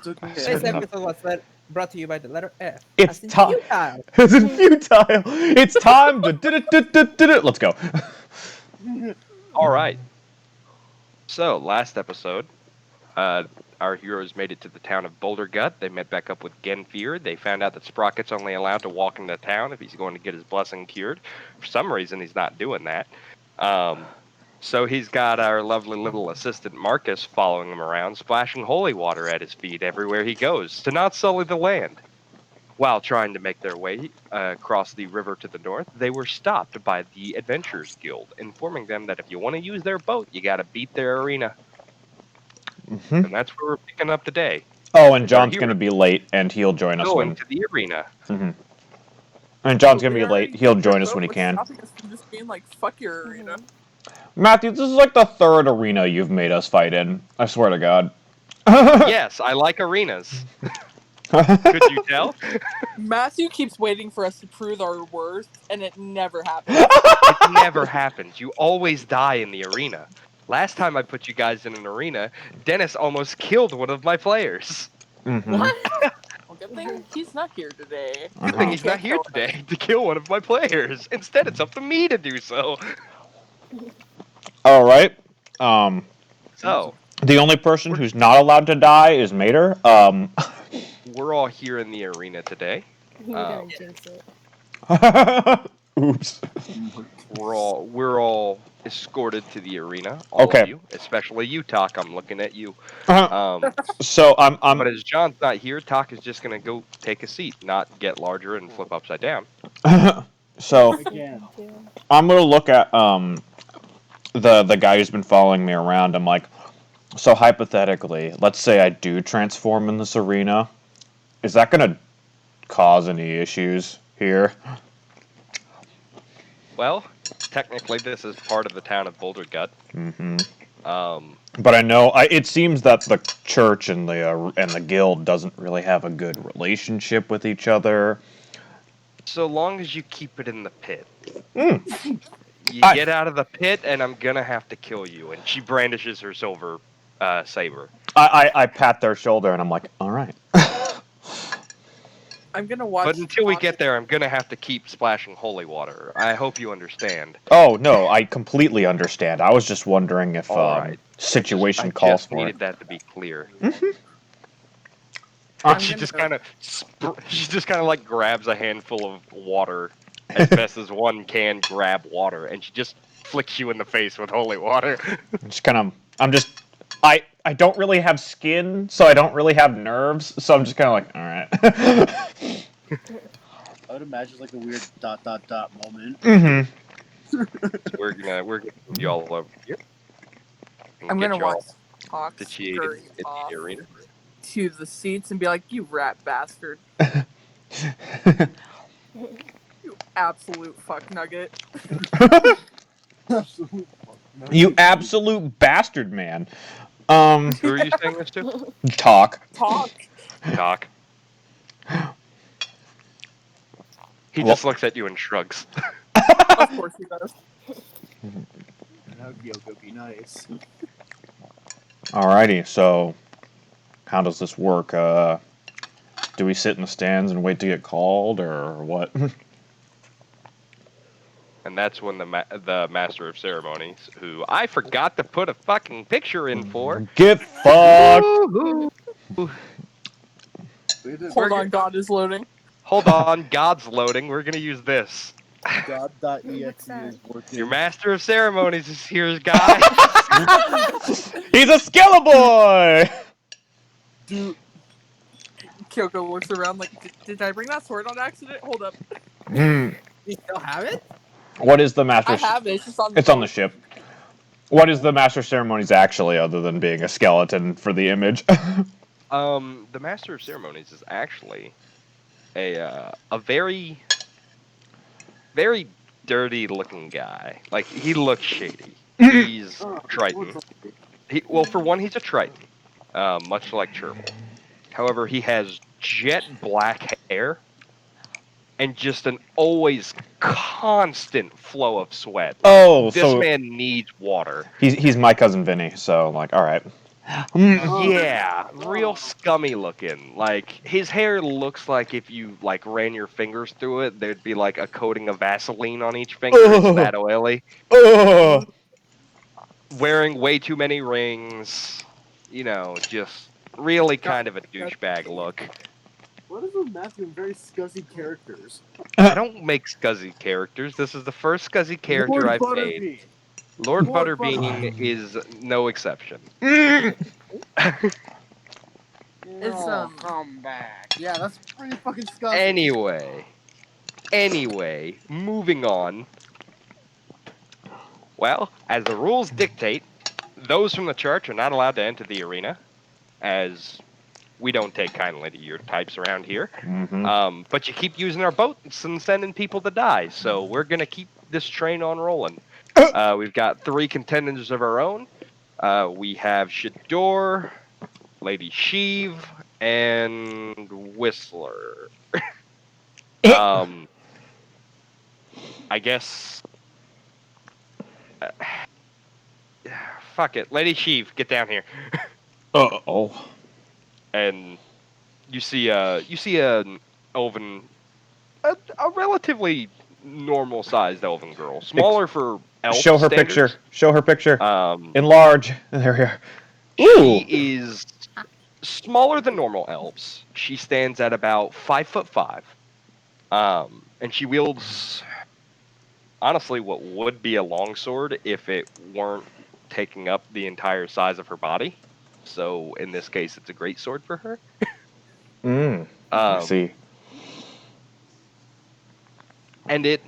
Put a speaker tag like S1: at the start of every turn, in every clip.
S1: okay.
S2: Today's episode was brought to you by the letter F.
S3: It's
S2: as in
S3: time.
S2: futile.
S3: It's futile. It's time to. Let's go.
S4: All right. So, last episode, our heroes made it to the town of Boulder Gut. They met back up with Genfear. They found out that Sprocket's only allowed to walk into town if he's going to get his blessing cured. For some reason, he's not doing that. So he's got our lovely little assistant Marcus following him around, splashing holy water at his feet everywhere he goes to not sully the land. While trying to make their way across the river to the north, they were stopped by the Adventurers Guild, informing them that if you want to use their boat, you got to beat their arena.
S3: Mm-hmm.
S4: And that's where we're picking up today.
S3: Oh, and John's going to be late, and he'll join us
S4: Going
S3: when.
S4: to the arena.
S3: Mm-hmm. And John's going to be late. He'll join us when he can.
S1: Stopping us from just being like, fuck your arena.
S3: Matthew, this is like the third arena you've made us fight in. I swear to God.
S4: Yes, I like arenas. Could you tell?
S1: Matthew keeps waiting for us to prove our worth, and it never happens.
S4: It never happens. You always die in the arena. Last time I put you guys in an arena, Dennis almost killed one of my players.
S3: Mm-hmm.
S2: What?
S1: Well, good thing he's not here today.
S4: Good thing he's not here today to kill one of my players. Instead, it's up to me to do so.
S3: All right.
S4: So,
S3: The only person who's not allowed to die is Mater.
S4: we're all here in the arena today.
S5: You're gonna jinx it.
S3: Oops.
S4: We're all escorted to the arena. All of you, especially you, Talk. I'm looking at you.
S3: So I'm.
S4: But as John's not here, Talk is just gonna go take a seat, not get larger and flip upside down.
S3: So
S1: Again.
S3: I'm gonna look at the guy who's been following me around. I'm like, so hypothetically, let's say I do transform in this arena. Is that gonna cause any issues here?
S4: Well, technically, this is part of the town of Boulder Gut.
S3: Mm-hmm.
S4: Um,
S3: But I know it seems that the church and the guild doesn't really have a good relationship with each other.
S4: so long as you keep it in the pit.
S3: Mm.
S4: You get out of the pit, and I'm gonna have to kill you. And she brandishes her silver saber.
S3: I pat their shoulder and I'm like, all right.
S1: I'm gonna watch.
S4: But until we get there, I'm gonna have to keep splashing holy water. I hope you understand.
S3: Oh no, I completely understand. I was just wondering if
S4: All right.
S3: situation
S4: I
S3: calls
S4: just
S3: for
S4: needed
S3: it.
S4: that to be clear.
S3: Mm-hmm.
S4: And she just kind of like grabs a handful of water as best as one can grab water, and she just flicks you in the face with holy water.
S3: I don't really have skin, so I don't really have nerves, so I'm just kind of like, all right.
S6: I would imagine like a weird ... moment.
S3: Mm-hmm.
S4: we're gonna move you all over here. And
S1: I'm
S4: get
S1: gonna
S4: you all
S1: watch Hawk
S4: situated
S1: scurry
S4: in
S1: off
S4: the arena.
S1: to the seats and be like, "You rat bastard! You absolute fuck nugget!"
S3: You absolute bastard, man.
S4: Who are you saying this to?
S3: Talk.
S1: Talk.
S4: Doc. He just looks at you and shrugs.
S1: Of course he does.
S6: Now Gyoko be nice.
S3: Alrighty, so how does this work? Do we sit in the stands and wait to get called, or what?
S4: And that's when the master of ceremonies, who I forgot to put a fucking picture in for.
S3: Get fucked!
S1: Hold on, God is loading.
S4: Hold on, God's loading. We're gonna use this.
S6: God.exe is working.
S4: Your master of ceremonies is here, guys.
S3: He's a Skella boy!
S1: Dude. Kyoko looks around like, did I bring that sword on accident? Hold up.
S3: Hmm.
S2: You still have it?
S3: What is the master?
S1: I have it. It's just on the
S3: It's on the ship. What is the master of ceremonies actually, other than being a skeleton for the image?
S4: The master of ceremonies is actually a very, very dirty-looking guy. Like, he looks shady. He's Triton. Well, for one, he's a Triton, much like Cherble. However, he has jet black hair and just an always constant flow of sweat.
S3: Oh,
S4: This
S3: so
S4: man needs water.
S3: he's my cousin Vinny, so like, all right.
S4: Yeah, real scummy looking. Like his hair looks like if you like ran your fingers through it, there'd be like a coating of Vaseline on each finger. It's that oily.
S3: Oh,
S4: Wearing way too many rings. You know, just really kind of a douchebag look.
S6: What is with Matthew and very scuzzy characters?
S4: I don't make scuzzy characters. This is the first scuzzy character
S6: Lord
S4: I've made.
S6: Butterbean.
S4: Lord
S6: Lord
S4: Butterbean is no exception.
S6: No, come back. Yeah, that's pretty fucking scuzzy.
S4: Anyway, moving on. Well, as the rules dictate, those from the church are not allowed to enter the arena, as we don't take kindly to your types around here. But you keep using our boats and sending people to die, so we're gonna keep this train on rolling. We've got 3 contenders of our own. We have Shador, Lady Sheev, and Whistler. I guess. Fuck it, Lady Sheev, get down here.
S3: oh.
S4: And you see an elven, a relatively normal sized elven girl, smaller for elf
S3: Show her
S4: standards.
S3: picture. Show her picture.
S4: Um,
S3: Enlarge. There we are.
S4: she
S3: Ooh.
S4: is smaller than normal elves. She stands at about 5'5". And she wields, honestly, what would be a longsword if it weren't taking up the entire size of her body. So in this case, it's a great sword for her.
S3: I see.
S4: And it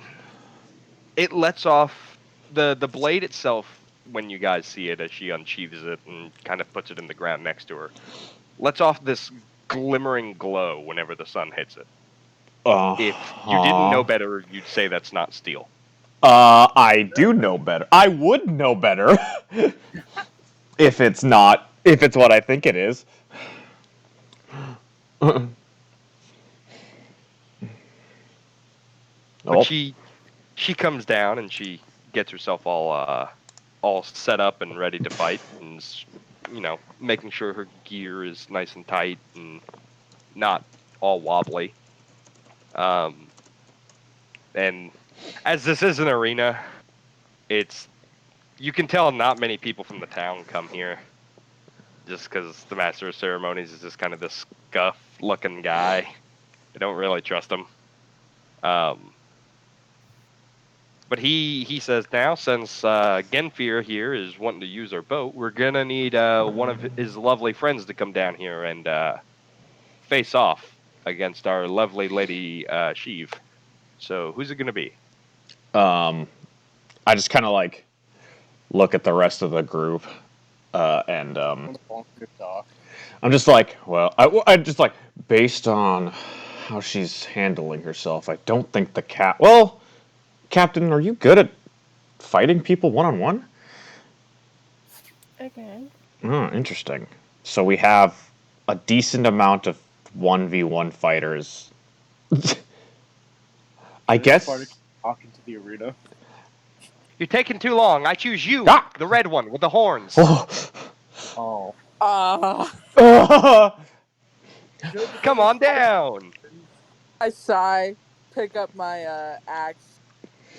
S4: lets off the blade itself when you guys see it as she unsheathes it and kind of puts it in the ground next to her. Lets off this glimmering glow whenever the sun hits it. If you didn't know better, you'd say that's not steel.
S3: I do know better. I would know better if it's not. If it's what I think it is.
S4: But she comes down and she gets herself all set up and ready to fight, and making sure her gear is nice and tight and not all wobbly. And as this is an arena, you can tell not many people from the town come here, just because the master of ceremonies is just kind of this scuff-looking guy. I don't really trust him. But he says now, since Genfir here is wanting to use our boat, we're gonna need one of his lovely friends to come down here and face off against our lovely lady Sheev. So who's it gonna be?
S3: I just kind of like look at the rest of the group, and I'm just like, well, I just like, based on how she's handling herself, I don't think the Well, Captain, are you good at fighting people one-on-one?
S5: Okay.
S3: Oh, interesting. So we have a decent amount of 1v1 fighters. I guess.
S6: Talking to the arena.
S4: You're taking too long. I choose you, the red one with the horns.
S6: Oh.
S4: Come on down.
S1: I sigh, pick up my axe.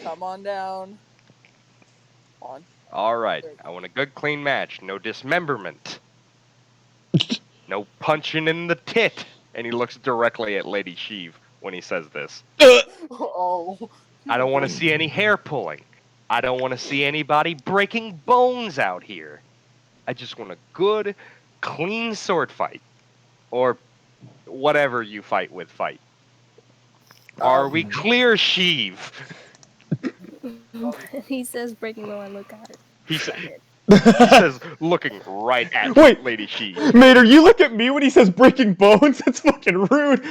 S1: Come on down. On.
S4: All right. I want a good, clean match. No dismemberment. No punching in the tit. And he looks directly at Lady Sheev when he says this.
S1: Oh.
S4: I don't want to see any hair pulling. I don't want to see anybody breaking bones out here. I just want a good, clean sword fight. Or whatever you fight with fight. Are we clear, Sheev?
S5: He says breaking bone. I look at her.
S4: He says, looking right at
S3: Wait,
S4: Lady Sheev.
S3: Mater, you look at me when he says breaking bones? That's fucking rude.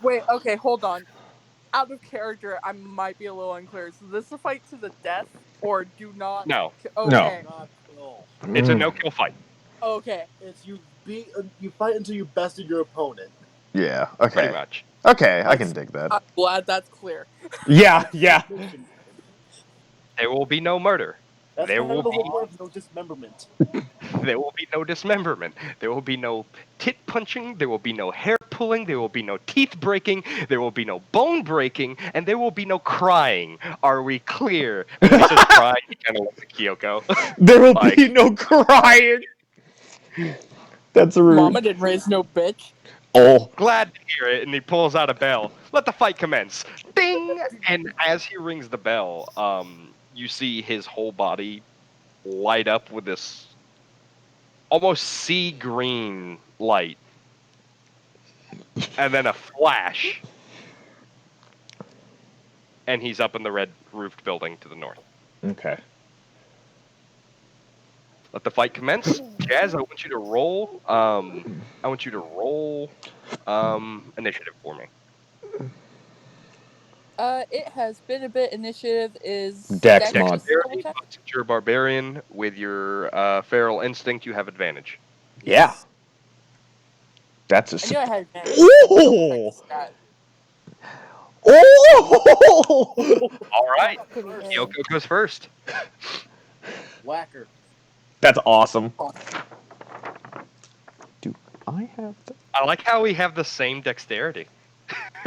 S1: Wait, okay, hold on. Out of character, I might be a little unclear. Is this a fight to the death, or do not?
S4: No.
S1: Okay.
S6: No.
S4: It's a no-kill fight.
S1: Okay.
S6: It's you fight until you bested your opponent.
S3: Yeah, okay.
S4: Pretty much.
S3: Okay, I can dig that.
S1: I'm glad that's clear.
S3: Yeah.
S4: There will be no murder.
S6: That's
S4: There
S6: kind of
S4: will
S6: the
S4: be
S6: whole point of no dismemberment.
S4: There will be no dismemberment. There will be no tit punching. There will be no hair pulling. There will be no teeth breaking. There will be no bone breaking. And there will be no crying. Are we clear? And when he says crying, he kind of looks at Kyoko.
S3: There will
S4: Like-
S3: be no crying. That's rude.
S1: Mama didn't raise no bitch.
S3: Oh.
S4: Glad to hear it. And he pulls out a bell. Let the fight commence. Ding! And as he rings the bell, you see his whole body light up with this almost sea green light. And then a flash. And he's up in the red roofed building to the north.
S3: Okay.
S4: Let the fight commence. Jazz, I want you to roll. Initiative for me.
S1: It has been a bit. Initiative is
S3: Dex mod.
S1: just double check?
S4: Since you're a barbarian with your feral instinct, you have advantage.
S3: Yeah. That's a.
S1: I knew I had advantage.
S3: Oh! Oh!
S4: All right,
S5: Pretty good.
S4: Kyoko goes first.
S6: Whacker.
S3: That's awesome. Do I have the...
S4: I like how we have the same dexterity.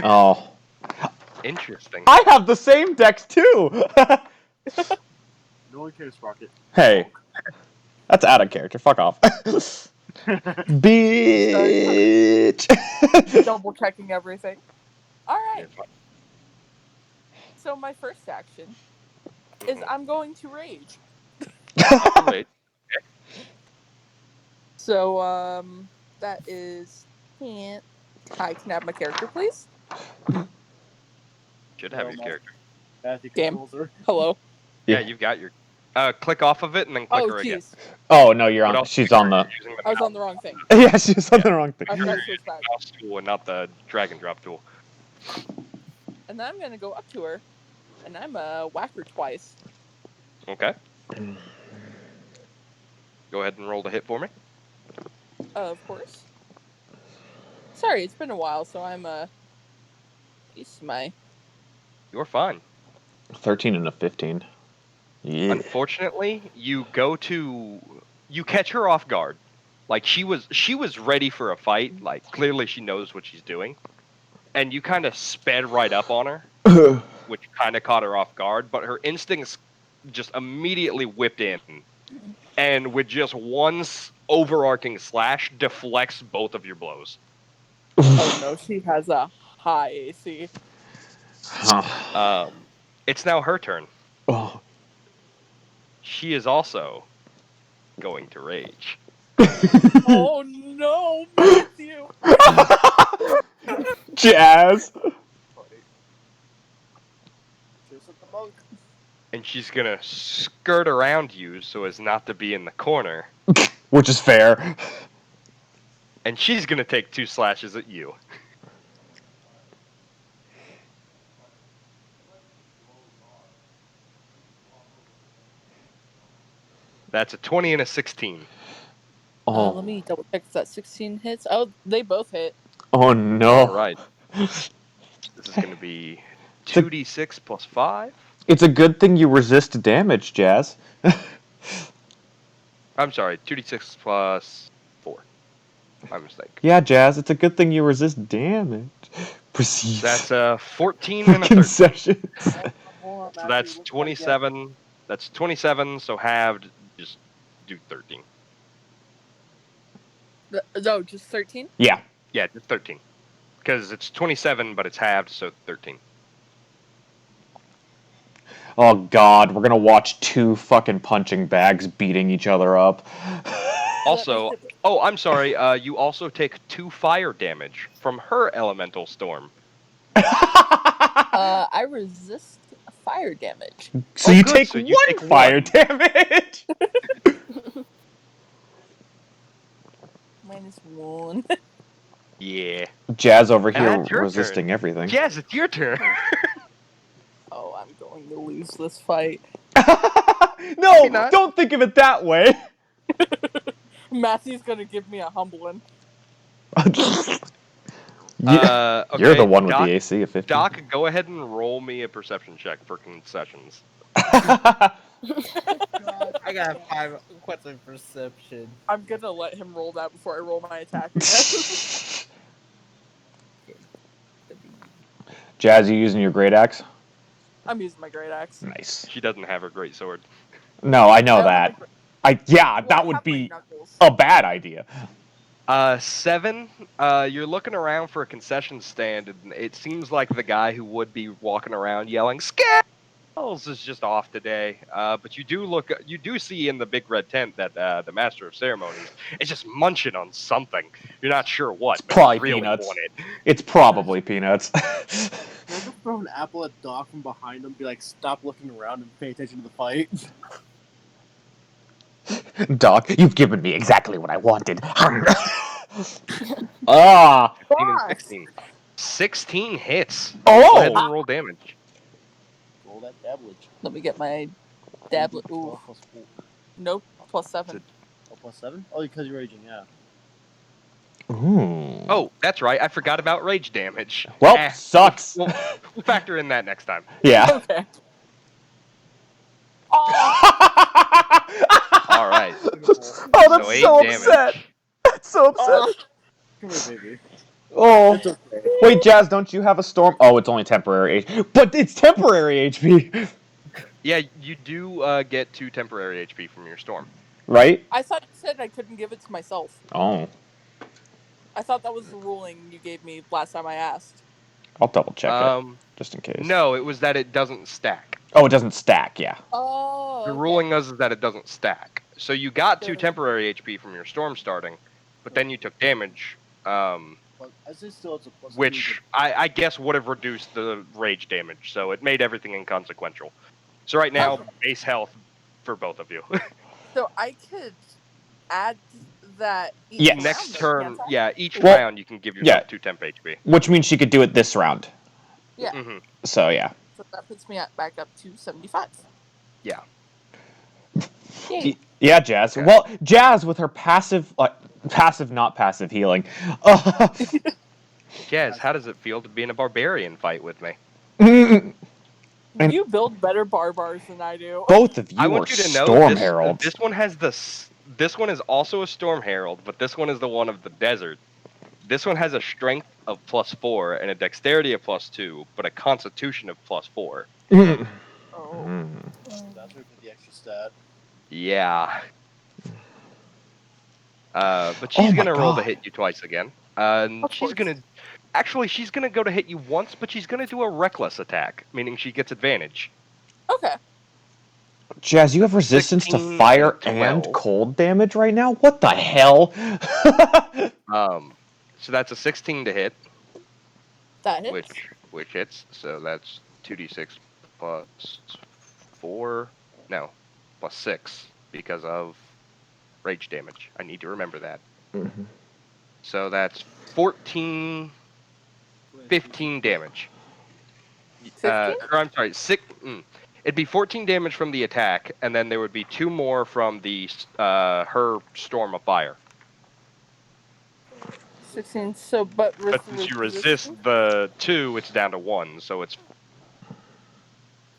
S3: Oh.
S4: Interesting.
S3: I have the same dex too!
S6: No one cares, Sprocket.
S3: Hey. That's out of character. Fuck off. Bitch!
S1: Double checking everything. Alright. So my first action is I'm going to rage.
S4: Wait,
S1: So, that is... I can have my character, please?
S4: should have your character.
S6: Matthew
S1: Damn.
S6: controls her.
S1: Hello?
S4: Yeah, you've got your. Click off of it and then click
S1: Oh,
S4: her again.
S1: jeez.
S3: Oh, no, you're
S4: What
S3: on.
S4: else
S3: She's
S4: are
S3: on the.
S4: you using
S1: I was on the wrong thing.
S3: Yeah, she's on the wrong thing.
S1: I forgot to switch back.
S4: mouse tool and not the drag and drop tool.
S1: And then I'm gonna go up to her, and I'm a whack her twice.
S4: Okay. Go ahead and roll the hit for me.
S1: Of course. Sorry, it's been a while, so I'm used to my...
S4: You're fine.
S3: 13 and a 15. Yeah.
S4: Unfortunately, you catch her off guard. Like she was ready for a fight. Like clearly she knows what she's doing, and you kind of sped right up on her, which kind of caught her off guard. But her instincts just immediately whipped in, and with just one overarching slash, deflects both of your blows.
S1: Oh no, she has a high AC.
S4: It's now her turn.
S3: Oh.
S4: She is also going to rage.
S1: Oh no, Matthew!
S3: Jazz!
S6: Just like the monk.
S4: And she's gonna skirt around you so as not to be in the corner.
S3: Which is fair.
S4: And she's gonna take 2 slashes at you. That's a 20 and a 16.
S3: Oh.
S1: Let me double check if that 16 hits. Oh, they both hit.
S3: Oh no.
S4: All right. This is gonna be 2d6 plus 5.
S3: It's a good thing you resist damage, Jazz.
S4: I'm sorry, 2d6 plus 4. My mistake.
S3: Yeah, Jazz, it's a good thing you resist damage. Proceed.
S4: That's a 14 and a 13.
S3: concessions.
S6: Hold on,
S4: So
S6: Matthew,
S4: that's
S6: look
S4: 27. That's 27, so halved, just do 13.
S1: No, just 13?
S3: Yeah.
S4: Yeah, just 13. Because it's 27, but it's halved, so 13.
S3: Oh god, we're gonna watch 2 fucking punching bags beating each other up.
S4: Also, oh, I'm sorry, you also take 2 fire damage from her elemental storm.
S1: I resist fire damage.
S3: So
S4: Oh,
S3: you
S4: good,
S3: take
S4: so you
S3: 1
S4: take
S3: fire
S4: 1.
S3: damage!
S1: -1.
S4: Yeah.
S3: Jazz over
S4: And
S3: here
S4: that's your
S3: resisting
S4: turn.
S3: everything.
S4: Jazz, it's your turn.
S1: Oh, I'm going to lose this fight.
S3: No,
S4: Maybe not.
S3: don't think of it that way.
S1: Matthew's gonna give me a humbling.
S4: Okay,
S3: You're the one with
S4: Doc,
S3: the AC of 50.
S4: Doc, go ahead and roll me a perception check for concessions.
S6: God.
S2: I got 5. What's a perception?
S1: I'm gonna let him roll that before I roll my attack again.
S3: Jazz, you using your great axe?
S1: I'm using my great axe.
S3: Nice.
S4: She doesn't have her great sword.
S3: No, I know
S1: I don't have
S3: that.
S1: my
S3: Yeah,
S1: well,
S3: that
S1: I
S3: would
S1: have my
S3: be
S1: knuckles.
S3: a bad idea.
S4: 7. You're looking around for a concession stand, and it seems like the guy who would be walking around yelling "Skells" is just off today. But you do see in the big red tent that the master of ceremonies is just munching on something. You're not sure what, but
S3: Probably
S4: you really
S3: peanuts.
S4: want it.
S3: It's probably peanuts.
S6: Can I just throw an apple at Doc from behind him and be like, stop looking around and pay attention to the fight?
S3: Doc, you've given me exactly what I wanted. Ah!
S4: 15 and
S1: Boss!
S4: 16. 16 hits.
S3: Oh!
S4: Go ahead and roll damage.
S6: Roll that dablage.
S1: Let me get my dablet. Ooh.
S6: 12 plus 4.
S1: Nope. +7.
S6: Oh, plus 7? Oh, because you're raging, yeah.
S3: Ooh.
S4: Oh, that's right. I forgot about rage damage.
S3: Well, sucks.
S4: We'll factor in that next time.
S3: Yeah.
S1: Okay. Oh!
S4: All right.
S3: Oh, that's
S4: So 8
S3: so
S4: damage.
S3: upset. That's so upset.
S6: Come here, baby.
S3: Oh.
S6: It's okay.
S3: Wait, Jazz, don't you have a storm? Oh, it's only temporary HP. But it's temporary HP,
S4: Yeah, you do get 2 temporary HP from your storm.
S3: right?
S1: I thought you said I couldn't give it to myself.
S3: Oh.
S1: I thought that was the ruling you gave me last time I asked.
S3: I'll double check it, just in case.
S4: No, it was that it doesn't stack.
S3: Oh, it doesn't stack, yeah.
S1: Oh.
S4: The
S1: Okay.
S4: ruling is that it doesn't stack. So you got 2
S1: Sure.
S4: temporary HP from your storm starting, but then you took damage,
S6: But I say still it's a plus
S4: which I guess would have reduced the rage damage, so it made everything inconsequential. So right now, base health for both of you.
S1: So I could add that each
S3: Yes.
S1: round,
S4: Next
S1: then,
S4: turn,
S1: can't I?
S4: yeah, each
S3: Well,
S4: round you can give yourself
S3: yeah.
S4: 2 temp HP.
S3: Which means she could do it this round.
S1: Yeah.
S4: Mm-hmm.
S3: So, yeah.
S1: So that puts me back up to 75.
S4: Yeah.
S1: Yay.
S3: Yeah, Jazz.
S4: Okay.
S3: Well, Jazz with her passive, not passive healing.
S4: Jazz, how does it feel to be in a barbarian fight with me?
S3: And-
S1: You build better barbars than I do.
S3: Both of you
S4: I
S3: are
S4: want you to know
S3: Storm
S4: this,
S3: Heralds.
S4: this one has this one is also a Storm Herald, but this one is the one of the desert. This one has a strength of +4 and a dexterity of +2, but a constitution of +4.
S1: Oh.
S6: That's where the extra stat.
S4: Yeah. But
S3: Oh
S4: she's
S3: my
S4: gonna roll to
S3: God.
S4: hit you twice again. And
S1: Of
S4: she's
S1: course.
S4: gonna she's gonna go to hit you once, but she's gonna do a reckless attack, meaning she gets advantage.
S1: Okay.
S3: Jazz, you have resistance to
S4: 16
S3: fire
S4: and
S3: and
S4: 12.
S3: cold damage right now? What the hell?
S4: So that's a 16 to hit,
S1: That hits.
S4: which hits. So that's 2d6 plus 4, no, plus 6 because of rage damage. I need to remember that.
S3: Mhm.
S4: So that's 14, 15 damage.
S1: 15?
S4: Or I'm sorry, it'd be 14 damage from the attack, and then there would be 2 more from the her storm of fire.
S1: 16. So, but
S4: But since you resist the 2, it's down to 1, so it's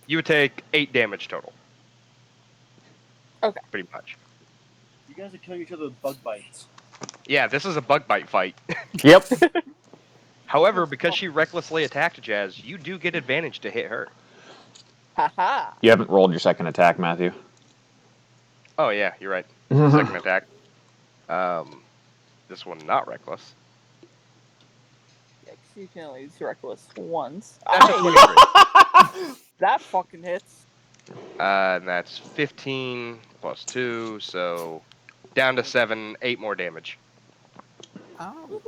S4: you would take 8 damage total.
S1: Okay.
S4: Pretty much.
S6: You guys are killing each other with bug bites.
S4: Yeah, this is a bug bite fight.
S3: Yep.
S4: However, because she recklessly attacked Jazz, you do get advantage to hit her.
S1: Haha.
S3: You haven't rolled your second attack, Matthew.
S4: Oh yeah, you're right. Second attack. This one not reckless.
S1: Yeah, 'cause you can only use reckless once.
S4: That's a 23.
S1: That fucking hits.
S4: And that's 15 plus 2, so down to 7, 8 more damage.
S2: Oh.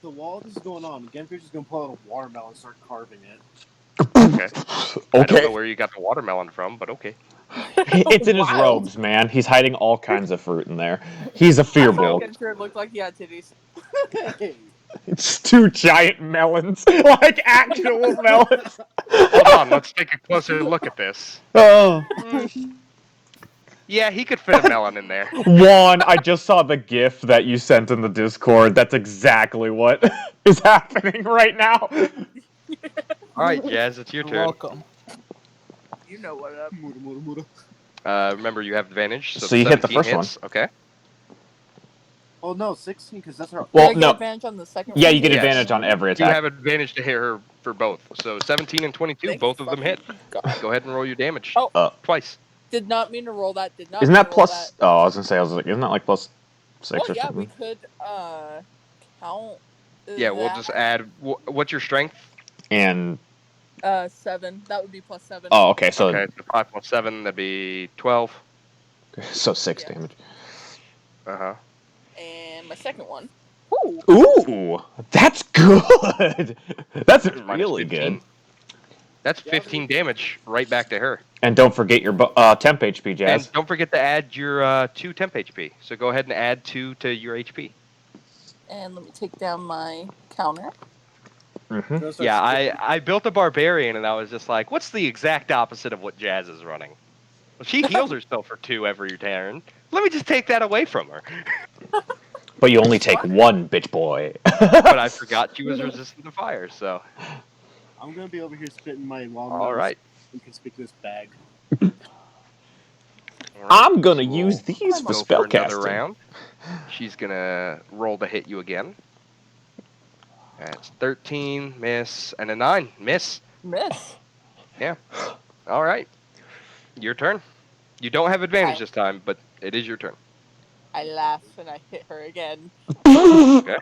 S6: So while this is going on, Genfier's just gonna pull out a watermelon and start carving it.
S4: Okay. I don't
S3: Okay.
S4: know where you got the watermelon from, but okay.
S3: It's in his
S1: Wild.
S3: robes, man. He's hiding all kinds of fruit in there. He's a fearbold.
S1: It sure looked like he had titties.
S6: Hey!
S3: It's 2 giant melons. Like actual melons.
S4: Hold on, let's take a closer look at this.
S3: Oh.
S4: Yeah, he could fit a melon in there.
S3: Juan, I just saw the GIF that you sent in the Discord. That's exactly what is happening right now.
S4: All right, Jazz, it's your
S2: You're
S4: turn.
S2: welcome.
S1: You know what up.
S4: Remember, you have advantage.
S3: So you hit the
S4: 17
S3: first
S4: hits. Okay.
S6: Oh no, 16 because that's our.
S3: Well,
S1: Did I get
S3: no.
S1: advantage on the second
S3: Yeah,
S1: one?
S3: you get
S4: Yes.
S3: advantage on every
S4: You
S3: attack.
S4: have advantage to hit her for both. So 17 and 22,
S1: Thank
S4: both of them hit.
S1: God.
S4: Go ahead and roll your damage.
S1: Oh.
S4: Twice.
S1: Did not mean to roll that. Did not
S3: Isn't
S1: mean to
S3: that
S1: roll
S3: plus?
S1: that.
S3: Oh, I was gonna say, isn't that like plus 6
S1: Well,
S3: or
S1: yeah, we
S3: something?
S1: could count
S4: Yeah, we'll
S1: that.
S4: just add. What's your strength?
S3: And
S1: 7. That would be plus 7.
S3: oh, okay, so
S4: Okay, so 5 plus 7, that'd be 12.
S3: so 6
S1: Yeah.
S3: damage.
S4: Uh-huh.
S1: And my second one. Ooh.
S3: Ooh, that's good. That's
S4: Minus
S3: really
S4: 15.
S3: good.
S4: That's 15 damage right back to her.
S3: And don't forget your temp HP, Jazz.
S4: And don't forget to add your 2 temp HP. So go ahead and add 2 to your HP.
S1: And let me take down my counter.
S3: Mm-hmm.
S4: Yeah, I built a barbarian and I was just like, what's the exact opposite of what Jazz is running? Well, she heals herself for 2 every turn. Let me just take that away from her.
S3: But you only take one, bitch boy.
S4: But I forgot she was resistant to fire, so.
S6: I'm gonna be over here spitting my long
S4: All right.
S6: inconspicuous bag.
S4: All right,
S3: I'm gonna
S4: so
S3: use
S4: we'll
S3: these for
S4: go for another
S3: spellcasting.
S4: round. She's gonna roll to hit you again. That's 13, miss, and a 9, miss.
S1: Miss.
S4: Yeah. All right. Your turn. You don't have advantage this time, but it is your turn.
S1: I laugh and I hit her again.
S4: Okay.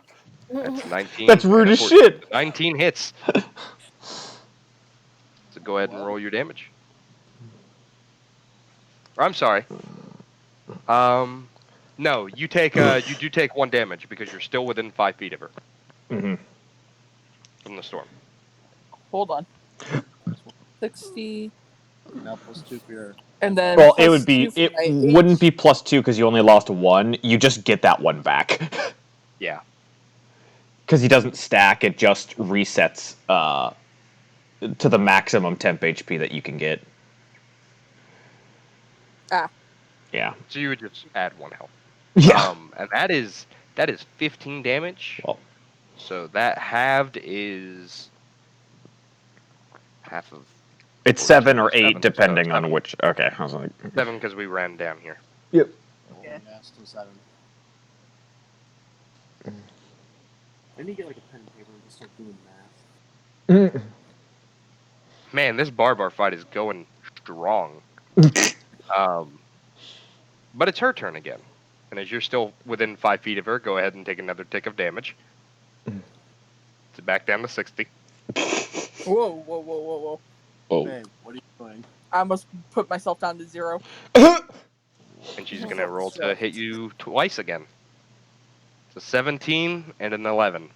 S4: That's 19.
S3: That's rude
S4: and a
S3: as
S4: 14.
S3: shit.
S4: 19 hits. So go ahead and roll your damage. Or, I'm sorry. No, you do take 1 damage because you're still within 5 feet of her
S3: Mm-hmm.
S4: from the storm.
S1: Hold on. 60.
S6: Now plus 2 for your.
S1: And then
S3: Well,
S1: plus
S3: it would be.
S1: 2 for
S3: It
S1: my
S3: wouldn't be plus 2 because you only lost 1. You just get that 1 back.
S4: Yeah.
S3: Because he doesn't stack. It just resets to the maximum temp HP that you can get.
S1: Ah.
S3: Yeah.
S4: So you would just add 1 health.
S3: Yeah.
S4: And that is 15 damage.
S3: Well,
S4: So that halved is half of.
S3: it's
S4: 42
S3: 7 or
S4: is
S3: 8
S4: 7, so
S3: depending on
S4: 7.
S3: which. Okay, I was like
S4: 7 because we ran down here.
S3: Yep.
S1: Okay.
S6: Yeah, still 7. I need to get like a pen and paper and just start doing math.
S4: Man, this barbar fight is going strong. But it's her turn again. And as you're still within 5 feet of her, go ahead and take another tick of damage. To back down to 60.
S1: Whoa.
S3: Oh.
S6: Babe, what are you doing?
S1: I must put myself down to 0.
S4: And she's going to roll to hit you twice again. So 17 and an 11.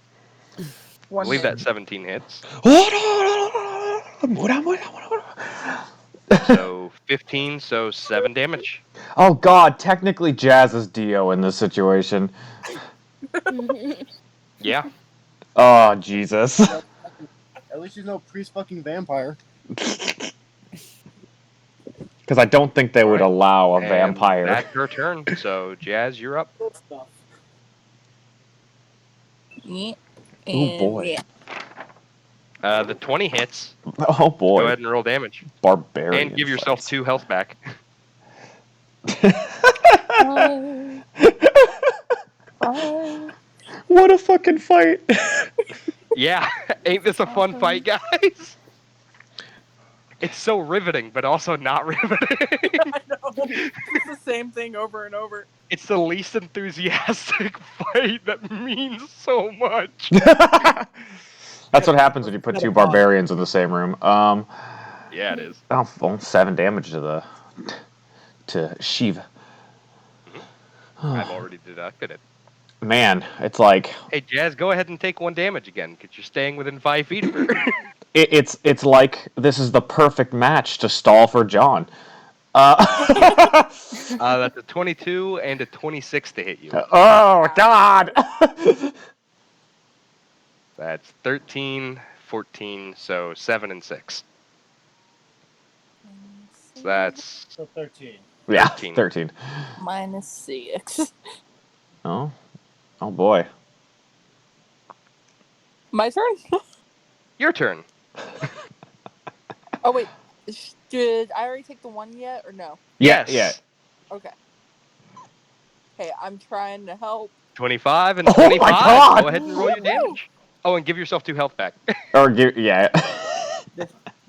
S4: I believe that 17 hits. So 15, so 7 damage.
S3: Oh god, technically Jazz is Dio in this situation.
S4: Yeah.
S3: Oh, Jesus.
S6: At least she's no priest fucking vampire.
S3: Because I don't think they would
S4: Alright.
S3: allow a
S4: And
S3: vampire.
S4: that's her turn. So, Jazz, you're up.
S1: Yeah.
S3: Oh boy.
S1: Yeah.
S4: The 20 hits.
S3: Oh boy.
S4: Go ahead and roll damage.
S3: Barbarian.
S4: And give yourself
S3: fights.
S4: 2 health back.
S3: What a fucking fight.
S4: Yeah. Ain't this a fun fight, guys? It's so riveting, but also not riveting.
S1: I know. It's the same thing over and over.
S4: It's the least enthusiastic fight that means so much.
S3: That's what happens when you put 2 barbarians in the same room.
S4: Yeah, it is.
S3: Oh, well, 7 damage to Shiva.
S4: I've already deducted it.
S3: Man, it's like
S4: Hey, Jazz, go ahead and take 1 damage again, because you're staying within 5 feet of her.
S3: it's like this is the perfect match to stall for John.
S4: That's a 22 and a 26 to hit you.
S3: Oh God!
S4: That's 13, 14, so 7 and 6. So that's
S6: So 13.
S3: Yeah,
S4: 13.
S3: 13.
S1: Minus 6.
S3: Oh boy.
S1: My turn?
S4: Your turn.
S1: Oh, wait. Did I already take the one yet, or no?
S3: Yeah,
S4: Yes.
S3: yeah.
S1: Okay. Hey, I'm trying to help.
S4: 25 and
S3: Oh
S4: 25.
S3: my God!
S4: Go ahead and roll your damage. Oh, and give yourself 2 health back.
S3: Or give, yeah.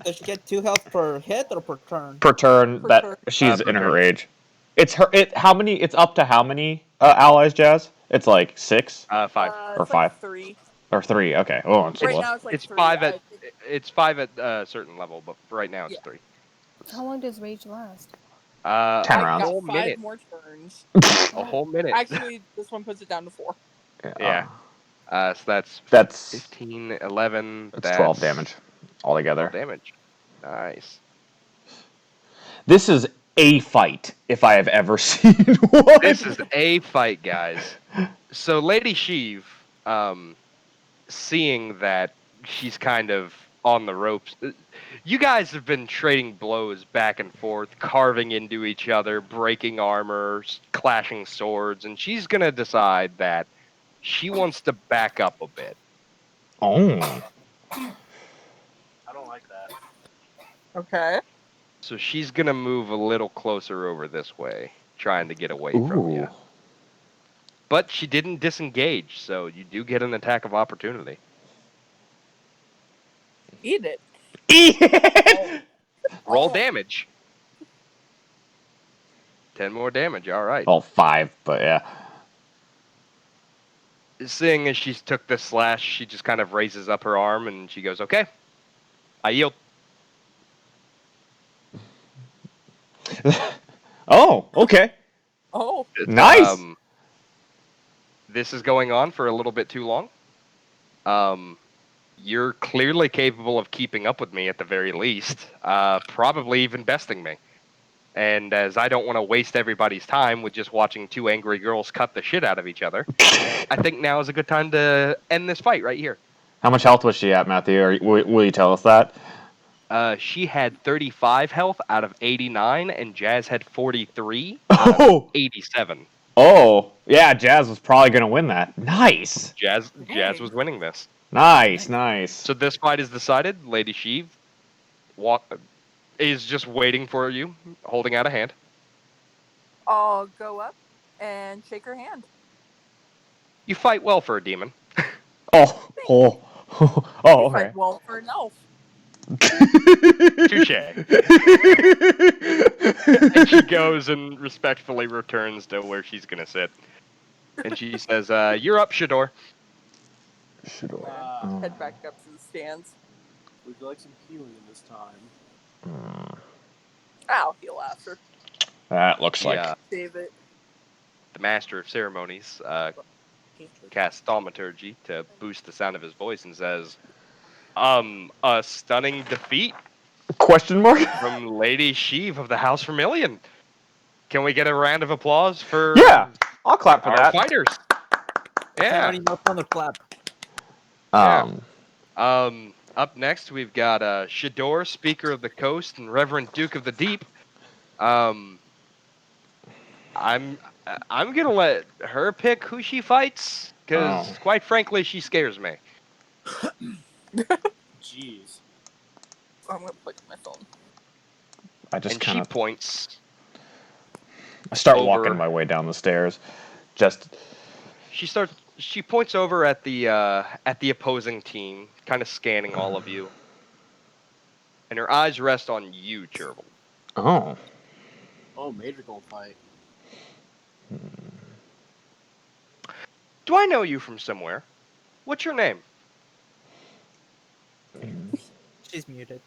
S2: Does she get 2 health per hit or per turn?
S3: Per turn
S1: Per
S3: that
S1: turn.
S3: she's
S4: Per
S3: in her
S4: turn.
S3: rage. It's her. How many? It's up to how many allies, Jazz? It's like 6
S4: 5.
S3: or
S1: It's
S3: 5
S1: like 3.
S3: or 3. Okay. Oh, it's
S1: Right
S3: low.
S1: now it's like
S4: It's
S1: 3.
S4: 5 at it's 5 at a certain level, but for right now it's
S1: Yeah.
S4: 3.
S5: How long does rage last?
S3: 10
S1: I
S3: rounds.
S1: got
S4: Whole
S1: 5
S4: minute.
S1: more turns.
S4: A whole minute.
S1: Actually, this one puts it down to 4.
S4: Yeah. So that's
S3: That's
S4: 15, 11.
S3: it's 12
S4: That's
S3: damage
S4: 12
S3: altogether.
S4: damage. Nice.
S3: This is a fight if I have ever seen one.
S4: This is a fight, guys. So Lady Sheev, seeing that she's kind of on the ropes, you guys have been trading blows back and forth, carving into each other, breaking armor, clashing swords, and she's gonna decide that she wants to back up a bit.
S3: Oh.
S7: I don't like that.
S1: Okay.
S4: So she's gonna move a little closer over this way, trying to get away from you.
S3: Ooh.
S4: But she didn't disengage, so you do get an attack of opportunity.
S1: Eat it.
S3: Eat it!
S4: Roll
S1: Oh.
S4: damage. 10 more damage, alright.
S3: Well, 5, but yeah.
S4: Seeing as she took this slash, she just kind of raises up her arm and she goes, okay, I yield.
S3: Oh, okay.
S1: Oh.
S3: Nice.
S4: This is going on for a little bit too long. You're clearly capable of keeping up with me at the very least, probably even besting me. And as I don't want to waste everybody's time with just watching 2 angry girls cut the shit out of each other, I think now is a good time to end this fight right here.
S3: How much health was she at, Matthew? Or will you tell us that?
S4: She had 35 health out of 89, and Jazz had 43 out of
S3: Oh.
S4: 87.
S3: Oh. Yeah, Jazz was probably going to win that. Nice.
S4: Jazz
S1: Dang.
S4: was winning this.
S3: Nice, nice.
S4: So this fight is decided. Lady Sheev is just waiting for you, holding out a hand.
S1: I'll go up and shake her hand.
S4: You fight well for a demon.
S3: Oh. Oh. Oh,
S1: You
S3: okay.
S1: fight well for an elf.
S4: Touche. And she goes and respectfully returns to where she's going to sit. And she says, you're up, Shador.
S1: Head back up to the stands.
S7: Would you like some healing this time?
S1: I'll heal after.
S3: That looks like.
S4: Yeah.
S1: Save it.
S4: The master of ceremonies casts thaumaturgy to boost the sound of his voice and says, a stunning defeat
S3: Question mark?
S4: from Lady Sheev of the House Vermilion. Can we get a round of applause for
S3: Yeah, I'll clap for
S4: our
S3: that.
S4: fighters? Yeah.
S2: Somebody knock on the clap.
S4: Up next, we've got Shador, Speaker of the Coast, and Reverend Duke of the Deep. I'm gonna let her pick who she fights, because quite frankly, she scares me.
S7: Jeez.
S1: I'm gonna plug in my phone.
S3: I just
S4: And
S3: kind
S4: she
S3: of.
S4: points.
S3: I start
S4: over-
S3: walking my way down the stairs. Just.
S4: She points over at the opposing team, kind of scanning all of you. And her eyes rest on you, Gerbil.
S3: Oh.
S7: Oh, major gold fight.
S4: Do I know you from somewhere? What's your name?
S2: She's muted.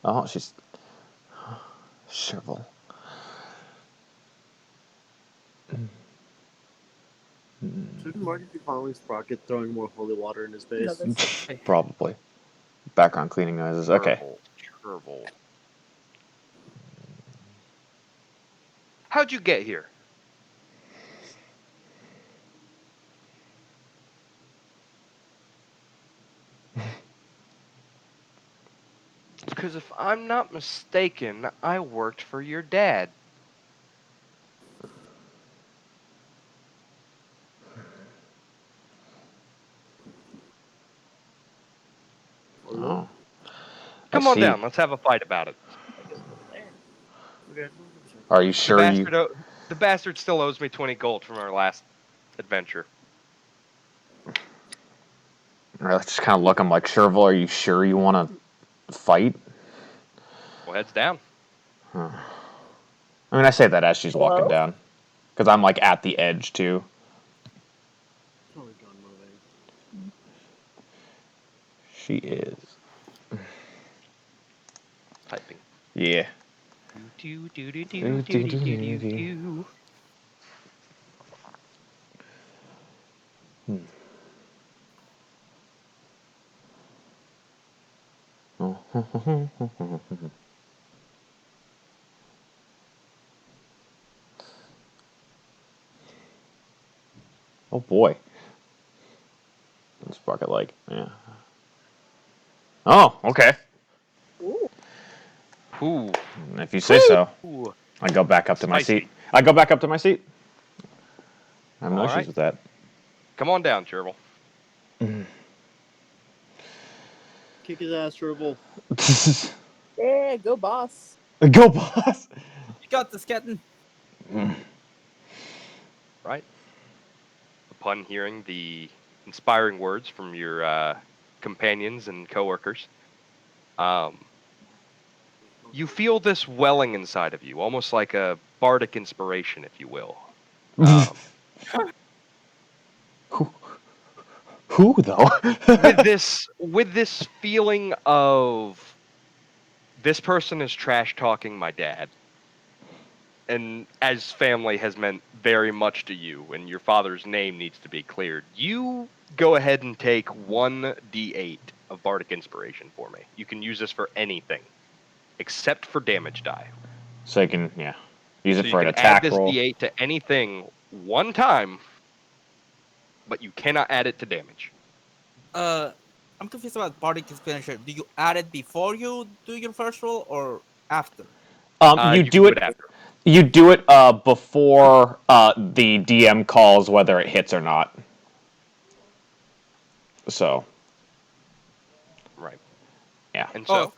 S3: Oh, she's. Shrivel.
S7: Shouldn't Marty be following Sprocket, throwing more holy water in his face?
S1: No,
S3: Probably. Background cleaning noises. Okay.
S4: Gerbil. How'd you get here? Because if I'm not mistaken, I worked for your dad.
S3: Oh.
S4: Come on down. Let's have a fight about it.
S7: Okay.
S3: Are you sure
S4: The bastard still owes me 20 gold from our last adventure.
S3: I just kind of look. I'm like, Sherville, are you sure you want to fight?
S4: Well, heads down.
S3: I mean, I say that as she's walking down, because I'm like at the edge too.
S7: Totally gone moving.
S3: She is.
S4: Typing.
S3: Yeah. Oh boy. Sprocket like, yeah. Oh, okay.
S4: Ooh.
S3: If you say so.
S4: Ooh.
S3: I go back up to my
S4: Spicy.
S3: seat. I go back up to my seat. I have no
S4: All
S3: issues
S4: right.
S3: with that.
S4: Come on down, Chervil.
S7: Kick his ass, Sherville.
S1: Yeah, go boss.
S3: Go, boss.
S2: You got this, Captain.
S4: Right. Upon hearing the inspiring words from your companions and coworkers, you feel this welling inside of you, almost like a bardic inspiration, if you will.
S3: Who though?
S4: with this feeling of this person is trash talking my dad, and as family has meant very much to you, and your father's name needs to be cleared. You go ahead and take 1d8 of bardic inspiration for me. You can use this for anything except for damage die.
S3: So you can, use it
S4: So
S3: for
S4: you
S3: an
S4: can add
S3: attack
S4: this
S3: roll.
S4: d8 to anything one time, but you cannot add it to damage.
S2: I'm confused about bardic inspiration. Do you add it before you do your first roll or after?
S3: You
S4: You can do it after.
S3: You do it before the DM calls whether it hits or not. So.
S4: Right.
S3: Yeah.
S4: And so,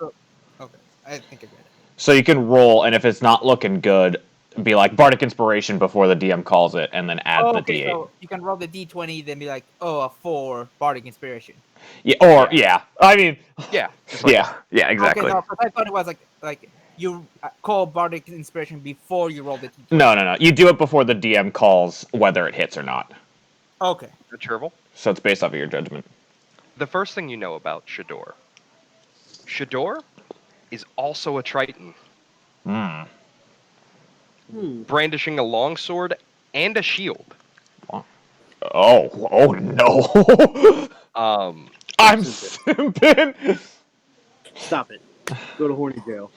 S2: okay, I think I get it.
S3: So you can roll, and if it's not looking good, be like bardic inspiration before the DM calls it, and then add the D8.
S2: So you can roll the D20, then be like, oh, a 4 bardic inspiration.
S3: Yeah, or I mean,
S4: just like that.
S3: Yeah, exactly.
S2: Okay, no, because I thought it was like you call bardic inspiration before you roll the D20.
S3: No. You do it before the DM calls whether it hits or not.
S2: Okay.
S4: The Chervil.
S3: So it's based off of your judgment.
S4: The first thing you know about Shador. Shador is also a Triton. Brandishing a longsword and a shield.
S3: Oh no. I'm simping.
S7: Stop it. Go to horny jail.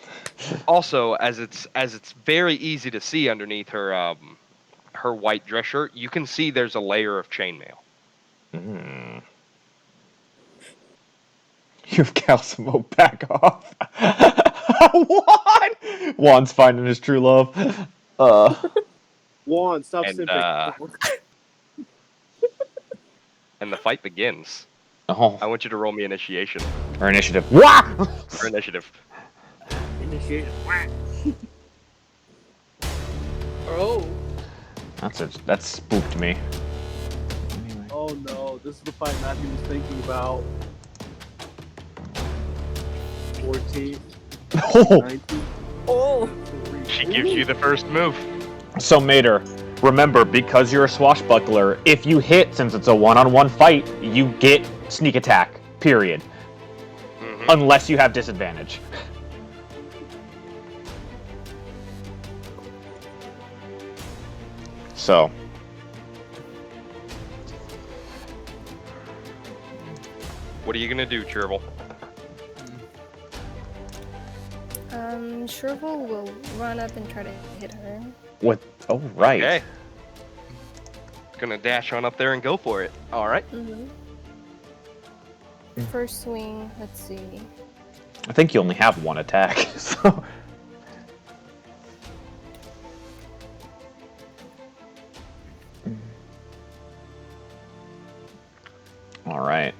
S4: Also, as it's very easy to see underneath her her white dress shirt, you can see there's a layer of chainmail.
S3: You've Calcimo, back off. What? Juan's finding his true love.
S7: Juan, stop
S4: And,
S7: simping.
S4: And the fight begins.
S3: Oh.
S4: I want you to roll me initiation.
S3: Or initiative. Wah!
S4: Or initiative.
S7: Initiative.
S1: Oh.
S3: That spooked me.
S7: Oh no, this is the fight Matthew was thinking about. 14.
S3: Oh.
S7: 19.
S1: Oh.
S4: She gives you the first move.
S3: So, Mater, remember, because you're a swashbuckler, if you hit, since it's a one-on-one fight, you get sneak attack, period. Unless you have disadvantage. So.
S4: What are you gonna do, Chervil?
S5: Sherville will run up and try to hit her.
S3: What? Oh, right.
S4: Okay. Gonna dash on up there and go for it. All right.
S5: First swing, let's see.
S3: I think you only have one attack, so. All right.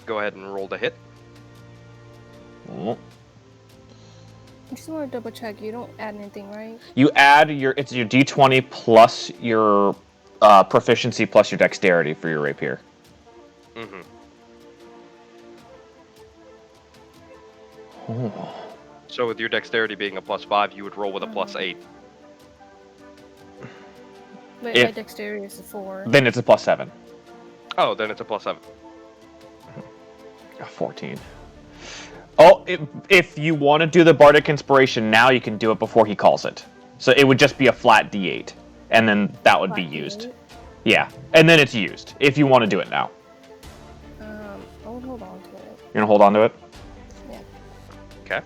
S4: Go ahead and roll the hit.
S3: Oh.
S5: I just want to double check. You don't add anything, right?
S3: You add it's your d20 plus your proficiency plus your dexterity for your rapier.
S4: Mm-hmm.
S3: Oh.
S4: So with your dexterity being a +5, you would roll with a +8.
S5: Wait, my dexterity is a 4.
S3: Then it's a +7.
S4: Oh, then it's a +7.
S3: 14. Oh, if you want to do the bardic inspiration now, you can do it before he calls it. So it would just be a flat d8, and then that would be used.
S5: D8?
S3: Yeah, and then it's used if you want to do it now.
S5: I'll hold on to it.
S3: You're gonna hold on to it.
S5: Yeah.
S4: Okay.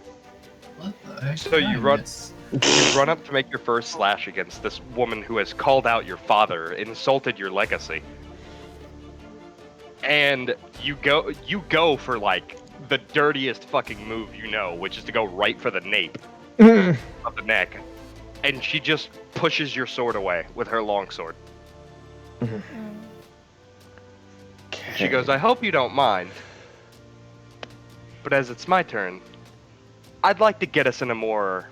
S8: What the heck?
S4: So you run up to make your first slash against this woman who has called out your father, insulted your legacy. And you go for like the dirtiest fucking move you know, which is to go right for the nape of the neck. And she just pushes your sword away with her longsword. She goes, "I hope you don't mind, but as it's my turn, I'd like to get us in a more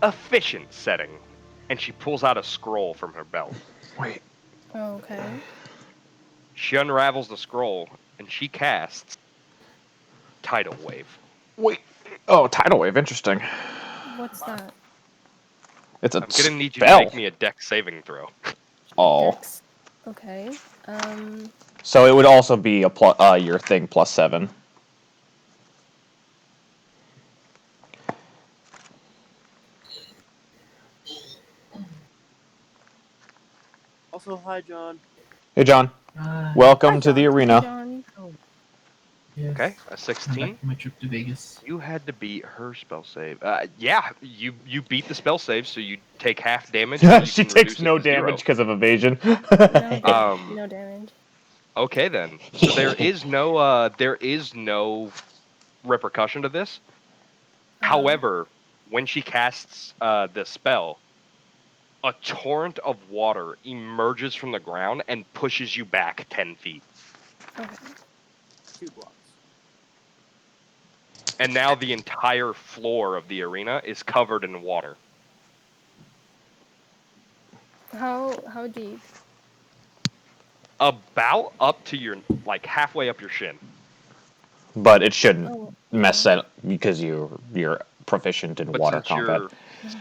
S4: efficient setting." And she pulls out a scroll from her belt.
S3: Wait.
S5: Okay.
S4: She unravels the scroll, and she casts Tidal Wave.
S3: Wait. Oh, tidal wave. Interesting.
S5: What's that?
S3: It's a
S4: I'm gonna need you to
S3: spell.
S4: make me a dex saving throw.
S3: Oh.
S5: Dex. Okay.
S3: So it would also be a your thing +7.
S7: Also, hi, John.
S3: Hey, John. Welcome to the arena.
S5: John.
S8: Yes.
S4: Okay, a
S8: I'm
S4: 16.
S8: back from my trip to Vegas.
S4: You had to beat her spell save. Yeah, you beat the spell save, so you take half damage. So you
S3: She
S4: can
S3: takes
S4: reduce it
S3: no
S4: to 0.
S3: damage because of evasion.
S5: No damage.
S4: Okay then. So there is no repercussion to this. However, when she casts the spell, a torrent of water emerges from the ground and pushes you back 10 feet.
S5: Okay.
S7: 2 blocks.
S4: And now the entire floor of the arena is covered in water.
S5: How deep?
S4: About up to your, like, halfway up your shin.
S3: But it shouldn't
S5: Oh,
S3: mess up because you're proficient in
S4: But
S3: water combat.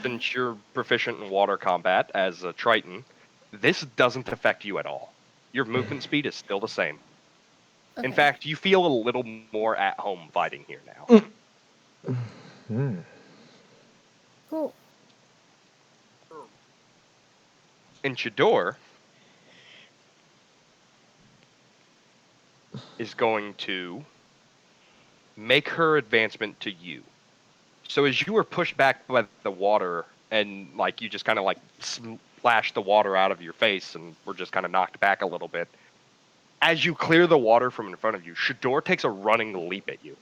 S4: since you're proficient in water combat as a Triton, this doesn't affect you at all. Your movement speed is still the same.
S5: Okay.
S4: In fact, you feel a little more at home fighting here now.
S5: Cool.
S4: And Shador is going to make her advancement to you. So as you were pushed back by the water and like you just kind of like splashed the water out of your face and were just kind of knocked back a little bit, as you clear the water from in front of you, Shador takes a running leap at you.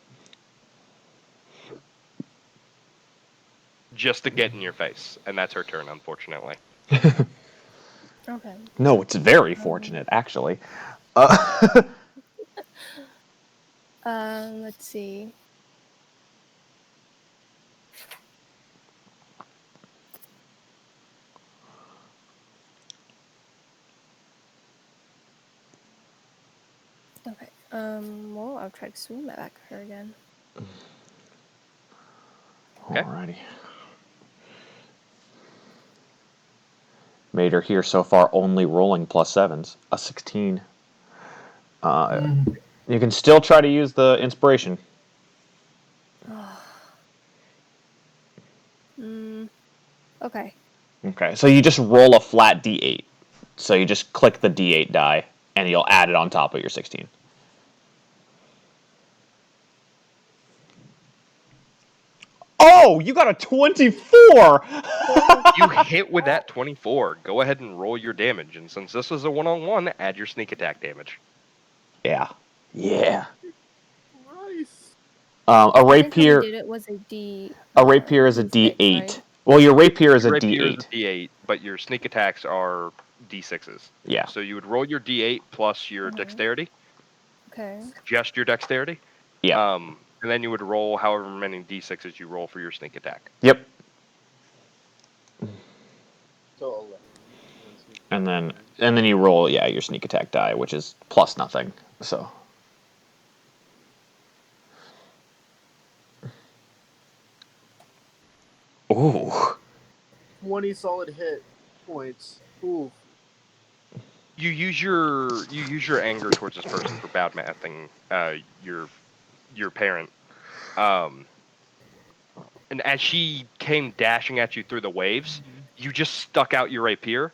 S4: Just to get in your face. And that's her turn, unfortunately.
S5: Okay.
S3: No, it's very fortunate, actually.
S5: Let's see. Okay. Well, I'll try to swing that back at her again.
S4: Okay.
S3: Alrighty. Made her here so far only rolling +7s. A 16. You can still try to use the inspiration.
S5: Okay.
S3: Okay, so you just roll a flat d8. So you just click the d8 die, and you'll add it on top of your 16. Oh, you got a 24!
S4: You hit with that 24. Go ahead and roll your damage. And since this is a one-on-one, add your sneak attack damage.
S3: Yeah. Yeah.
S7: Nice.
S3: A rapier.
S5: Did it was a D.
S3: A rapier is a
S5: D6,
S3: d8.
S5: right?
S3: Well, your rapier is
S4: Your
S3: a
S4: rapier is
S3: d8.
S4: a D8, but your sneak attacks are D6s.
S3: Yeah.
S4: So you would roll your D8 plus your dexterity.
S5: Okay.
S4: Just your dexterity.
S3: Yeah.
S4: And then you would roll however many d6s you roll for your sneak attack.
S3: Yep.
S7: So 11.
S3: And then you roll, your sneak attack die, which is plus nothing. So. Ooh.
S7: 20 solid hit points. Ooh.
S4: You use your anger towards this person for bad mouthing your parent. And as she came dashing at you through the waves, you just stuck out your rapier,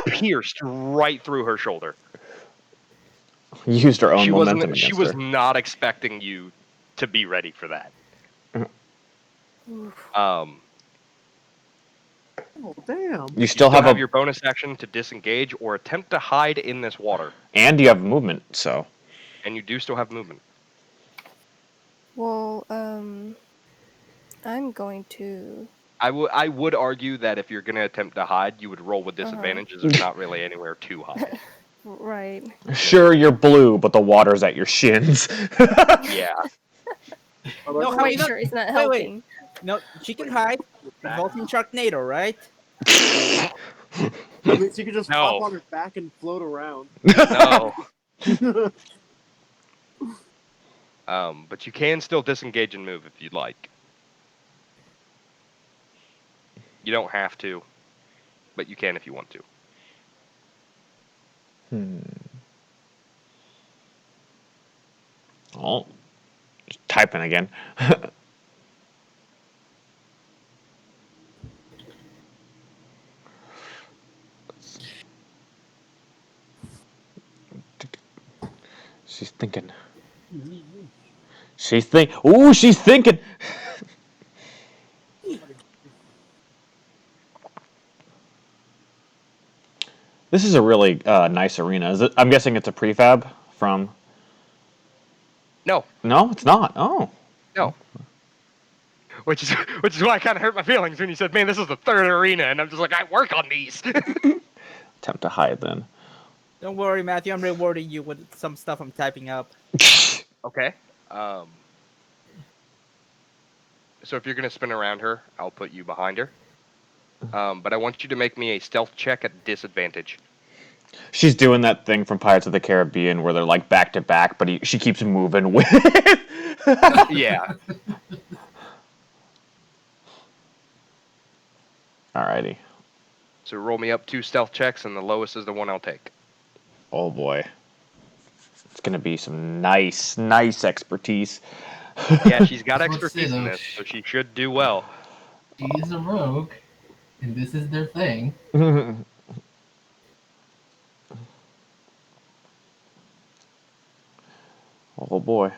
S4: pierced right through her shoulder.
S3: Used her own
S4: She
S3: momentum
S4: wasn't. She
S3: against
S4: was
S3: her.
S4: not expecting you to be ready for that.
S5: Oof.
S4: Um,
S7: Oh, damn.
S3: You
S4: you
S3: still
S4: still
S3: have
S4: have your bonus action to disengage or attempt to hide in this water,
S3: and you have movement, so.
S4: and you do still have movement.
S5: Well, I'm going to.
S4: I would argue that if you're going to attempt to hide, you would roll with disadvantage, as there's not really anywhere to hide.
S5: Right.
S3: Sure, you're blue, but the water's at your shins.
S4: Yeah.
S2: No,
S5: The
S2: how
S5: white
S2: about
S5: shirt is not
S2: wait, wait.
S5: helping.
S2: No, she can hide. Involving Sharknado, right?
S7: That means you can just hop
S4: No.
S7: on her back and float around.
S4: No. But you can still disengage and move if you'd like. You don't have to, but you can if you want to.
S3: Oh, just typing again. She's thinking. Ooh, she's thinking. This is a really nice arena. Is it? I'm guessing it's a prefab from.
S4: No.
S3: No, it's not. Oh.
S4: No. Which is why I kind of hurt my feelings when you said, "Man, this is the third arena," and I'm just like, I work on these.
S3: Attempt to hide then.
S2: Don't worry, Matthew. I'm rewarding you with some stuff I'm typing up.
S4: Okay. So if you're gonna spin around her, I'll put you behind her. But I want you to make me a stealth check at disadvantage.
S3: She's doing that thing from Pirates of the Caribbean where they're like back to back, but she keeps moving with.
S4: Yeah.
S3: Alrighty.
S4: So roll me up 2 stealth checks, and the lowest is the one I'll take.
S3: Oh boy. It's gonna be some nice expertise.
S4: Yeah, she's got
S8: Let's see,
S4: expertise in
S8: though.
S4: this, so she should do well.
S8: She's a rogue, and this is their thing.
S3: Oh boy.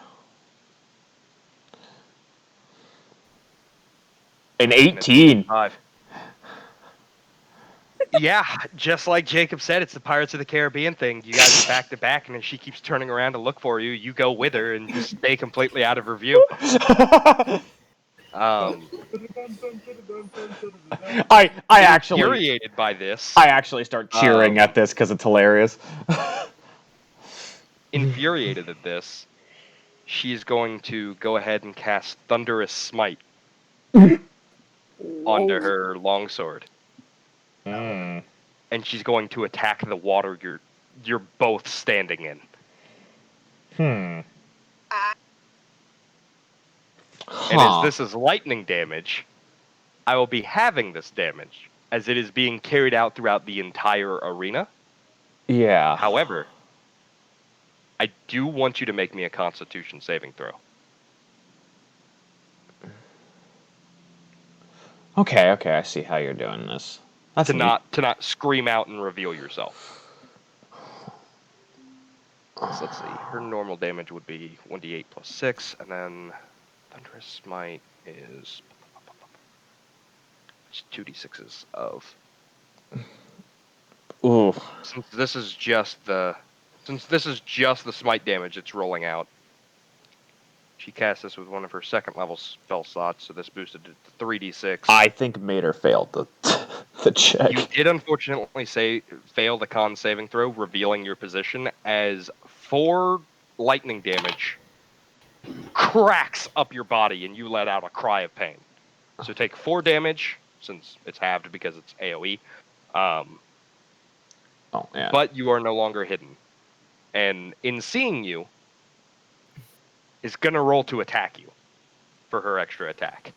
S3: An 18.
S4: 5. Yeah, just like Jacob said, it's the Pirates of the Caribbean thing. You guys are back to back, and if she keeps turning around to look for you, you go with her and just stay completely out of her view.
S3: I actually
S4: infuriated by this.
S3: I actually start cheering at this because it's hilarious.
S4: Infuriated at this, she's going to go ahead and cast Thunderous Smite onto her longsword. And she's going to attack the water you're both standing in. And as this is lightning damage, I will be having this damage as it is being carried out throughout the entire arena.
S3: Yeah.
S4: However, I do want you to make me a Constitution saving throw.
S3: Okay, I see how you're doing this. That's
S4: to not scream out and reveal yourself. So let's see. Her normal damage would be 1d8 plus 6, and then Thunderous Smite is 2d6s of.
S3: Ooh.
S4: Since this is just the smite damage it's rolling out. She cast this with one of her second level spell slots, so this boosted it to 3d6.
S3: I think Mater failed the check.
S4: You did unfortunately fail the con saving throw, revealing your position as 4 lightning damage cracks up your body, and you let out a cry of pain. So take 4 damage, since it's halved because it's AoE.
S3: Oh, man.
S4: But you are no longer hidden. And in seeing you, is going to roll to attack you for her extra attack.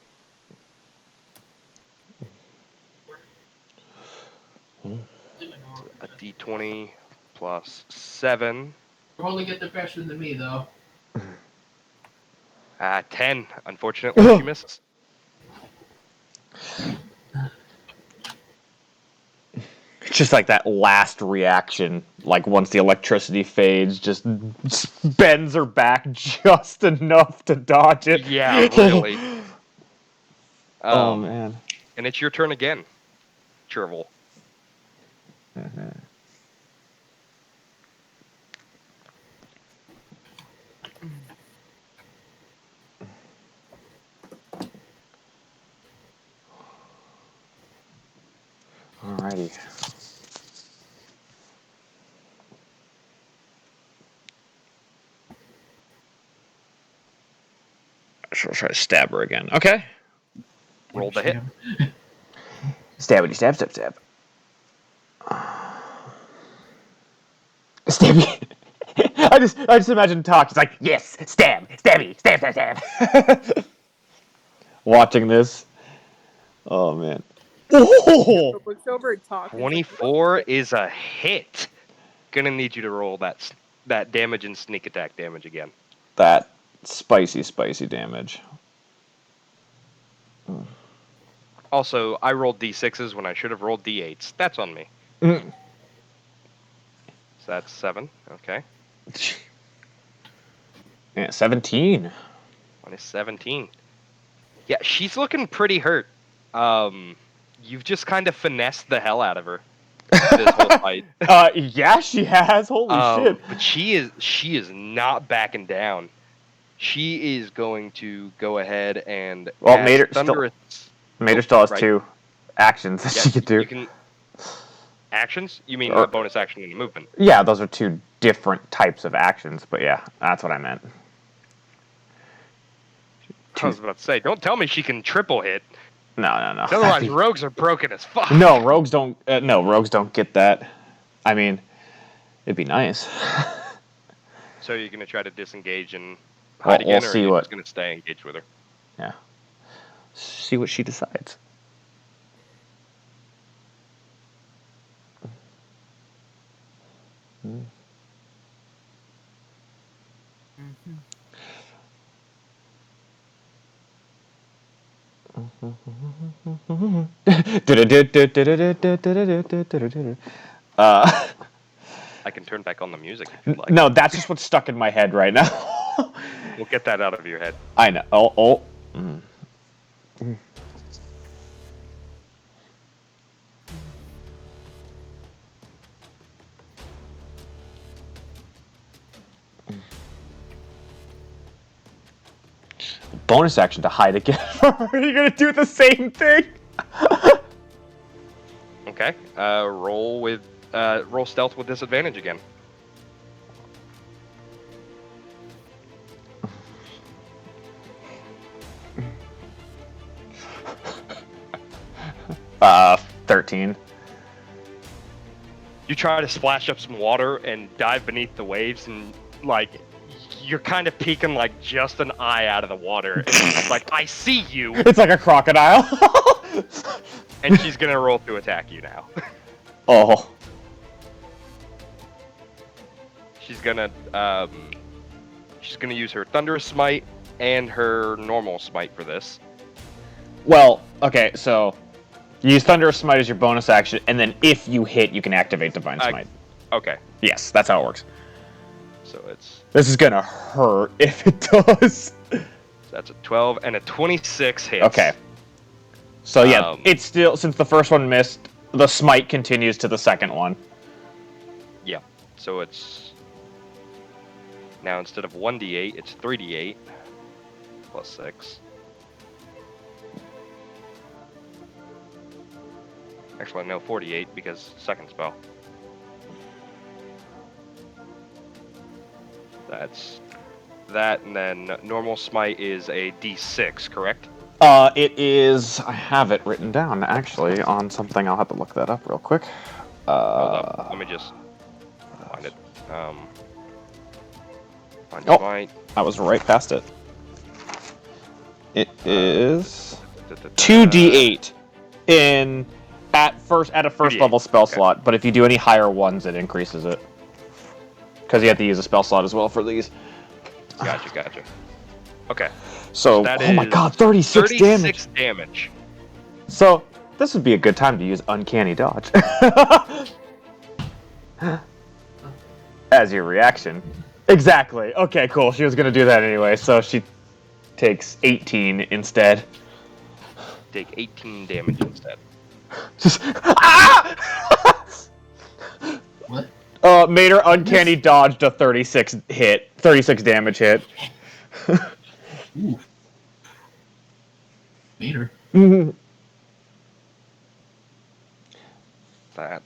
S4: A d20 plus 7.
S8: You only get the faster than me, though.
S4: 10. Unfortunately, she misses.
S3: It's just like that last reaction, like once the electricity fades, just bends her back just enough to dodge it.
S4: Yeah, really.
S3: Oh, man.
S4: And it's your turn again, Chervil.
S3: Alrighty. She'll try to stab her again. Okay.
S4: Roll the hit.
S3: Stabby, stab, stab, stab. Stabby. I just imagine talk. It's like, yes, stab, stabby, stab, stab, stab. Watching this. Oh, man. Oh!
S1: So looks over at Talk.
S4: 24 is a hit. Gonna need you to roll that damage and sneak attack damage again.
S3: That spicy damage.
S4: Also, I rolled d6s when I should have rolled d8s. That's on me.
S3: Mm.
S4: So that's 7. Okay.
S3: Yeah, 17.
S4: Minus 17. Yeah, she's looking pretty hurt. You've just kind of finessed the hell out of her this whole fight.
S3: Yeah, she has. Holy shit.
S4: But she is not backing down. She is going to go ahead and
S3: Well,
S4: cast
S3: Mater still has
S4: right.
S3: 2 actions that she could do.
S4: You can actions? You mean
S3: Or-
S4: a bonus action and a movement?
S3: Yeah, those are 2 different types of actions, but yeah, that's what I meant.
S4: I was about to say, don't tell me she can triple hit.
S3: No.
S4: Otherwise, rogues are broken as fuck.
S3: No, rogues don't. Rogues don't get that. I mean, it'd be nice.
S4: So you're gonna try to disengage and hide
S3: We'll
S4: again, or
S3: see
S4: are you
S3: what-
S4: just gonna stay engaged with her?
S3: Yeah. See what she decides.
S4: I can turn back on the music if you'd like.
S3: No, that's just what's stuck in my head right now.
S4: We'll get that out of your head.
S3: I know. Oh. Bonus action to hide again. Are you gonna do the same thing?
S4: Okay. Roll stealth with disadvantage again.
S3: Uh, 13.
S4: You try to splash up some water and dive beneath the waves, and like you're kind of peeking like just an eye out of the water. And it's like, I see you.
S3: It's like a crocodile.
S4: And she's gonna roll to attack you now.
S3: Oh.
S4: She's gonna use her thunderous smite and her normal smite for this.
S3: Well, okay, so you use Thunderous Smite as your bonus action, and then if you hit, you can activate Divine Smite.
S4: Okay.
S3: Yes, that's how it works.
S4: So it's
S3: This is gonna hurt if it does.
S4: so that's a 12 and a 26 hits.
S3: Okay. So yeah, it's still, since the first one missed, the smite continues to the second one.
S4: Yeah. So it's now instead of 1d8, it's 3d8 plus 6. Actually, no, 48 because second spell. That's that, and then normal smite is a D6, correct?
S3: It is. I have it written down actually on something. I'll have to look that up real quick.
S4: Hold up, let me just find it. Find
S3: Oh.
S4: smite.
S3: I was right past it. It is 2d8 at a first
S4: 2d8,
S3: level spell
S4: okay.
S3: slot, but if you do any higher ones, it increases it. Because you have to use a spell slot as well for these.
S4: Gotcha. Okay.
S3: So,
S4: that
S3: oh my
S4: is
S3: god, 36 damage.
S4: 36 damage.
S3: So, this would be a good time to use Uncanny Dodge. As your reaction. Exactly. Okay, cool. She was going to do that anyway, so she takes 18 instead.
S4: Take 18 damage instead.
S3: Just, ah!
S8: What?
S3: Mater Uncanny dodged a 36 damage hit.
S8: Ooh. Later.
S4: That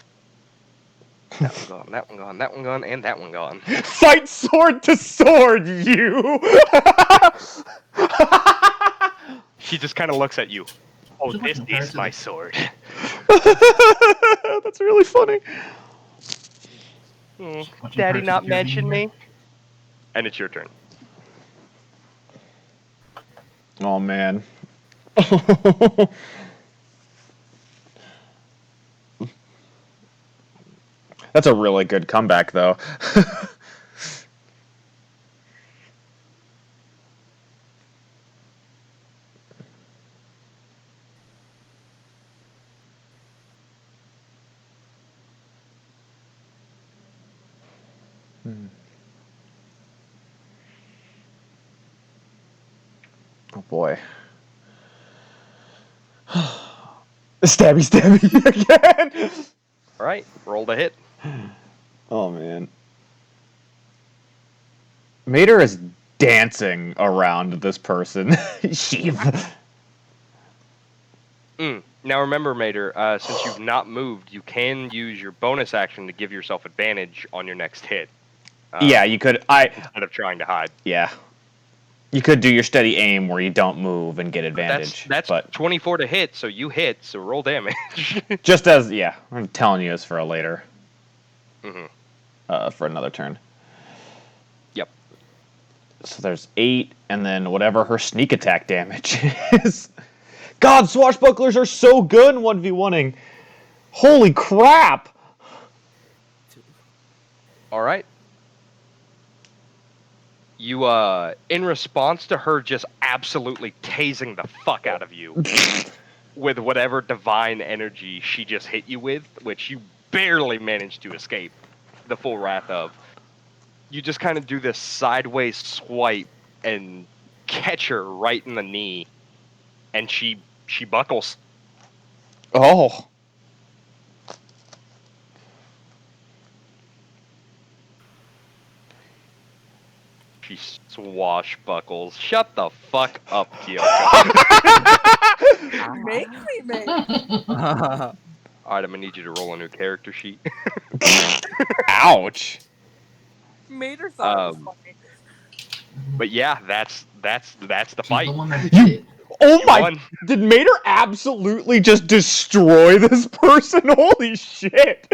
S4: one gone, that one gone, that one gone, and that one gone.
S3: Fight sword to sword, you!
S4: She just kind of looks at you. Oh,
S8: Just
S4: this
S8: compared
S4: is
S8: to
S4: my
S8: the-
S4: sword.
S3: That's really funny.
S8: What you
S4: Daddy
S8: purchased
S4: not
S8: your
S4: mention
S8: being
S4: me? And it's your turn.
S3: Oh, man. That's a really good comeback, though. Oh, boy. Stabby again!
S4: Alright, roll the hit.
S3: Oh, man. Mater is dancing around this person. Sheep.
S4: Now remember, Mater, since you've not moved, you can use your bonus action to give yourself advantage on your next hit.
S3: Yeah, you could.
S4: Instead of trying to hide.
S3: Yeah. You could do your steady aim where you don't move and get advantage.
S4: That's
S3: but
S4: 24 to hit, so you hit, so roll damage.
S3: just as, yeah, I'm telling you this for a later.
S4: Mm-hmm.
S3: For another turn.
S4: Yep.
S3: So there's 8, and then whatever her sneak attack damage is. God, swashbucklers are so good in 1v1ing. Holy crap!
S4: Alright. You, in response to her just absolutely tasing the fuck out of you with whatever divine energy she just hit you with, which you barely managed to escape the full wrath of, you just kind of do this sideways swipe and catch her right in the knee, and she buckles.
S3: Oh.
S4: She swashbuckles. Shut the fuck up, Kyoko.
S1: Make me make.
S4: Alright, I'm gonna need you to roll a new character sheet.
S3: Ouch.
S1: Mater thought it was funny.
S4: But yeah, that's the
S8: She's
S4: fight.
S8: the one that did it.
S3: Oh
S4: You
S3: my!
S4: won.
S3: Did Mater absolutely just destroy this person? Holy shit!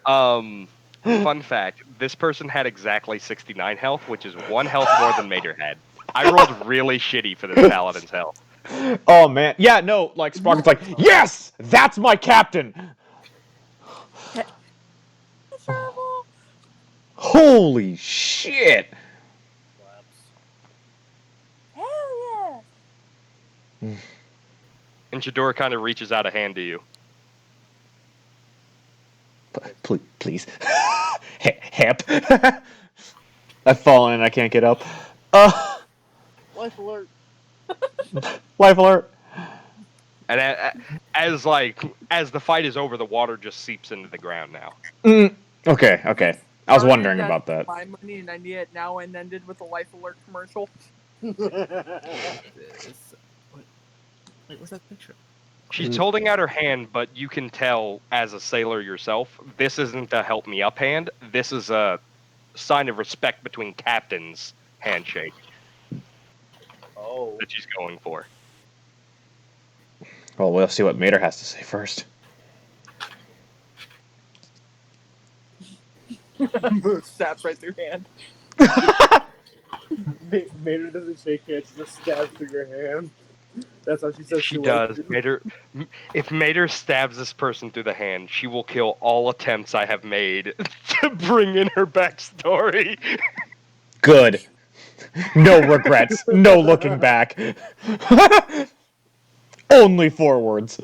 S4: Fun fact: this person had exactly 69 health, which is 1 health more than Mater had. I rolled really shitty for this paladin's health.
S3: Oh man, yeah, no, like Sprocket's like, yes, that's my captain. Holy shit!
S1: Hell yeah!
S4: And Chidora kind of reaches out a hand to you.
S3: Please. Hep. I've fallen and I can't get up.
S7: Life alert.
S3: Life alert.
S4: And as the fight is over, the water just seeps into the ground now.
S3: Okay. I was wondering
S1: Sorry,
S3: about that.
S1: My money, and I need it now and ended with a life alert commercial.
S2: Wait, what's that picture?
S4: She's holding out her hand, but you can tell as a sailor yourself, this isn't a help me up hand. This is a sign of respect between captains handshake
S7: Oh.
S4: that she's going for.
S3: Well, we'll see what Mater has to say first.
S1: Stabs right through hand.
S7: Mater doesn't shake hands, she just stabs through your hand. That's how she says
S4: She
S7: likes
S4: does.
S7: you.
S4: If Mater stabs this person through the hand, she will kill all attempts I have made to bring in her backstory.
S3: Good. No regrets. No looking back. Only forwards.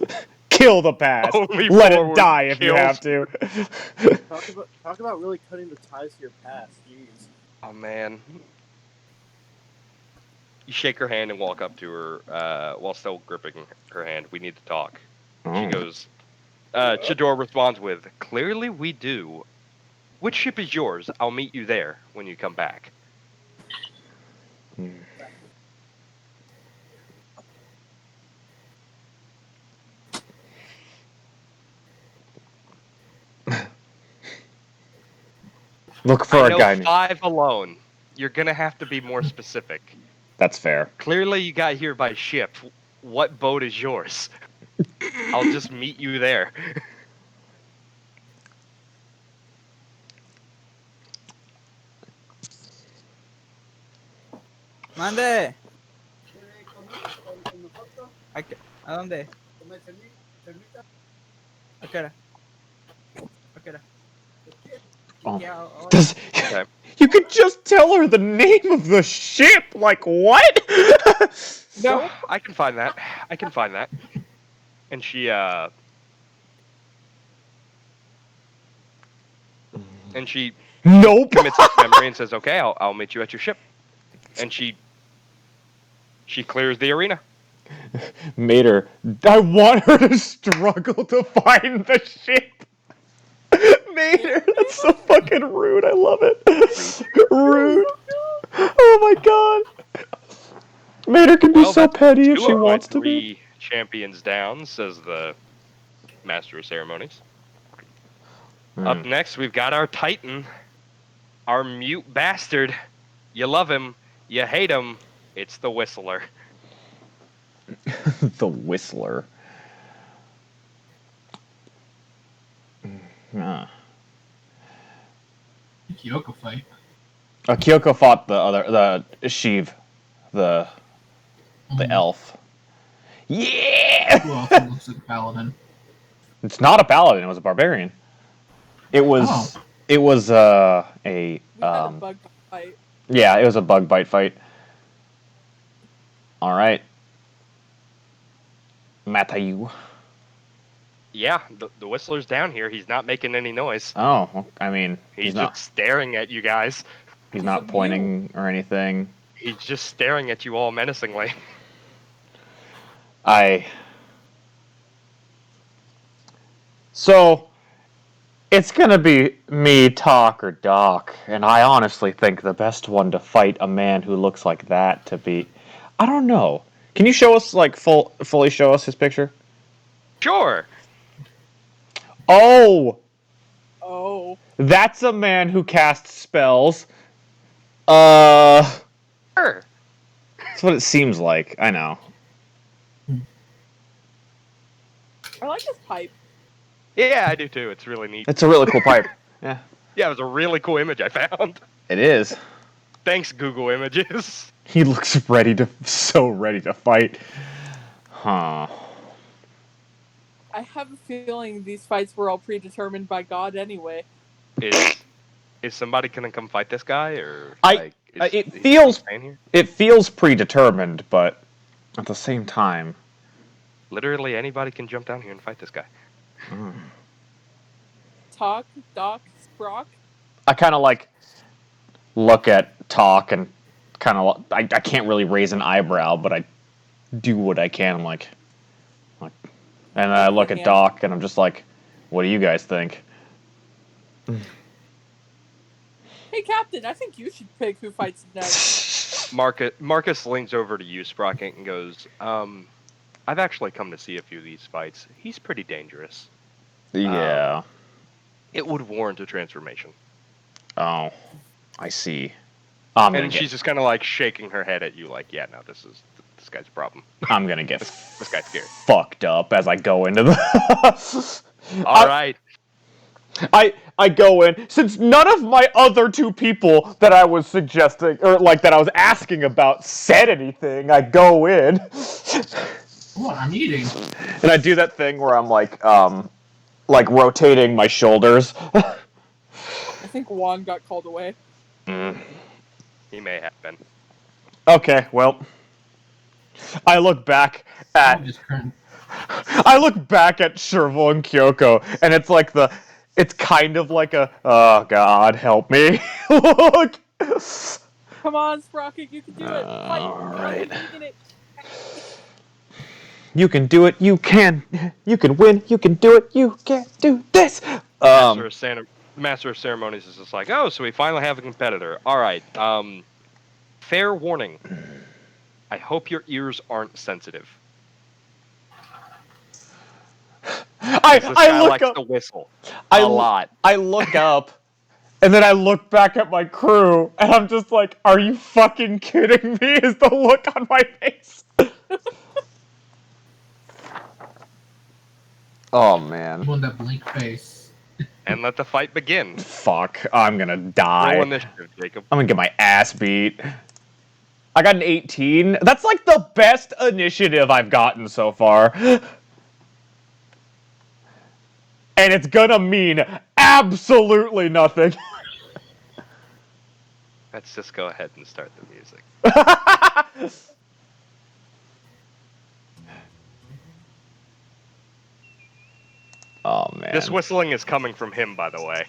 S3: Kill the past.
S4: Only
S3: Let it
S4: forward
S3: die if you
S4: kills.
S3: have to.
S7: Talk about really cutting the ties to your past. Jeez.
S4: Oh man. You shake her hand and walk up to her while still gripping her hand. We need to talk. She goes. Chidor responds with, "Clearly we do. Which ship is yours? I'll meet you there when you come back."
S3: Look for
S4: I
S3: a
S4: know
S3: guy.
S4: 5 alone. You're gonna have to be more specific.
S3: That's fair.
S4: Clearly you got here by ship. What boat is yours? I'll just meet you there.
S2: Mande. ¿A dónde? ¿A qué hora? ¿A qué hora?
S3: Oh.
S2: Yeah,
S3: Does,
S4: Okay.
S3: you could just tell her the name of the ship. Like, what?
S4: No, I can find that. I can find that. And she
S3: Nope.
S4: commits to memory and says, "Okay, I'll meet you at your ship." And she clears the arena.
S3: Mater, I want her to struggle to find the ship. Mater, that's so fucking rude. I love it. Rude. Oh my god. Mater can be so
S4: That's
S3: petty if
S4: 2
S3: she
S4: of my
S3: wants to
S4: 3
S3: be.
S4: champions down, says the Master of Ceremonies. Up next, we've got our Titan, our mute bastard. You love him, you hate him. It's the Whistler.
S3: The Whistler.
S8: Kyoko fight.
S3: Kyoko fought the Sheev, the elf. Yeah!
S8: Who else looks like a paladin?
S3: It's not a paladin, it was a barbarian. It was a
S1: We had a bug fight.
S3: yeah, it was a bug bite fight. Alright. Matayu.
S4: Yeah, the Whistler's down here. He's not making any noise.
S3: Oh, well, I mean,
S4: He's
S3: not
S4: just staring at you guys.
S3: he's not pointing or anything.
S4: He's just staring at you all menacingly.
S3: So, it's gonna be me, Talk, or Doc, and I honestly think the best one to fight a man who looks like that to be... I don't know. Can you show us, like, fully show us his picture?
S4: Sure.
S3: Oh!
S1: Oh.
S3: That's a man who casts spells.
S4: Sure.
S3: That's what it seems like. I know.
S1: I like his pipe.
S4: Yeah, I do too. It's really neat.
S3: It's a really cool pipe. Yeah.
S4: Yeah, it was a really cool image I found.
S3: It is.
S4: Thanks, Google Images.
S3: He looks so ready to fight. Huh.
S1: I have a feeling these fights were all predetermined by God anyway.
S4: Is somebody gonna come fight this guy, or
S3: it feels predetermined, but at the same time,
S4: literally anybody can jump down here and fight this guy.
S1: Talk, Doc, Sprock.
S3: I kind of like look at Talk and kind of I can't really raise an eyebrow, but I do what I can. I'm like, and I look at Doc and I'm just like, what do you guys think?
S1: Hey, Captain, I think you should pick who fights next.
S4: Marcus leans over to you, Sprocket, and goes, I've actually come to see a few of these fights. He's pretty dangerous.
S3: Yeah.
S4: It would warrant a transformation.
S3: Oh. I see. And
S4: she's just kind of like shaking her head at you, like, yeah, no, this guy's a problem.
S3: I'm gonna get
S4: this guy's scared.
S3: Fucked up as I go into the.
S4: All right.
S3: I go in, since none of my other two people that I was suggesting, or like that I was asking about, said anything. I go in.
S8: What? I'm eating.
S3: And I do that thing where I'm like rotating my shoulders.
S1: I think Juan got called away.
S4: He may have been.
S3: Okay, well, I look back at Sherville and Kyoko, and it's like it's kind of like a, oh God, help me. Look.
S1: Come on, Sprocket, you can do it. Fight.
S3: Alright. You can do it, you can win, you can do it, you can do this!
S4: Master of Ceremonies is just like, oh, so we finally have a competitor. Alright, fair warning. I hope your ears aren't sensitive.
S3: I look
S4: likes
S3: up.
S4: to whistle a lot.
S3: I look up, and then I look back at my crew, and I'm just like, "Are you fucking kidding me?" Is the look on my face? Oh man!
S8: On that blank face.
S4: And let the fight begin.
S3: Fuck! I'm gonna die.
S4: Roll initiative, Jacob.
S3: I'm gonna get my ass beat. I got an 18. That's like the best initiative I've gotten so far. And it's gonna mean absolutely nothing.
S4: Let's just go ahead and start the music.
S3: Oh, man.
S4: This whistling is coming from him, by the way.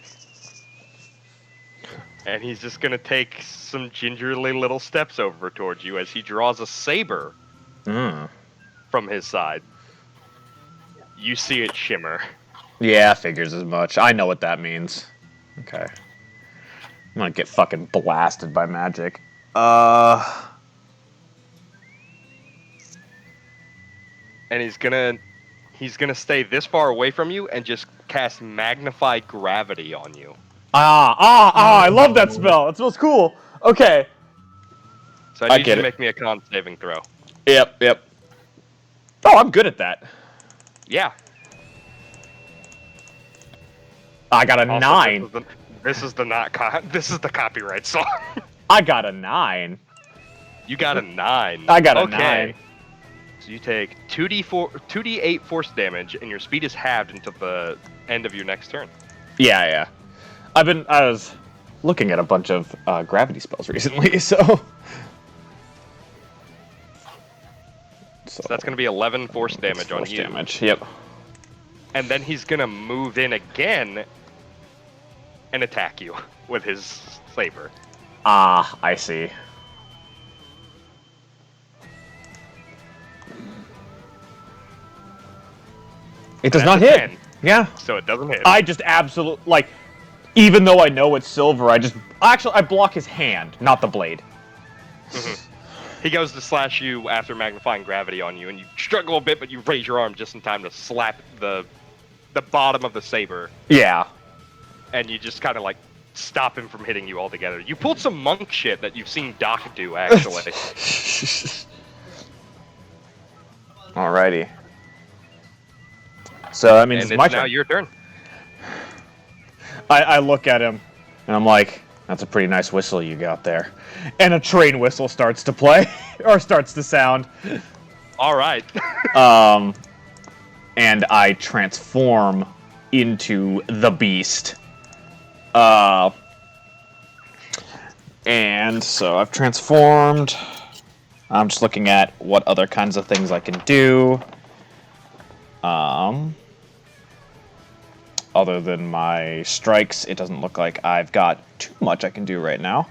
S4: And he's just gonna take some gingerly little steps over towards you as he draws a saber from his side. You see it shimmer.
S3: Yeah, figures as much. I know what that means. Okay. I'm gonna get fucking blasted by magic.
S4: And he's gonna stay this far away from you and just cast magnified gravity on you.
S3: I love that spell. It smells cool. Okay.
S4: So I need you to make me a con saving throw.
S3: Yep. Oh, I'm good at that.
S4: Yeah.
S3: I got a 9.
S4: This is the copyright song.
S3: I got a 9.
S4: You got a 9.
S3: I got a 9.
S4: So you take 2d8 force damage, and your speed is halved until the end of your next turn.
S3: Yeah. I was looking at a bunch of gravity spells recently, so
S4: that's going to be 11 force damage on you.
S3: Damage, yep.
S4: And then he's going to move in again and attack you with his saber.
S3: I see. It does not hit.
S4: 10.
S3: Yeah.
S4: So it doesn't hit.
S3: I just absolutely, even though I know it's silver, I block his hand, not the blade.
S4: He goes to slash you after magnifying gravity on you, and you struggle a bit, but you raise your arm just in time to slap the bottom of the saber.
S3: Yeah.
S4: And you just kind of like stop him from hitting you altogether. You pulled some monk shit that you've seen Doc do, actually.
S3: Alrighty. So that means it's my turn.
S4: Now your turn.
S3: I look at him, and I'm like, that's a pretty nice whistle you got there. And a train whistle starts to play, or starts to sound.
S4: All right.
S3: And I transform into the beast. And so I've transformed. I'm just looking at what other kinds of things I can do. Other than my strikes, it doesn't look like I've got too much I can do right now.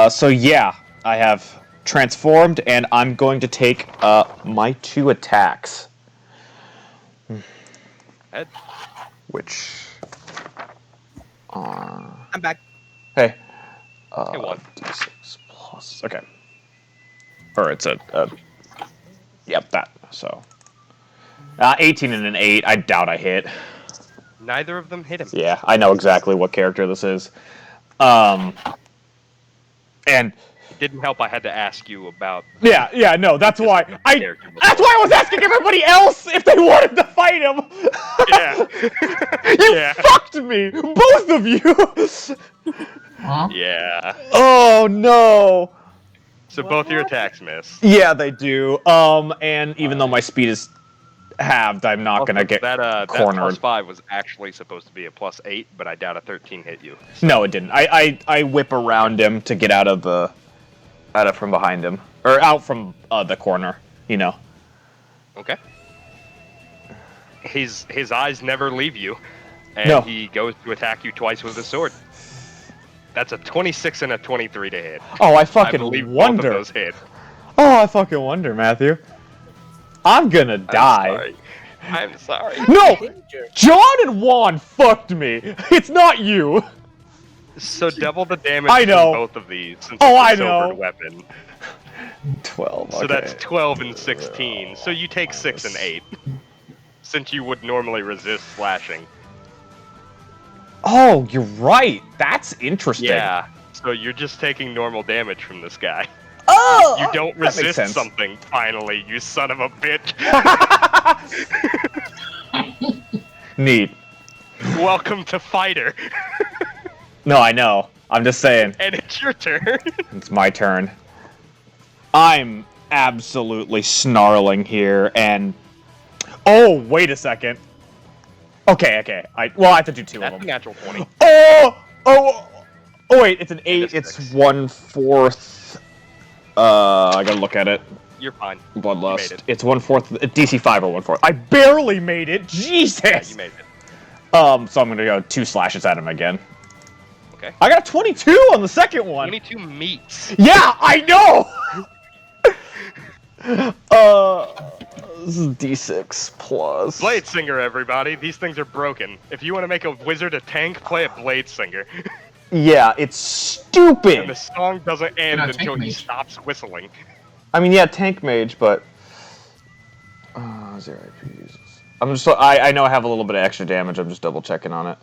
S3: So yeah, I have transformed, and I'm going to take my 2 attacks.
S4: Ed?
S3: Which are...
S2: I'm back.
S3: Hey.
S4: Hey, one.
S3: D6 plus... Okay. Or it's a... Yep, that. So... 18 and an 8. I doubt I hit.
S4: Neither of them hit him.
S3: Yeah, I know exactly what character this is. And And
S4: It didn't help I had to ask you about...
S3: yeah, no, that's why I was asking everybody else if they wanted to fight him.
S4: Yeah.
S3: You
S4: Yeah.
S3: fucked me, both of you.
S8: Huh?
S4: Yeah.
S3: Oh no.
S4: So both your attacks miss.
S3: Yeah, they do. And even though my speed is halved, I'm not
S4: Also,
S3: gonna get
S4: that
S3: cornered.
S4: +5 was actually supposed to be a +8, but I doubt a 13 hit you. So.
S3: No, it didn't. I whip around him to get out of from behind him, or out from the corner. You know.
S4: Okay. His eyes never leave you, and
S3: No.
S4: he goes to attack you twice with his sword. That's a 26 and a 23 to hit.
S3: Oh, I
S4: I
S3: fucking
S4: believe
S3: wonder.
S4: both of those hit.
S3: Oh, I fucking wonder, Matthew. I'm gonna die.
S4: I'm sorry.
S3: No! John and Juan fucked me. It's not you.
S4: So double the damage
S3: I know.
S4: from both of these. Since
S3: Oh,
S4: it's a
S3: I
S4: silvered
S3: know.
S4: weapon.
S3: 12.
S4: So
S3: okay.
S4: that's 12 and 16. So you take 6 and 8. Since you would normally resist slashing.
S3: Oh, you're right. That's interesting.
S4: Yeah. So you're just taking normal damage from this guy.
S3: Oh!
S4: You don't
S3: that makes
S4: resist
S3: sense.
S4: something, finally, you son of a bitch.
S3: Neat.
S4: Welcome to Fighter.
S3: No, I know. I'm just saying.
S4: And it's your turn.
S3: It's my turn. I'm absolutely snarling here, and... Oh, wait a second. Okay. I have to do two
S4: That's
S3: of
S4: a
S3: them.
S4: natural 20.
S3: Oh, wait, it's an 8. It's 1/4. I gotta look at it.
S4: You're fine.
S3: Bloodlust.
S4: You made it.
S3: It's 1/4. DC 5 or 1/4. I barely made it. Jesus.
S4: Yeah, you made it.
S3: So I'm gonna go 2 slashes at him again.
S4: Okay.
S3: I got a 22 on the second one.
S4: 22 meats.
S3: Yeah, I know. This is D6 plus.
S4: Blade Singer, everybody. These things are broken. If you want to make a wizard a tank, play a Blade Singer.
S3: Yeah, it's stupid.
S4: And the song doesn't end
S8: Not
S4: until
S8: tank
S4: he
S8: mage.
S4: stops whistling.
S3: I mean, yeah, tank mage, but 0 IPs. I'm just. I know I have a little bit of extra damage. I'm just double checking on it.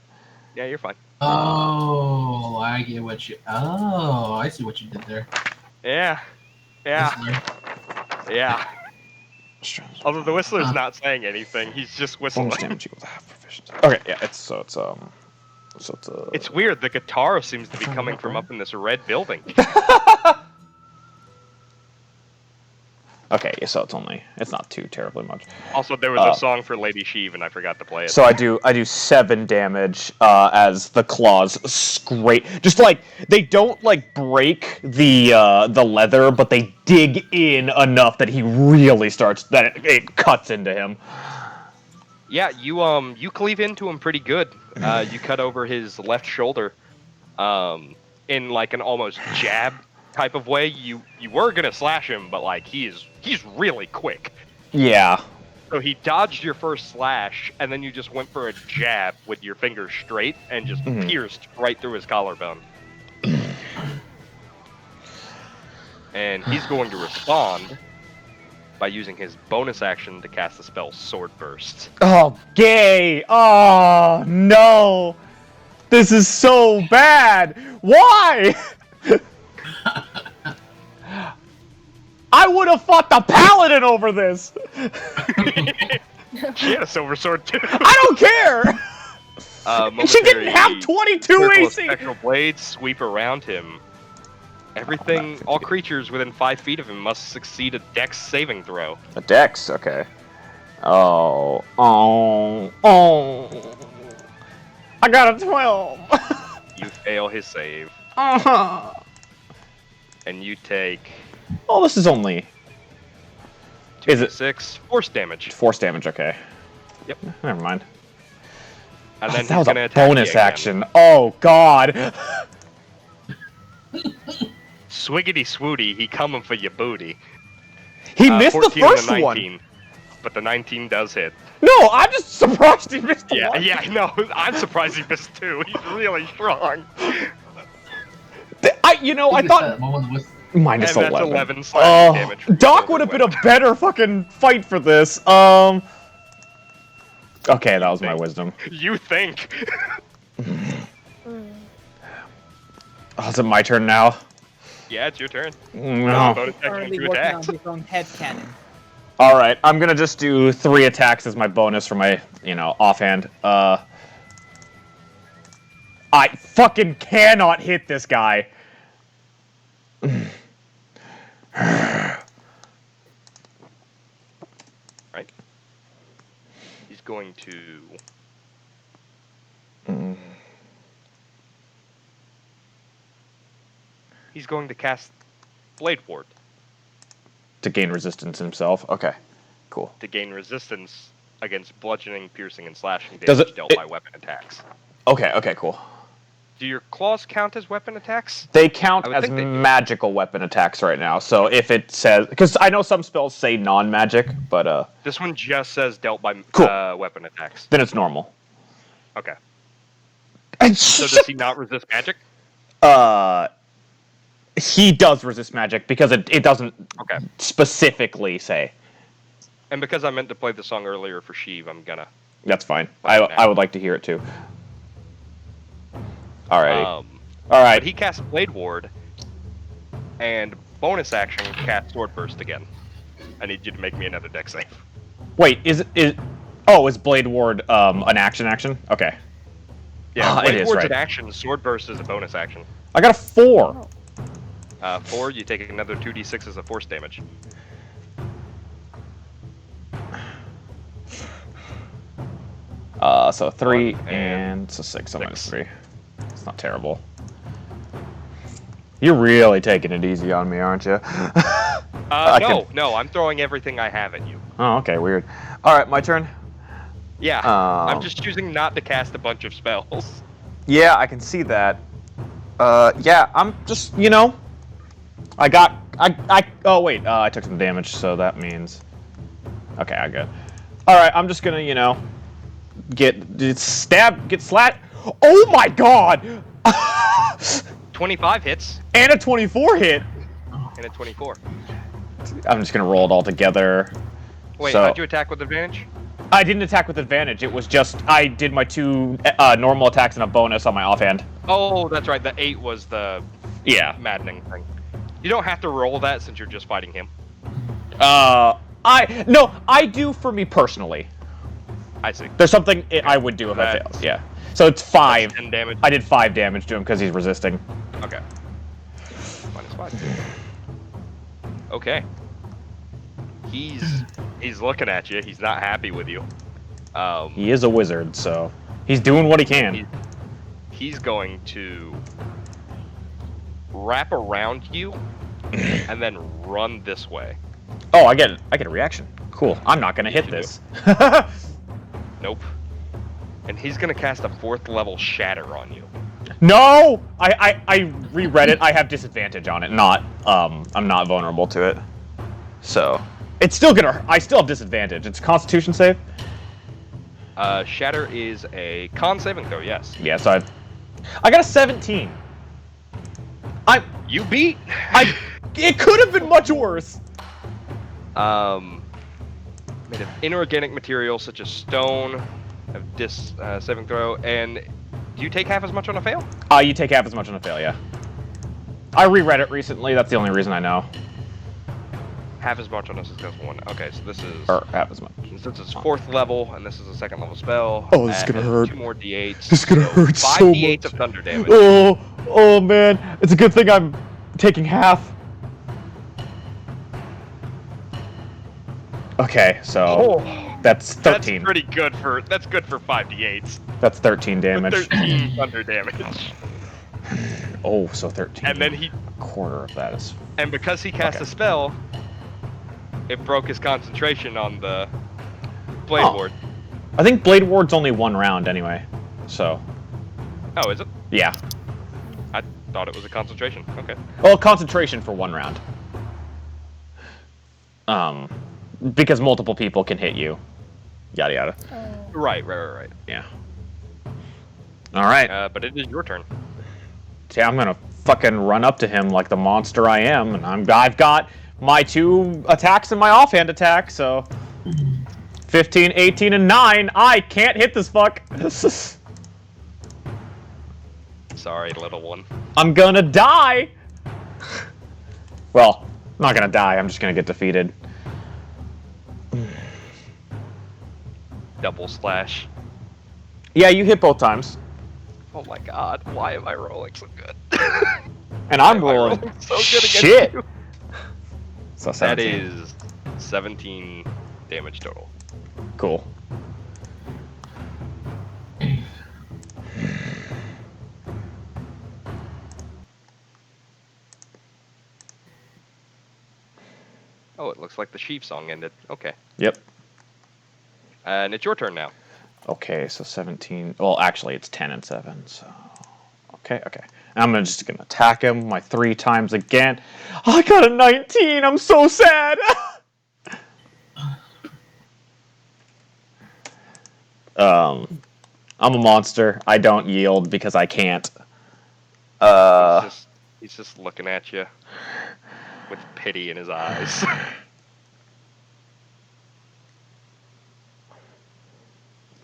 S4: Yeah, you're fine.
S8: Oh, I get what you. Oh, I see what you did there.
S4: Yeah.
S8: Whistler.
S4: Yeah. Although the Whistler's not saying anything, he's just whistling.
S3: Bonus damage equal to half proficiency. Okay, yeah, it's
S4: It's weird, the guitar seems to be coming from up in this red building.
S3: Okay, so it's not too terribly much.
S4: Also, there was a song for Lady Sheev, and I forgot to play it.
S3: So I do 7 damage as the claws scrape. Just like they don't like break the leather, but they dig in enough that he really starts it cuts into him.
S4: Yeah, you cleave into him pretty good. You cut over his left shoulder, in like an almost jab type of way. You were gonna slash him, but like he's really quick.
S3: Yeah.
S4: So he dodged your first slash, and then you just went for a jab with your fingers straight and just pierced right through his collarbone. And he's going to respond by using his bonus action to cast the spell Sword Burst.
S3: Oh, gay! Oh no! This is so bad. Why? I would have fought the paladin over this.
S4: She had a silver sword too.
S3: I don't care. She didn't have 22 AC.
S4: Spectral blades sweep around him. Everything, all creatures within 5 feet of him must succeed a Dex saving throw.
S3: A Dex, okay. Oh. I got a 12.
S4: You fail his save,
S3: Uh-huh.
S4: and you take
S3: Oh, this is only
S4: 2
S3: Is it-
S4: 6 force damage.
S3: force damage, okay.
S4: Yep.
S3: Never mind.
S4: And then
S3: that
S4: he's
S3: was
S4: gonna
S3: a
S4: attack
S3: bonus
S4: you again.
S3: action. Oh, God.
S4: Swiggity swooty, he coming for your booty.
S3: He missed the
S4: 14 and a
S3: first one.
S4: 19, but the 19 does hit.
S3: No, I'm just surprised he missed the one.
S4: Yeah, no, I'm surprised he missed 2. He's really strong.
S3: I thought
S8: One with the whistle.
S3: minus
S4: And that's
S3: 11.
S4: 11 slashing damage. from your
S3: Doc
S4: silver
S3: would have been a
S4: weapon.
S3: better fucking fight for this. Okay, that was my wisdom.
S4: You think?
S3: Oh, is it my turn now?
S4: Yeah, it's your turn.
S3: No.
S4: Bonus action
S2: Currently
S4: to
S2: working on
S4: attacks.
S2: his own head cannon.
S3: All right, I'm gonna just do 3 attacks as my bonus for my, offhand. I fucking cannot hit this guy.
S4: Right. He's going to. He's going to cast Blade Ward
S3: To gain resistance himself. Okay, cool.
S4: to gain resistance against bludgeoning, piercing, and slashing
S3: Does
S4: damage
S3: it-
S4: dealt
S3: it-
S4: by weapon attacks.
S3: Okay, cool.
S4: Do your claws count as weapon attacks?
S3: They count
S4: I would
S3: as
S4: think they do.
S3: magical weapon attacks right now. So if it says, because I know some spells say non-magic, but
S4: This one just says dealt by
S3: Cool.
S4: weapon attacks.
S3: then it's normal.
S4: Okay. So does he not resist magic?
S3: He does resist magic because it doesn't
S4: Okay.
S3: specifically say.
S4: And because I meant to play the song earlier for Sheev, I'm gonna.
S3: That's fine. I would like to hear it too. Alrighty. All right.
S4: But he casts Blade Ward, and bonus action cast Sword Burst again. I need you to make me another deck save.
S3: Wait, is Blade Ward an action? Okay.
S4: Yeah,
S3: it
S4: Blade
S3: is,
S4: Ward's
S3: right.
S4: an action. Sword Burst is a bonus action.
S3: I got a 4.
S4: 4, you take another 2d6 as a force damage.
S3: So 3
S4: One
S3: and so 6. So minus
S4: 6.
S3: 3. It's not terrible. You're really taking it easy on me, aren't you?
S4: No, I'm throwing everything I have at you.
S3: Oh, okay, weird. All right, my turn.
S4: Yeah, I'm just choosing not to cast a bunch of spells.
S3: Yeah, I can see that. Yeah, I'm just, oh wait, I took some damage, so that means, okay, I got. All right, I'm just gonna, get slat. Oh my god!
S4: 25 hits.
S3: And a 24 hit.
S4: And a 24.
S3: I'm just gonna roll it all together.
S4: Wait,
S3: So-
S4: how'd you attack with advantage?
S3: I didn't attack with advantage. It was just I did my 2 normal attacks and a bonus on my offhand.
S4: Oh, that's right. The 8 was the
S3: Yeah.
S4: maddening thing. You don't have to roll that since you're just fighting him.
S3: I do for me personally.
S4: I see.
S3: There's something I would do if I
S4: That's-
S3: failed. Yeah. So it's 5.
S4: 10 damage.
S3: I did 5 damage to him because he's resisting.
S4: Okay. -5. Okay. He's looking at you. He's not happy with you.
S3: He is a wizard, so he's doing what he can.
S4: He's going to wrap around you and then run this way.
S3: Oh, I get a reaction. Cool. I'm not gonna hit
S4: you
S3: this.
S4: Nope. And he's gonna cast a 4th level Shatter on you.
S3: No! I reread it. I have disadvantage on it. I'm not vulnerable to it. So it's still gonna. I still have disadvantage. It's a Constitution save.
S4: Shatter is a con saving throw. Yes.
S3: Yeah. So I got a 17.
S4: You beat.
S3: It could have been much worse.
S4: Made of inorganic material such as stone. Have saving throw, and do you take half as much on a fail?
S3: You take half as much on a fail. Yeah. I reread it recently. That's the only reason I know.
S4: Half as much on a successful one. Okay, so this is.
S3: Or half as much.
S4: Since it's 4th level, and this is a 2nd level spell.
S3: Oh, this is gonna
S4: has
S3: hurt.
S4: 2 more d8s.
S3: This is gonna hurt
S4: 5
S3: so
S4: d8s
S3: much.
S4: of thunder damage.
S3: Oh man, it's a good thing I'm taking half. Okay, so that's 13.
S4: That's pretty good for. That's good for 5 d8s.
S3: That's 13 damage.
S4: 13 thunder damage.
S3: Oh, so 13.
S4: And then
S3: a quarter of that is.
S4: And because he cast
S3: Okay.
S4: a spell, it broke his concentration on the blade
S3: Oh.
S4: ward.
S3: I think Blade Ward's only 1 round anyway. So,
S4: Oh, is it?
S3: yeah.
S4: I thought it was a concentration. Okay.
S3: Well, concentration for 1 round. Because multiple people can hit you. Yada yada.
S4: Right.
S3: Yeah. All right.
S4: But it is your turn.
S3: Yeah, I'm gonna fucking run up to him like the monster I am, and I've got my 2 attacks and my offhand attack, so 15, 18, and 9. I can't hit this fuck.
S4: Sorry, little one.
S3: I'm gonna die. Well, I'm not gonna die. I'm just gonna get defeated.
S4: Double slash.
S3: Yeah, you hit both times.
S4: Oh my god, why am I rolling so good?
S3: And
S4: Why
S3: I'm
S4: am I
S3: rolling
S4: so good against
S3: shit.
S4: you?
S3: So
S4: That
S3: 17.
S4: is 17 damage total.
S3: Cool.
S4: Oh, it looks like the sheep song ended. Okay.
S3: Yep.
S4: And it's your turn now.
S3: Okay, so 17. Well, actually, it's 10 and 7. So okay. I'm just gonna attack him my 3 times again. I got a 19. I'm so sad. I'm a monster. I don't yield because I can't.
S4: He's just looking at you with pity in his eyes.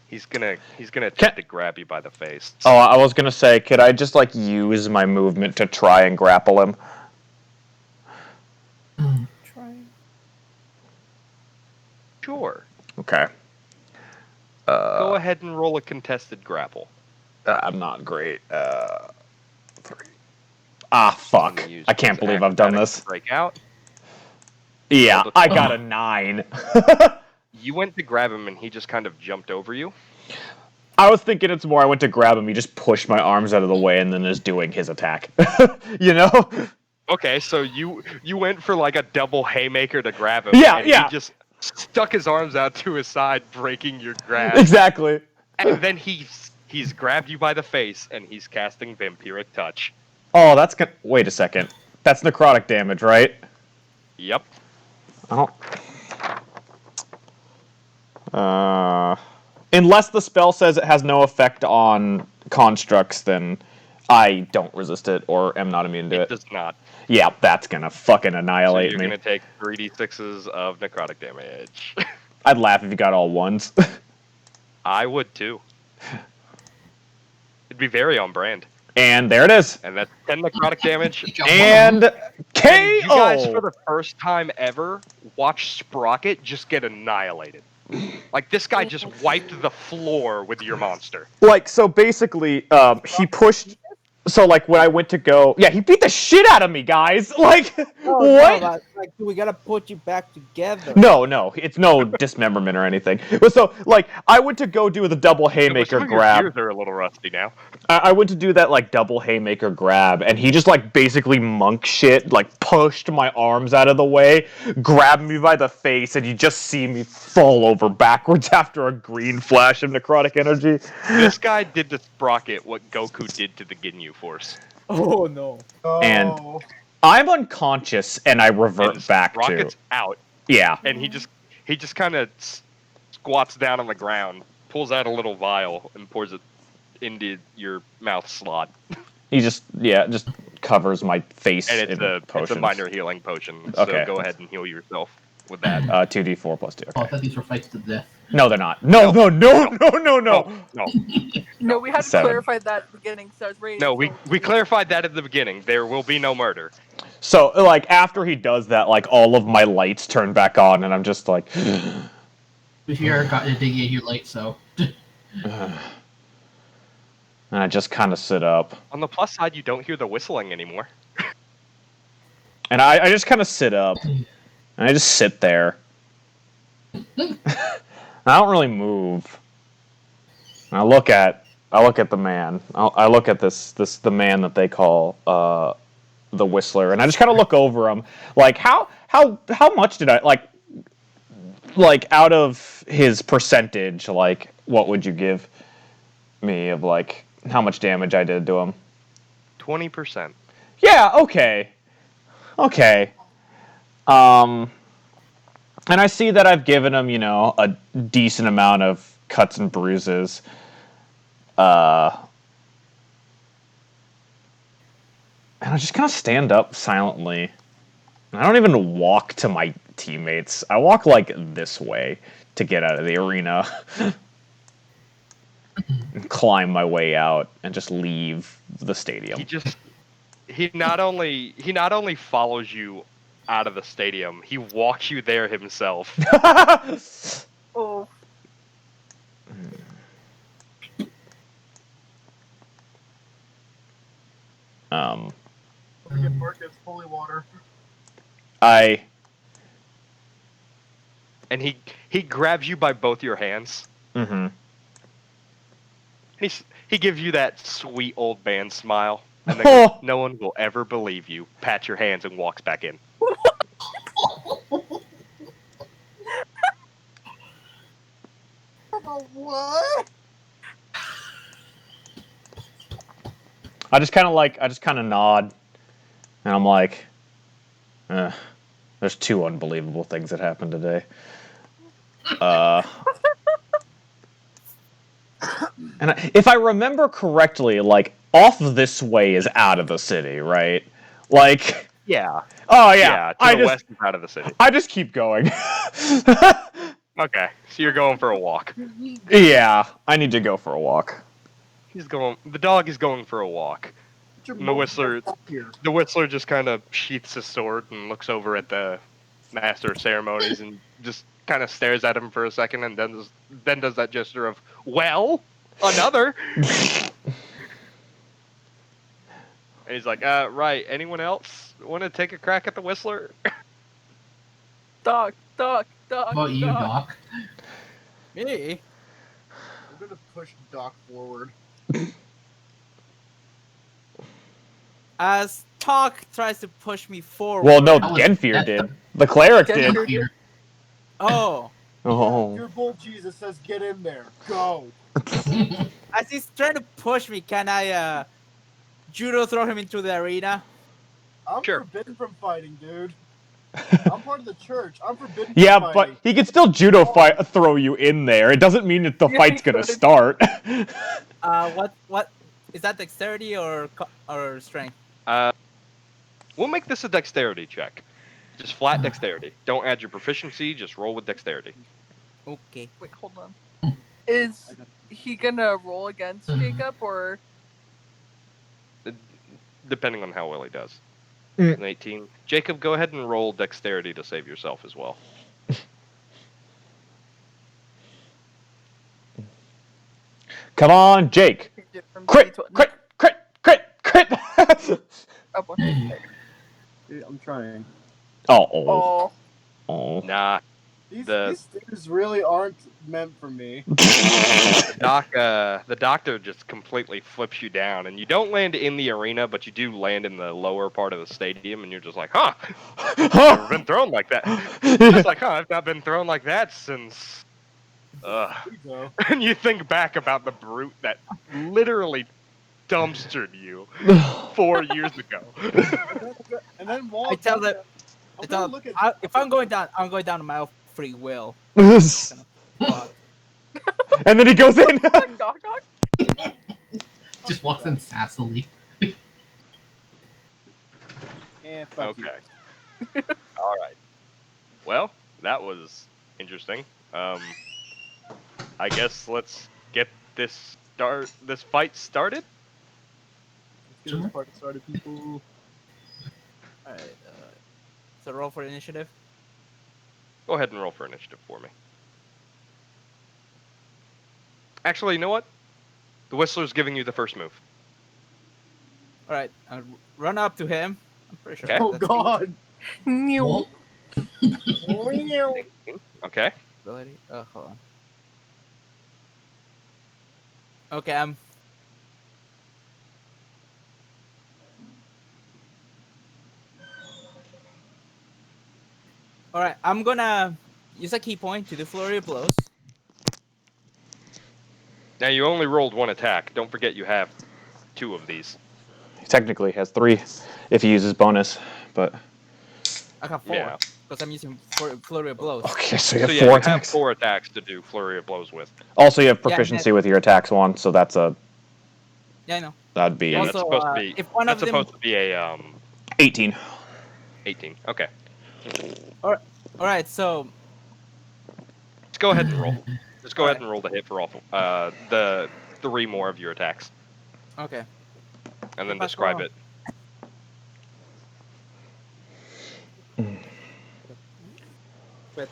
S4: He's gonna attempt to grab you by the face.
S3: Oh, I was gonna say, could I just like use my movement to try and grapple him?
S5: Try.
S4: Sure.
S3: Okay.
S4: Go ahead and roll a contested grapple.
S3: I'm not great. 3. Ah, fuck. I can't believe I've done this.
S4: Break out.
S3: Yeah, I got a 9.
S4: You went to grab him and he just kind of jumped over you.
S3: I was thinking it's more I went to grab him, he just pushed my arms out of the way and then is doing his attack. You know?
S4: Okay, so you went for like a double haymaker to grab him.
S3: Yeah,
S4: and
S3: yeah.
S4: He just stuck his arms out to his side, breaking your grasp.
S3: Exactly.
S4: And then he's grabbed you by the face and he's casting Vampiric Touch.
S3: Oh, that's good. Wait a second. That's necrotic damage, right?
S4: Yep.
S3: I don't... Unless the spell says it has no effect on constructs, then I don't resist it or am not immune to it.
S4: It does not.
S3: Yeah, that's gonna fucking annihilate
S4: So
S3: me.
S4: you're gonna take 3d6s of necrotic damage.
S3: I'd laugh if you got all ones.
S4: I would too. It'd be very on brand.
S3: And there it is.
S4: And that's 10 necrotic damage.
S3: And KO!
S4: And you guys, for the first time ever, watch Sprocket just get annihilated. Like, this guy just wiped the floor with your monster.
S3: Like, so basically, he pushed... So, like, when I went to go... Yeah, he beat the shit out of me, guys! Like, what?
S2: No, like, we gotta put you back together.
S3: No, it's no dismemberment or anything. But so, like, I went to go do the double haymaker grab.
S4: Your gears are a little rusty now.
S3: I went to do that, like, double haymaker grab, and he just, like, basically monk shit, like, pushed my arms out of the way, grabbed me by the face, and you just see me fall over backwards after a green flash of necrotic energy.
S4: This guy did to Sprocket what Goku did to the Ginyu Force.
S2: Oh, no.
S3: And I'm unconscious, and I revert back to...
S4: Sprocket's out.
S3: Yeah.
S4: And he just kind of squats down on the ground, pulls out a little vial, and pours it into your mouth slot.
S3: He just covers my face
S4: and it's a minor healing potion.
S3: Okay.
S4: So go ahead and heal yourself with that.
S3: 2d4 plus 2. Okay.
S8: Oh, I thought these were fights to death.
S3: No, they're not. No.
S1: No, we had to
S3: 7.
S1: clarify that at the beginning, so I was ready.
S4: No, we clarified that at the beginning. There will be no murder.
S3: So, like, after he does that, like, all of my lights turn back on, and I'm just like...
S8: If you ever got to dig in, you're late, so...
S3: And I just kind of sit up.
S4: On the plus side, you don't hear the whistling anymore.
S3: And I just kind of sit up. And I just sit there. I don't really move. And I look at the man. I look at the man that they call the Whistler, and I just kind of look over him. Like, how much did I like out of his percentage? Like, what would you give me of like how much damage I did to him?
S4: 20%.
S3: Yeah. Okay. And I see that I've given him, a decent amount of cuts and bruises. And I just kind of stand up silently. I don't even walk to my teammates. I walk, like, this way to get out of the arena. And climb my way out and just leave the stadium.
S4: He not only follows you out of the stadium. He walks you there himself.
S1: Oh.
S7: Get Marcus holy water.
S3: I
S4: And he grabs you by both your hands.
S3: mm-hmm.
S4: He gives you that sweet old man smile. And then goes, no one will ever believe you. Pats your hands and walks back in.
S7: What?
S3: I just kind of nod, and I'm like, there's two unbelievable things that happened today. And if I remember correctly, like off this way is out of the city, right? Like,
S4: Yeah.
S3: oh
S4: Yeah, to the west is out of the city.
S3: I just keep going.
S4: Okay, so you're going for a walk.
S3: Yeah, I need to go for a walk.
S4: The dog is going for a walk. And the Whistler just kind of sheaths his sword and looks over at the master of ceremonies and just kind of stares at him for a second and then does that gesture of, well, another. And he's like, right, anyone else want to take a crack at the Whistler?
S1: Doc.
S8: How about you, Doc?
S2: Me?
S7: I'm gonna push Doc forward.
S2: As Talk tries to push me forward.
S3: Well, no,
S8: That was-
S3: Genfear
S8: that-
S3: did. The cleric did.
S1: Genfear did.
S2: Oh.
S3: Oh.
S7: Your bull Jesus says get in there. Go.
S2: As he's trying to push me, can I judo throw him into the arena?
S7: I'm
S4: Sure.
S7: forbidden from fighting, dude. I'm part of the church. I'm forbidden
S3: Yeah,
S7: from
S3: but
S7: fighting.
S3: he can still judo throw you in there. It doesn't mean that the
S1: Yeah,
S3: fight's
S1: he
S3: gonna
S1: could.
S3: start.
S2: What is that, dexterity or strength?
S4: We'll make this a dexterity check. Just flat dexterity. Don't add your proficiency, just roll with dexterity.
S2: Okay.
S1: Wait, hold on. Is he gonna roll against Jacob or?
S4: Depending on how well he does.
S3: Mm.
S4: An 18. Jacob, go ahead and roll dexterity to save yourself as well.
S3: Come on, Jake.
S1: From
S3: Crit,
S1: D20?
S3: crit, crit, crit, crit.
S1: Oh, boy.
S7: I'm trying.
S1: Oh.
S4: Nah.
S7: These
S4: The-
S7: stairs really aren't meant for me.
S4: The doctor just completely flips you down, and you don't land in the arena, but you do land in the lower part of the stadium, and you're just like, huh, never been thrown like that. Just like, huh, I've not been thrown like that since... And you think back about the brute that literally dumpstered you 4 years ago.
S7: And then while
S2: I tell them. If I'm going down, I'm going down to my own free will. Fuck.
S3: And then he goes in.
S1: Doc.
S8: Just walks in sassily.
S7: And fuck you.
S4: Okay. All right. Well, that was interesting. I guess let's get this fight started.
S7: Let's get this party started, people.
S2: Alright, so roll for initiative.
S4: Go ahead and roll for initiative for me. Actually, you know what? The Whistler's giving you the first move.
S2: Alright, I'll run up to him. I'm pretty sure.
S4: Okay.
S7: Oh
S2: that's
S7: god.
S1: New.
S4: Okay.
S2: ability. Oh, hold on. Okay, Alright, I'm gonna use a key point to do flurry of blows.
S4: Now you only rolled one attack. Don't forget you have 2 of these.
S3: He technically has 3 if he uses bonus, but
S2: I got 4
S4: Yeah.
S2: because I'm using flurry of blows.
S3: okay, so you have
S4: So
S3: 4
S4: yeah, you
S3: attacks.
S4: have 4 attacks to do flurry of blows with.
S3: Also, you have
S2: Yeah,
S3: proficiency with your attacks one, so that's a
S2: Yeah, I know.
S3: that'd be
S4: Yeah,
S2: Also,
S4: that's supposed to be.
S2: if one
S4: That's
S2: of them-
S4: supposed to be a
S3: 18.
S4: 18. Okay.
S2: Alright, so
S4: Let's go ahead and roll. Just go ahead
S2: Alright.
S4: and roll the hit for all the 3 more of your attacks,
S2: okay.
S4: and then
S2: If I
S4: describe
S2: roll-
S4: it.
S2: But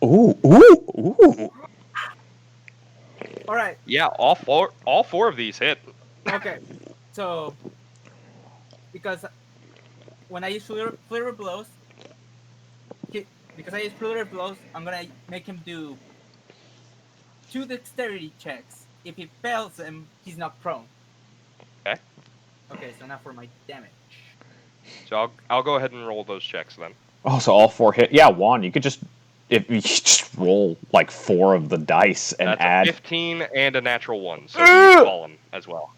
S3: Ooh, ooh, ooh.
S2: all right.
S4: Yeah, all four of these hit.
S2: Okay. So because when I use flurry of blows, because I use flurry of blows, I'm gonna make him do 2 dexterity checks. If he fails them, he's not prone.
S4: Okay.
S2: Okay, so now for my damage.
S4: So I'll go ahead and roll those checks then.
S3: Oh, so all 4 hit. Yeah, Juan, you could just if you just roll like 4 of the dice and
S4: That's
S3: add.
S4: a 15 and a natural 1, so he's fallen as well.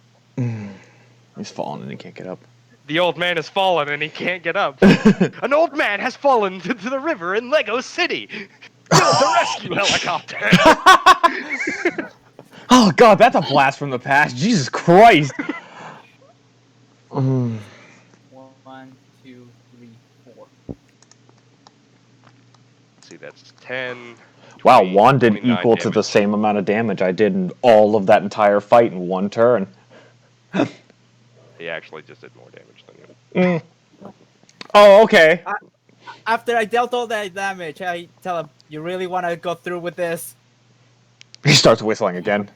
S3: He's fallen and he can't get up.
S4: The old man has fallen and he can't get up. An old man has fallen to the river in Lego City. Build the rescue helicopter.
S3: Oh god, that's a blast from the past. Jesus Christ.
S2: 1, 2, 3, 4.
S4: See, that's 10.
S3: Wow,
S4: 20,
S3: Juan did
S4: 29
S3: equal to the
S4: damage.
S3: same amount of damage I did in all of that entire fight in 1 turn.
S4: He actually just did more damage than you.
S3: Oh, okay.
S2: After I dealt all that damage, I tell him, "You really want to go through with this?"
S3: He starts whistling again.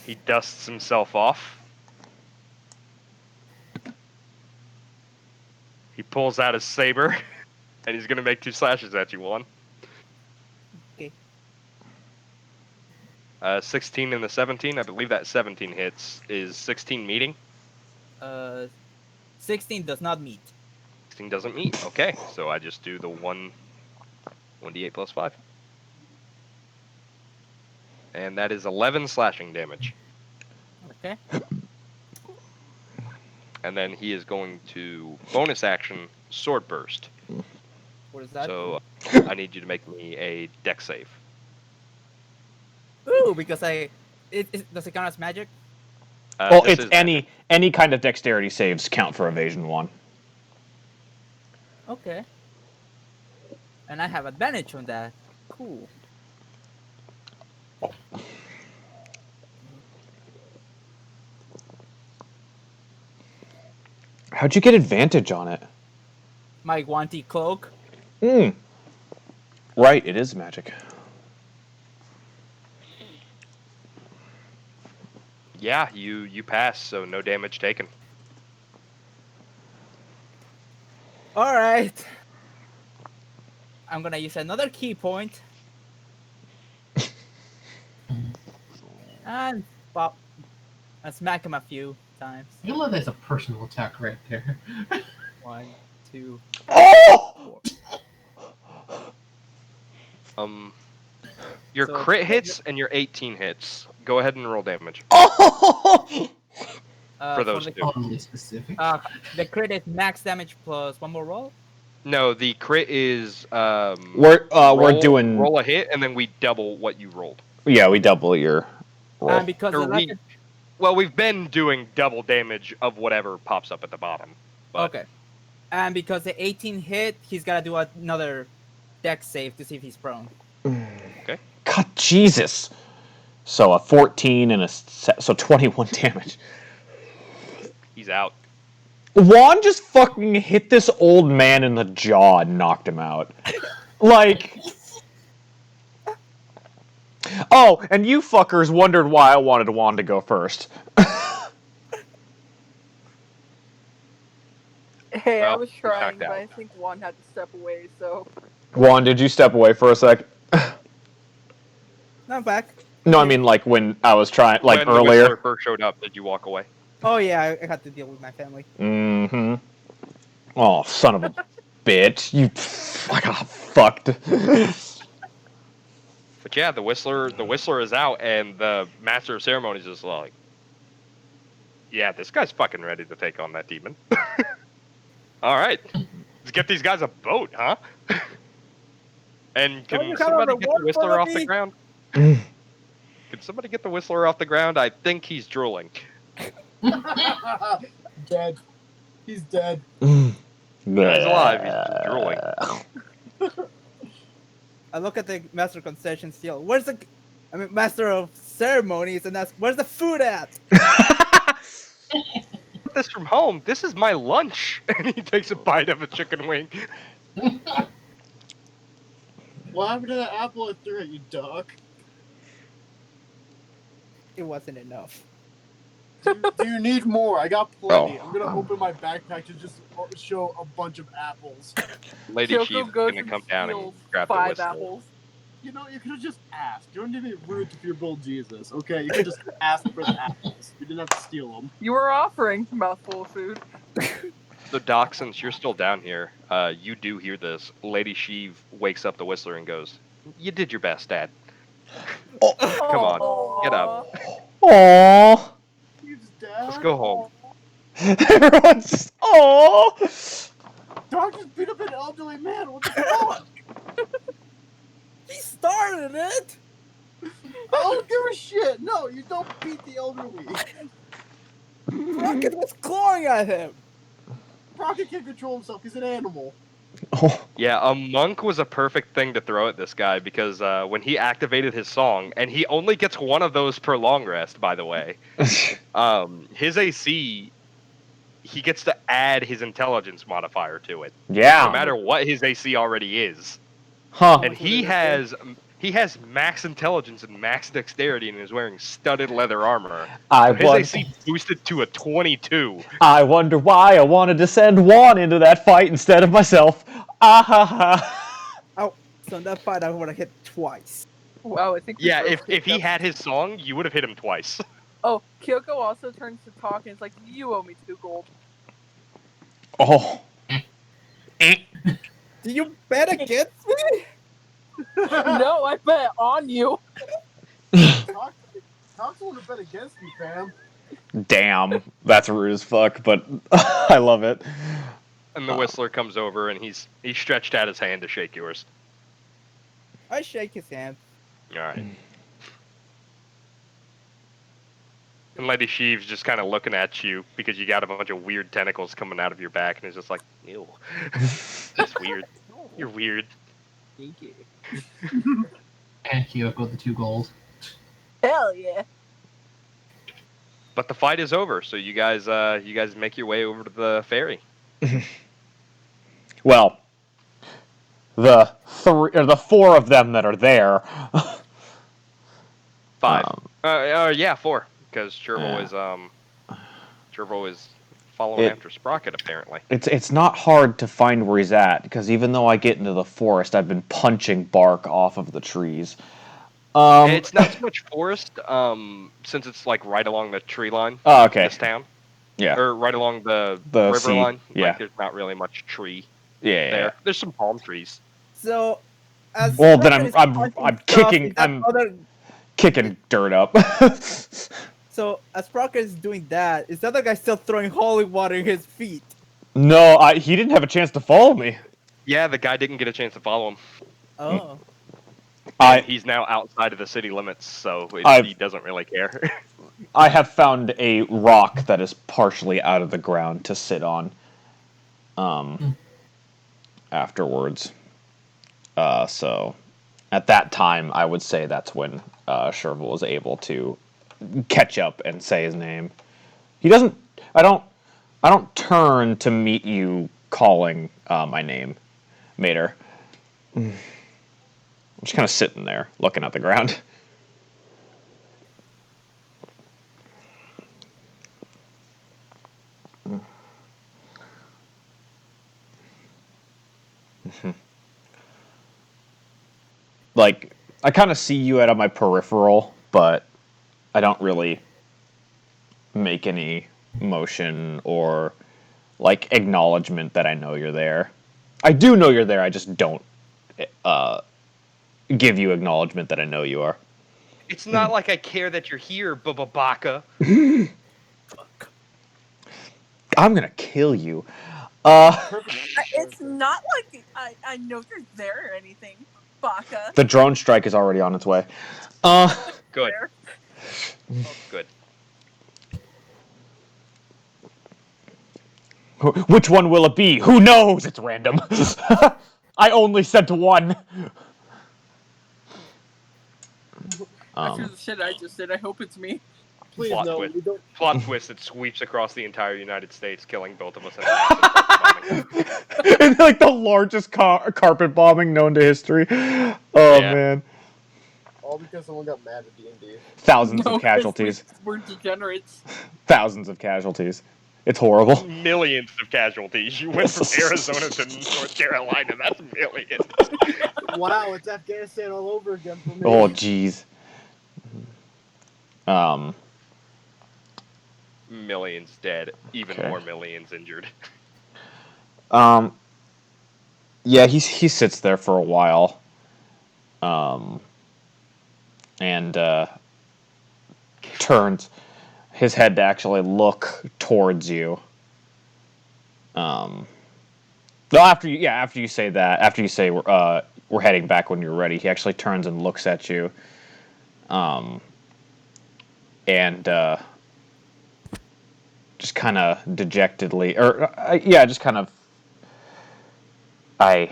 S4: He dusts himself off. He pulls out his saber, and he's gonna make 2 slashes at you, Juan.
S2: Okay.
S4: 16 and the 17. I believe that 17 hits. Is 16 meeting?
S2: 16 does not meet.
S4: 16 doesn't meet. Okay, so I just do the 1d8 plus 5. And that is 11 slashing damage.
S2: Okay.
S4: And then he is going to bonus action sword burst.
S2: What is that?
S4: So I need you to make me a dex save.
S2: Ooh, because does it count as magic?
S3: Well,
S4: This
S3: it's
S4: is magic.
S3: any kind of dexterity saves count for evasion 1.
S2: Okay. And I have advantage on that. Cool.
S3: How'd you get advantage on it?
S2: My wanty cloak.
S3: Right, it is magic.
S4: Yeah, you pass, so no damage taken.
S2: All right. I'm gonna use another key point. And pop. And smack him a few times.
S8: I feel like that's a personal attack right there.
S2: 1, 2,
S3: Oh!
S2: 4.
S4: Your
S2: So-
S4: crit hits and your 18 hits. Go ahead and roll damage.
S3: Oh!
S4: For those
S2: the,
S4: two.
S8: Totally specific.
S2: the crit is max damage plus 1 more roll.
S4: No, the crit is
S3: we're doing
S4: roll a hit and then we double what you rolled.
S3: Yeah, we double your roll.
S2: And because
S4: Or
S2: the
S4: we've been doing double damage of whatever pops up at the bottom. But
S2: okay. And because the 18 hit, he's gotta do another dex save to see if he's prone.
S4: Okay.
S3: God, Jesus. So a 14 and so 21 damage.
S4: He's out.
S3: Juan just fucking hit this old man in the jaw and knocked him out. Like... Oh, and you fuckers wondered why I wanted Juan to go first.
S1: Hey, I
S4: Well,
S1: was
S4: he's
S1: trying,
S4: knocked
S1: but
S4: out.
S1: I think one had to step away, so...
S3: Juan, did you step away for a sec?
S2: No, I'm back.
S3: No, I mean like when I was trying, like
S4: when the
S3: earlier.
S4: Whistler first showed up, did you walk away?
S2: Oh yeah, I had to deal with my family.
S3: Mm-hmm. Oh, son of a bitch. You... I got fucked.
S4: But yeah, the Whistler is out, and the Master of Ceremonies is like, yeah, this guy's fucking ready to take on that demon. All right, let's get these guys a boat, huh? And can
S2: you have a
S4: somebody get the
S2: reward for
S4: Whistler off
S2: me?
S4: the ground? Can somebody get the Whistler off the ground? I think he's drooling.
S6: Dead. He's dead.
S4: He's alive. He's just drooling.
S2: I look at the Master of Concession Steel. Master of Ceremonies, and that's where's the food at?
S4: this from home. This is my lunch. And he takes a bite of a chicken wing.
S7: What happened to that apple I threw at you, Doc?
S2: It wasn't enough.
S7: Do you need more? I got plenty. I'm gonna open my backpack to just show a bunch of apples.
S4: Lady
S1: Kyoko
S4: Sheep is
S1: goes
S4: gonna
S1: and
S4: come down and
S1: steals
S4: grab the
S1: 5
S4: whistle.
S1: apples.
S7: You know, you could have just asked. You don't need to be rude to your bull Jesus, okay? You could just ask for the apples. You didn't have to steal them.
S1: You were offering mouthful of food.
S4: So Doc, since you're still down here, you do hear this. Lady Sheev wakes up the Whistler and goes, "You did your best, Dad. Come on, get up.
S3: Aww.
S7: Steve's dad.
S4: Let's go home."
S3: Everyone's just, aww.
S7: Doc just beat up an elderly man. What the fuck?
S2: He started it!
S7: I don't give a shit. No, you don't beat the elderly.
S2: Rocket was clawing at him!
S7: Rocket can't control himself. He's an animal.
S3: Oh.
S4: Yeah, a monk was a perfect thing to throw at this guy because when he activated his song, and he only gets one of those per long rest, by the way, his AC, he gets to add his intelligence modifier to it. No
S3: Yeah.
S4: matter what his AC already is.
S3: Huh.
S4: And he has max intelligence and max dexterity and is wearing studded leather armor. His AC boosted to a 22.
S3: I wonder why I wanted to send Juan into that fight instead of myself. Ah ha ha.
S2: Oh, so in that fight I would have hit twice.
S1: Wow, I think.
S4: Yeah, if he had his song, you would have hit him twice.
S1: Oh, Kyoko also turns to talk and it's like, you owe me 2 gold.
S3: Oh.
S2: Do you bet against me?
S1: No, I bet on you.
S7: Doc's the one who bet against me, fam.
S3: Damn. That's rude as fuck, but I love it.
S4: And the Whistler comes over and he's stretched out his hand to shake yours.
S2: I shake his hand.
S4: Alright. And Lady Sheev's just kind of looking at you because you got a bunch of weird tentacles coming out of your back and is just like, ew. That's weird. You're weird.
S2: Thank you.
S8: And Kyoko the 2 gold.
S1: Hell yeah.
S4: But the fight is over, so you guys make your way over to the ferry.
S3: Well, the 4 of them that are there.
S4: 5. Yeah, 4. Because Chervil is following after Sprocket, apparently.
S3: It's not hard to find where he's at, because even though I get into the forest, I've been punching bark off of the trees.
S4: It's not so much forest, since it's like right along the tree line.
S3: Oh, okay.
S4: This town.
S3: Yeah.
S4: Or right along the river
S3: sea,
S4: line.
S3: yeah.
S4: Like, there's not really much tree
S3: Yeah.
S4: there. There's some palm trees.
S2: So, as
S3: Well, then
S2: Sprocket is
S3: I'm
S2: punching
S3: kicking
S2: stuff,
S3: kicking dirt up.
S2: So, as Sprocket is doing that, is the other guy still throwing holy water in his feet?
S3: No, he didn't have a chance to follow me.
S4: Yeah, the guy didn't get a chance to follow him.
S2: Oh.
S4: He's now outside of the city limits, so he doesn't really care.
S3: I have found a rock that is partially out of the ground to sit on. Afterwards. So, at that time, I would say that's when Chervil was able to catch up and say his name. He doesn't. I don't turn to meet you calling my name, Mater. I'm just kind of sitting there, looking at the ground. Like, I kind of see you out of my peripheral, but I don't really make any motion or, like, acknowledgement that I know you're there. I do know you're there, I just don't give you acknowledgement that I know you are.
S4: It's not like I care that you're here, Baka.
S3: I'm gonna kill you.
S1: It's not like I know you're there or anything, Baka.
S3: The drone strike is already on its way.
S4: Good. Good.
S3: Which one will it be? Who knows? It's random. I only sent one.
S1: After the shit I just did, I hope it's me.
S7: Please
S4: Plot
S7: no,
S4: twist.
S7: we don't.
S4: Plot twist that sweeps across the entire United States, killing both of us in a massive carpet bombing.
S3: It's like the largest carpet bombing known to history. Oh
S4: Yeah.
S3: man,
S7: All because someone got mad at D&D.
S3: thousands
S1: No,
S3: of
S1: 'cause
S3: casualties.
S1: we're degenerates.
S3: Thousands of casualties. It's horrible.
S4: Millions of casualties. You went from Arizona to North Carolina. That's millions.
S7: Wow, it's Afghanistan all over again for me.
S3: Oh jeez.
S4: Millions dead. Even
S3: Okay.
S4: more millions injured.
S3: Yeah, he sits there for a while. And turns his head to actually look towards you. No, after you say that, after you say we're heading back when you're ready, he actually turns and looks at you. And just kind of dejectedly, or just kind of, I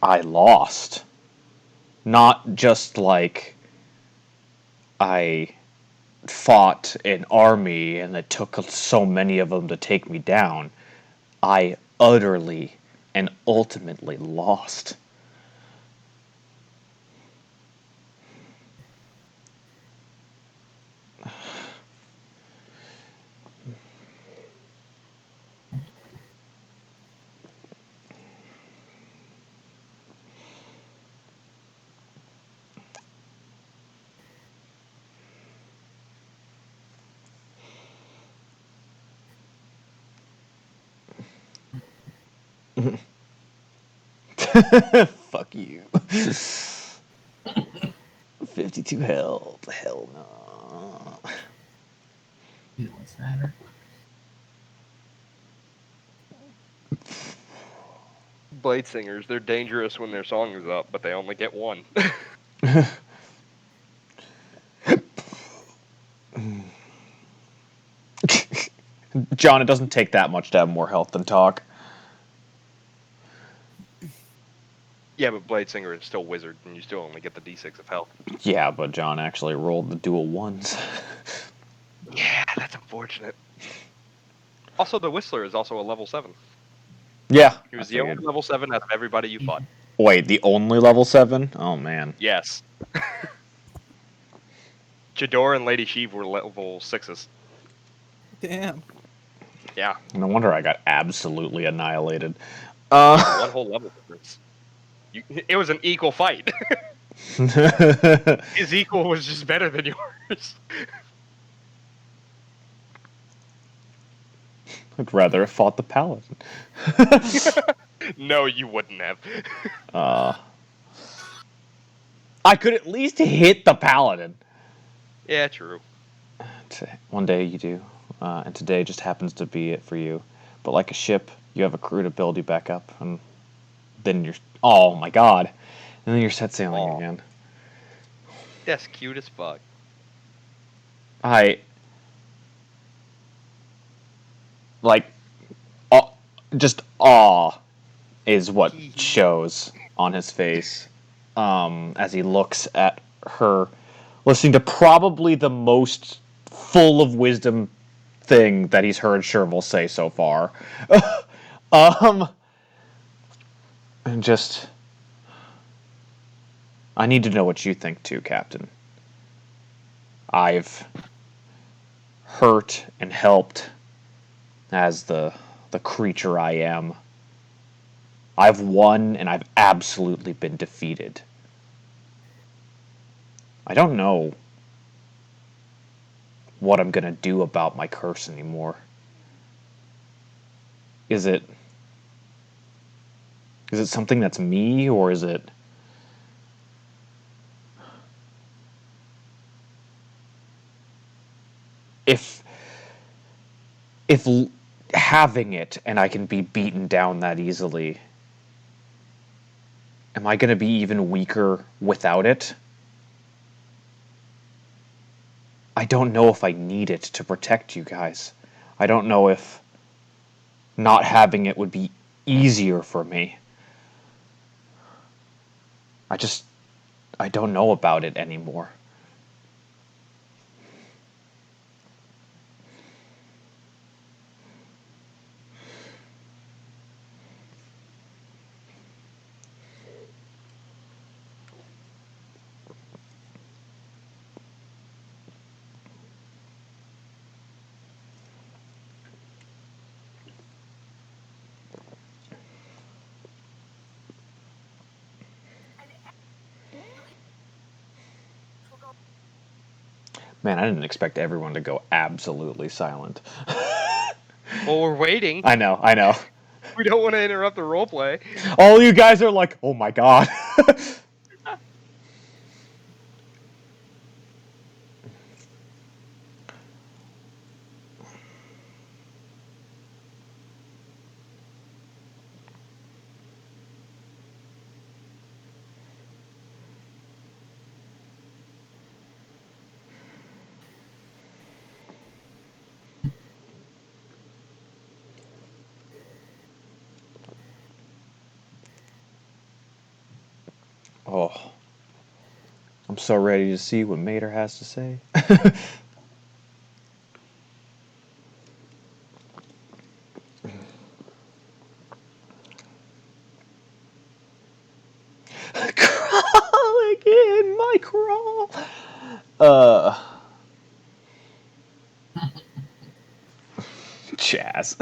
S3: lost. Not just like I fought an army and it took so many of them to take me down. I utterly and ultimately lost. Fuck you. 52 health. Hell no.
S8: Feelings matter.
S4: Blade singers, they're dangerous when their song is up, but they only get one.
S3: John, it doesn't take that much to have more health than talk.
S4: Yeah, but Blade Singer is still wizard, and you still only get the d6 of health.
S3: Yeah, but John actually rolled the dual ones.
S4: Yeah, that's unfortunate. Also, the Whistler is also a level 7.
S3: Yeah.
S4: He was the only level 7 out of everybody you fought.
S3: Wait, the only level 7? Oh, man.
S4: Yes. Chador and Lady Sheev were level 6s.
S2: Damn.
S4: Yeah.
S3: No wonder I got absolutely annihilated.
S4: One whole level difference. It was an equal fight. His equal was just better than yours.
S3: I'd rather have fought the paladin.
S4: No, you wouldn't have.
S3: I could at least hit the paladin.
S4: Yeah, true.
S3: One day you do, and today just happens to be it for you. But like a ship, you have a crew to build you back up, and then you're... Oh my god. And then you're set sailing again.
S4: That's cute as fuck.
S3: Like, just awe is what shows on his face as he looks at her, listening to probably the most full of wisdom thing that he's heard Sherville say so far. And just... I need to know what you think too, Captain. I've hurt and helped as the creature I am. I've won and I've absolutely been defeated. I don't know what I'm gonna do about my curse anymore. Is it something that's me, or is it... If having it and I can be beaten down that easily, am I going to be even weaker without it? I don't know if I need it to protect you guys. I don't know if not having it would be easier for me. I don't know about it anymore. Man, I didn't expect everyone to go absolutely silent.
S4: Well, we're waiting.
S3: I know.
S4: We don't want to interrupt the roleplay.
S3: All you guys are like, oh my god. Oh. I'm so ready to see what Mater has to say. Crawling in my crawl. Jazz.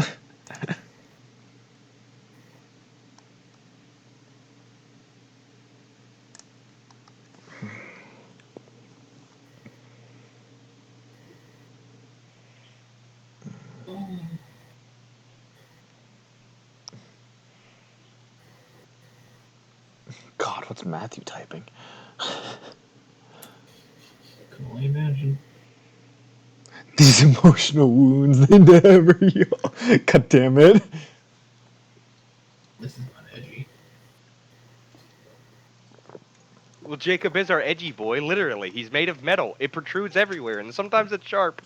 S3: God, what's Matthew typing?
S8: Can only imagine.
S3: These emotional wounds, they never heal. God damn it.
S8: This is not edgy.
S4: Well, Jacob is our edgy boy, literally. He's made of metal. It protrudes everywhere, and sometimes it's sharp.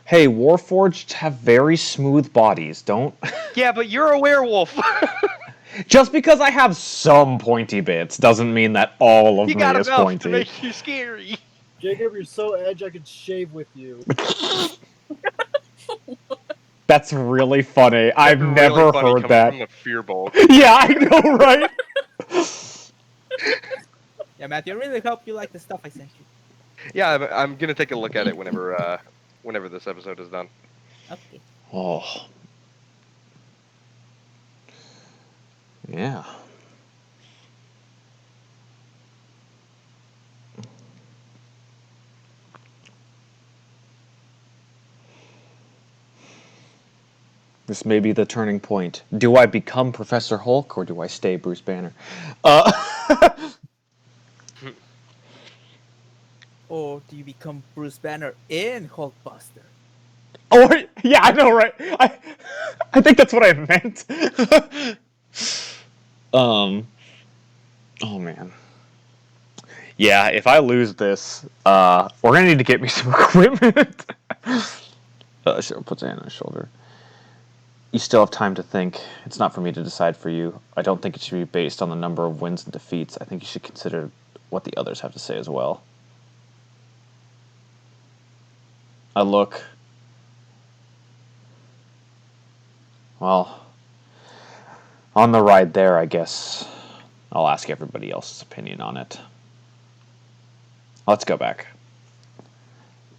S3: Hey, Warforged have very smooth bodies, don't?
S4: Yeah, but you're a werewolf.
S3: Just because I have some pointy bits doesn't mean that all of
S4: You
S3: me
S4: got
S3: is
S4: enough to
S3: pointy.
S4: make you scary.
S7: Jacob, you're so edge I could shave with you.
S3: That's really funny. I've
S4: That's really
S3: never
S4: funny
S3: heard
S4: coming
S3: that.
S4: from the fear bowl.
S3: Yeah, I know, right?
S2: Yeah, Matthew, I really hope you like the stuff I sent you.
S4: Yeah, I'm gonna take a look at it whenever this episode is done.
S2: Okay.
S3: Oh. Yeah. This may be the turning point. Do I become Professor Hulk or do I stay Bruce Banner?
S2: Or do you become Bruce Banner in Hulkbuster?
S3: Oh, yeah, I know, right? I think that's what I meant. Oh man. Yeah, if I lose this, we're gonna need to get me some equipment. Cheryl puts a hand on his shoulder. You still have time to think. It's not for me to decide for you. I don't think it should be based on the number of wins and defeats. I think you should consider what the others have to say as well. I look. Well, on the ride there, I guess I'll ask everybody else's opinion on it. Let's go back.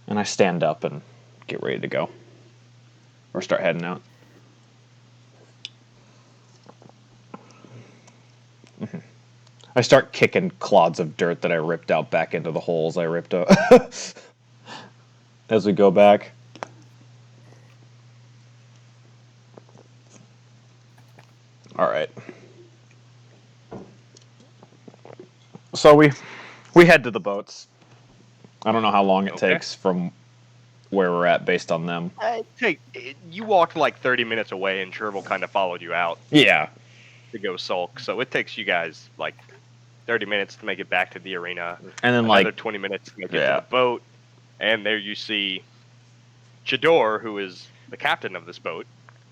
S3: And I stand up and get ready to go. Or start heading out. I start kicking clods of dirt that I ripped out back into the holes I ripped out. As we go back. Alright. So we head to the boats. I don't know how long it takes from where we're at based on them.
S4: You walked like 30 minutes away, and Chervil kind of followed you out
S3: Yeah.
S4: to go sulk. So it takes you guys like 30 minutes to make it back to the arena,
S3: And then
S4: another
S3: like
S4: 20 minutes to make it to the boat, and there you see Chador, who is the captain of this boat,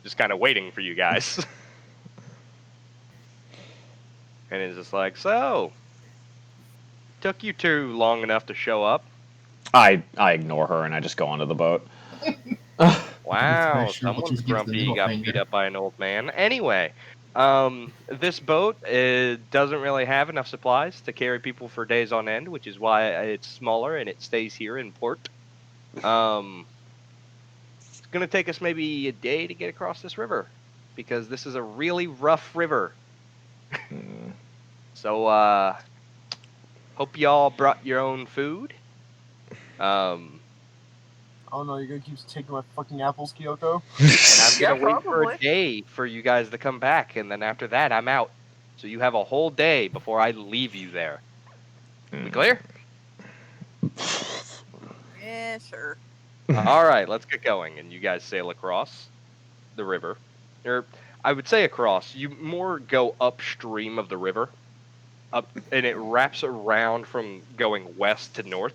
S4: just kind of waiting for you guys. And he's just like, so, took you two long enough to show up.
S3: I ignore her and I just go onto the boat.
S4: Wow,
S8: Sure, we'll
S4: someone's
S8: just give the
S4: grumpy.
S8: middle
S4: Got
S8: finger.
S4: beat up by an old man. Anyway, this boat doesn't really have enough supplies to carry people for days on end, which is why it's smaller and it stays here in port. It's gonna take us maybe a day to get across this river because this is a really rough river. So, hope y'all brought your own food.
S7: Oh no, you're gonna keep taking my fucking apples, Kyoko?
S4: And I'm
S1: Yeah,
S4: gonna wait for
S1: probably.
S4: a day for you guys to come back, and then after that, I'm out. So you have a whole day before I leave you there. We clear?
S1: Yeah, sure.
S4: All right, let's get going. And you guys sail across the river, or I would say across. You more go upstream of the river, up, and it wraps around from going west to north,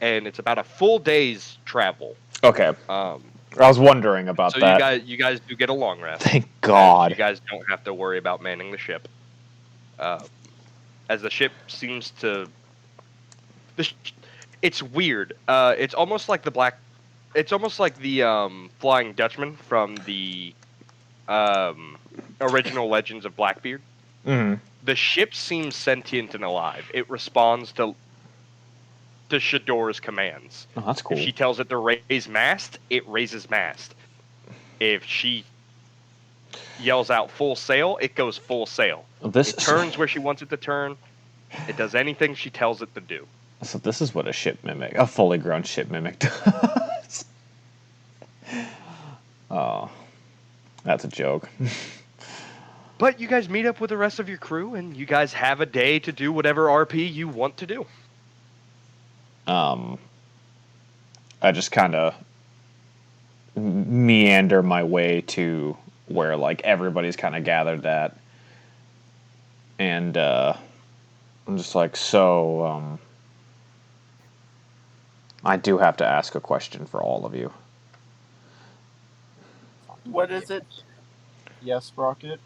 S4: and it's about a full day's travel.
S3: Okay. I was wondering about
S4: So
S3: that.
S4: you guys do get a long rest.
S3: Thank
S4: As
S3: God.
S4: you guys don't have to worry about manning the ship. As the ship seems to, it's weird. It's almost like the Flying Dutchman from the original Legends of Blackbeard.
S3: Mhm.
S4: The ship seems sentient and alive. It responds to Shador's commands.
S3: Oh, that's cool.
S4: If she tells it to raise mast, it raises mast. If she yells out full sail, it goes full sail.
S3: This
S4: It turns where she wants it to turn. It does anything she tells it to do.
S3: So this is what a fully grown ship mimic does. Oh, that's a joke.
S4: But you guys meet up with the rest of your crew, and you guys have a day to do whatever RP you want to do.
S3: I just kind of meander my way to where like everybody's kind of gathered at, and I'm just like, so I do have to ask a question for all of you.
S1: What is it?
S7: Yes, Sprocket.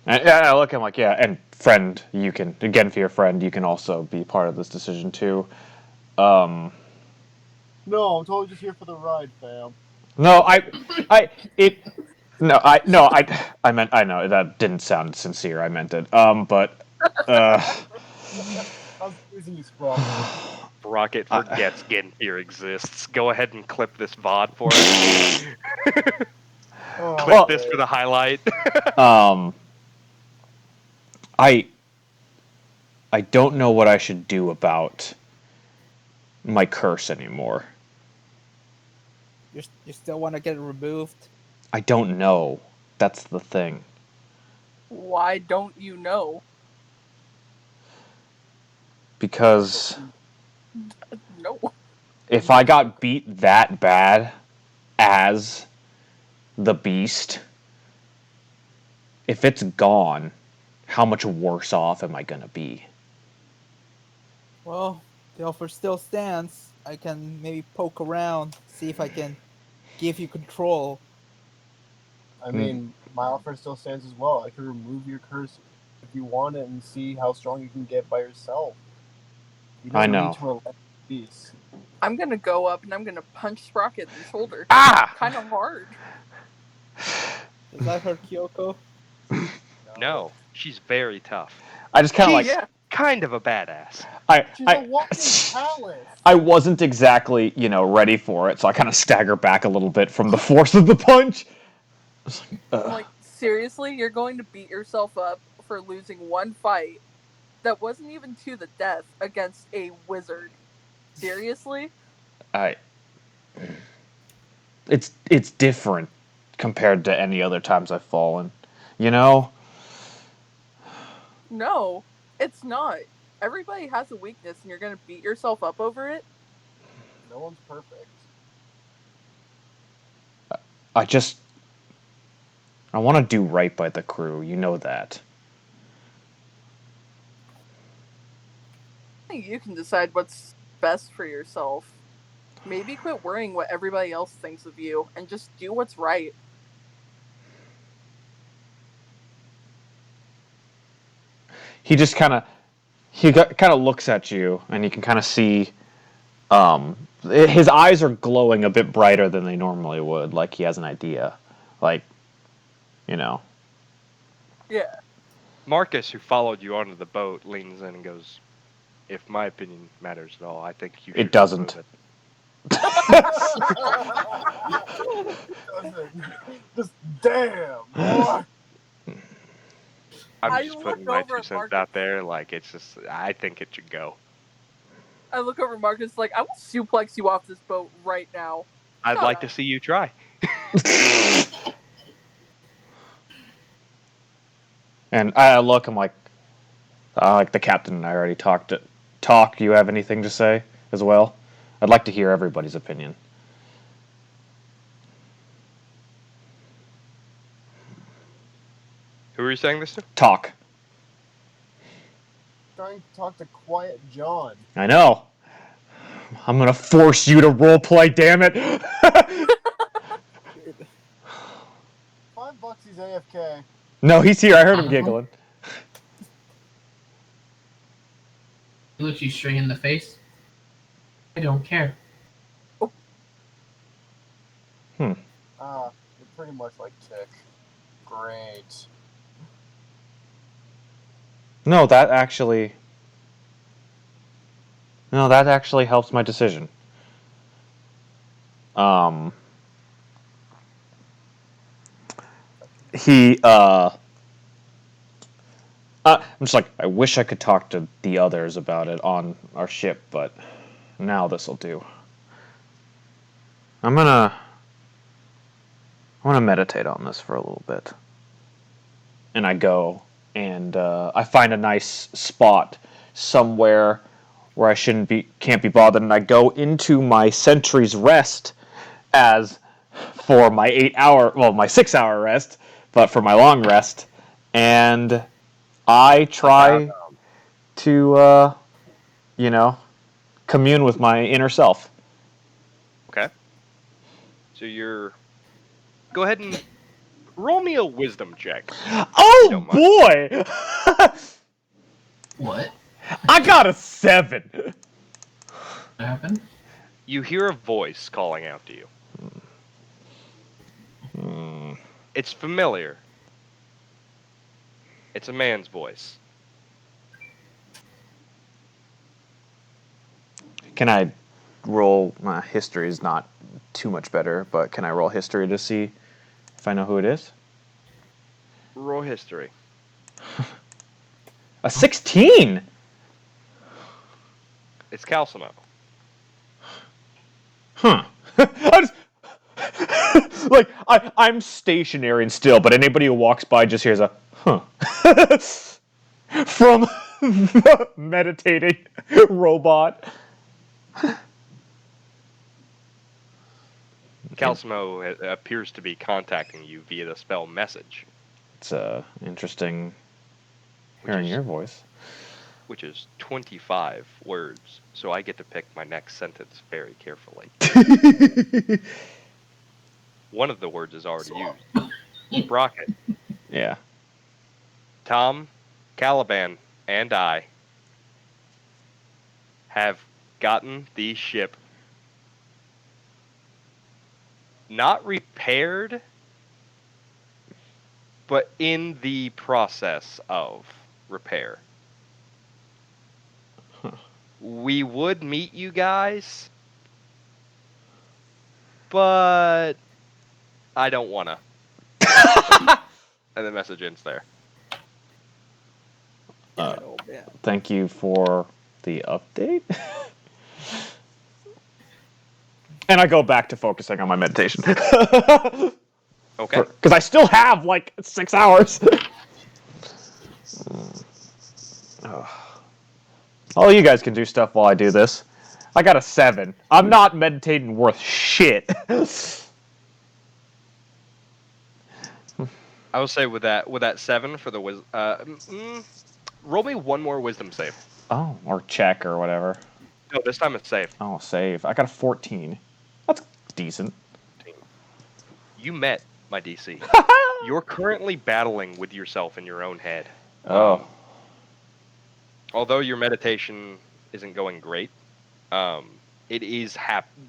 S3: And I look at him like, yeah, and friend, you can, again, for your friend, you can also be part of this decision too.
S7: No, I'm totally just here for the ride, fam.
S3: No, I meant, I know, that didn't sound sincere, I meant it. But,
S7: I was teasing you, Sprocket.
S4: Rocket forgets Genfear exists. Go ahead and clip this VOD for us.
S7: Oh,
S4: Clip this for the highlight.
S3: I don't know what I should do about my curse anymore.
S2: You still want to get it removed?
S3: I don't know. That's the thing.
S1: Why don't you know?
S3: Because
S1: No.
S3: if I got beat that bad as the beast, if it's gone, how much worse off am I gonna be?
S2: Well, the offer still stands. I can maybe poke around, see if I can give you control.
S7: I mean, my offer still stands as well. I could remove your curse if you want it and see how strong you can get by yourself. You don't
S3: I know.
S7: need to rely on peace.
S1: I'm gonna go up and I'm gonna punch Sprocket in the shoulder.
S3: Ah!
S1: Kind of hard.
S2: Does that hurt Kyoko?
S4: No, she's very tough.
S3: I just kind of
S4: She's
S3: like
S4: kind of a badass.
S7: She's a walking palace.
S3: I wasn't exactly, ready for it, so I kind of stagger back a little bit from the force of the punch.
S1: Like, seriously, you're going to beat yourself up for losing one fight that wasn't even to the death against a wizard. Seriously?
S3: It's different compared to any other times I've fallen. You know?
S1: No, it's not. Everybody has a weakness and you're going to beat yourself up over it?
S7: No one's perfect.
S3: I want to do right by the crew. You know that.
S1: I think you can decide what's best for yourself. Maybe quit worrying what everybody else thinks of you and just do what's right.
S3: He just kind of he kind of looks at you, and you can kind of see his eyes are glowing a bit brighter than they normally would, like he has an idea. Like, you know.
S1: Yeah.
S4: Marcus, who followed you onto the boat, leans in and goes, "If my opinion matters at all, I think you should
S3: It doesn't.
S4: remove it."
S7: Just damn, boy.
S4: I'm
S1: I
S4: just
S1: look
S4: putting my
S1: over
S4: 2
S1: at
S4: cents
S1: Marcus.
S4: out there. Like, it's just, I think it should go.
S1: I look over at Marcus like, I will suplex you off this boat right now.
S4: I'd
S1: Shut
S4: like
S1: up.
S4: to see you try.
S3: And I look, I'm like the captain and I already talked. Talk. Do you have anything to say as well? I'd like to hear everybody's opinion.
S4: Who are you saying this to?
S3: Talk.
S7: Trying to talk to Quiet John.
S3: I know. I'm gonna force you to roleplay. Damn it.
S7: $5 he's AFK.
S3: No, he's here. I heard him giggling.
S8: He looks you straight in the face. I don't care.
S7: You're pretty much like Tick. Great.
S3: No, that actually helps my decision. I'm just like, I wish I could talk to the others about it on our ship, but now this'll do. I want to meditate on this for a little bit. And I go and I find a nice spot somewhere where I can't be bothered, and I go into my sentry's rest as for my my 6-hour rest, but for my long rest, and I try to commune with my inner self.
S4: Okay. So you're. Go ahead and roll me a wisdom check.
S3: Oh boy!
S8: What?
S3: I got a 7.
S8: What happened?
S4: You hear a voice calling out to you. It's familiar. It's a man's voice.
S3: Can I roll? History is not too much better, but can I roll history to see if I know who it is?
S4: Roll history.
S3: A 16.
S4: It's Calcimo.
S3: Huh. I'm stationary and still, but anybody who walks by just hears a huh from the meditating robot.
S4: Calcimo appears to be contacting you via the spell message.
S3: It's interesting hearing your voice.
S4: Which is 25 words, so I get to pick my next sentence very carefully. One of the words is already used. Sprocket.
S3: Yeah.
S4: Tom, Caliban, and I have gotten the ship not repaired, but in the process of repair. We would meet you guys, but I don't wanna. And the message ends there.
S3: Thank you for the update. And I go back to focusing on my meditation.
S4: Okay.
S3: Because I still have like 6 hours. All you guys can do stuff while I do this. I got a 7. I'm not meditating worth shit.
S4: I will say with that 7 for the roll me one more wisdom save.
S3: Oh, or check or whatever.
S4: No, this time it's save.
S3: Oh, save. I got a 14. That's decent.
S4: You met my DC. You're currently battling with yourself in your own head.
S3: Oh.
S4: although your meditation isn't going great, it is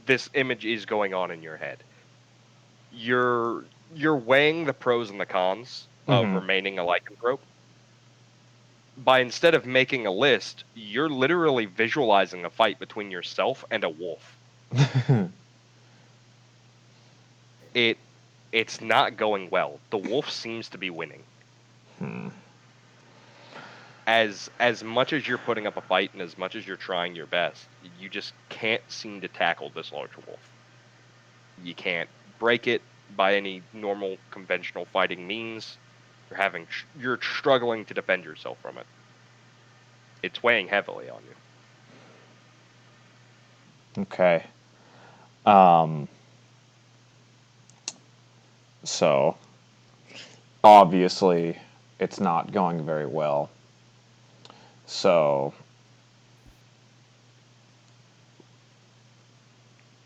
S4: this image is going on in your head. You're weighing the pros and the cons of remaining a lycanthrope. By instead of making a list, you're literally visualizing a fight between yourself and a wolf. It's not going well. The wolf seems to be winning. As much as you're putting up a fight and as much as you're trying your best, you just can't seem to tackle this large wolf. You can't break it by any normal conventional fighting means. You're struggling to defend yourself from it. It's weighing heavily on you.
S3: Okay. So obviously it's not going very well. So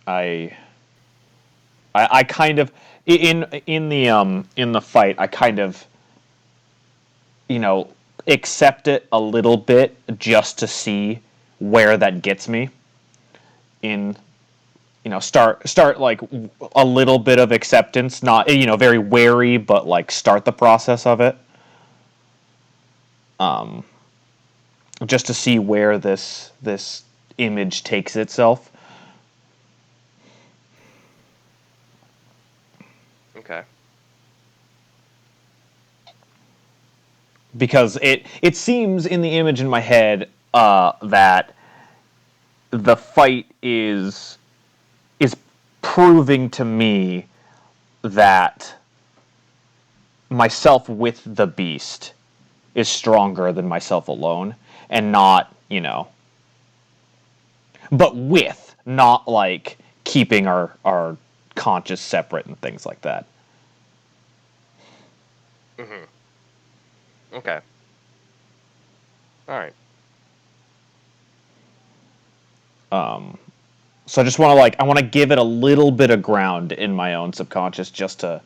S3: I kind of in the fight I kind of accept it a little bit just to see where that gets me. Start like a little bit of acceptance, not very wary, but like start the process of it. Just to see where this image takes itself.
S4: Okay.
S3: Because it seems in the image in my head that the fight is proving to me that myself with the beast is stronger than myself alone, and not but with, not like keeping our conscious separate and things like that.
S4: Okay. All right.
S3: So I just want to I want to give it a little bit of ground in my own subconscious, just to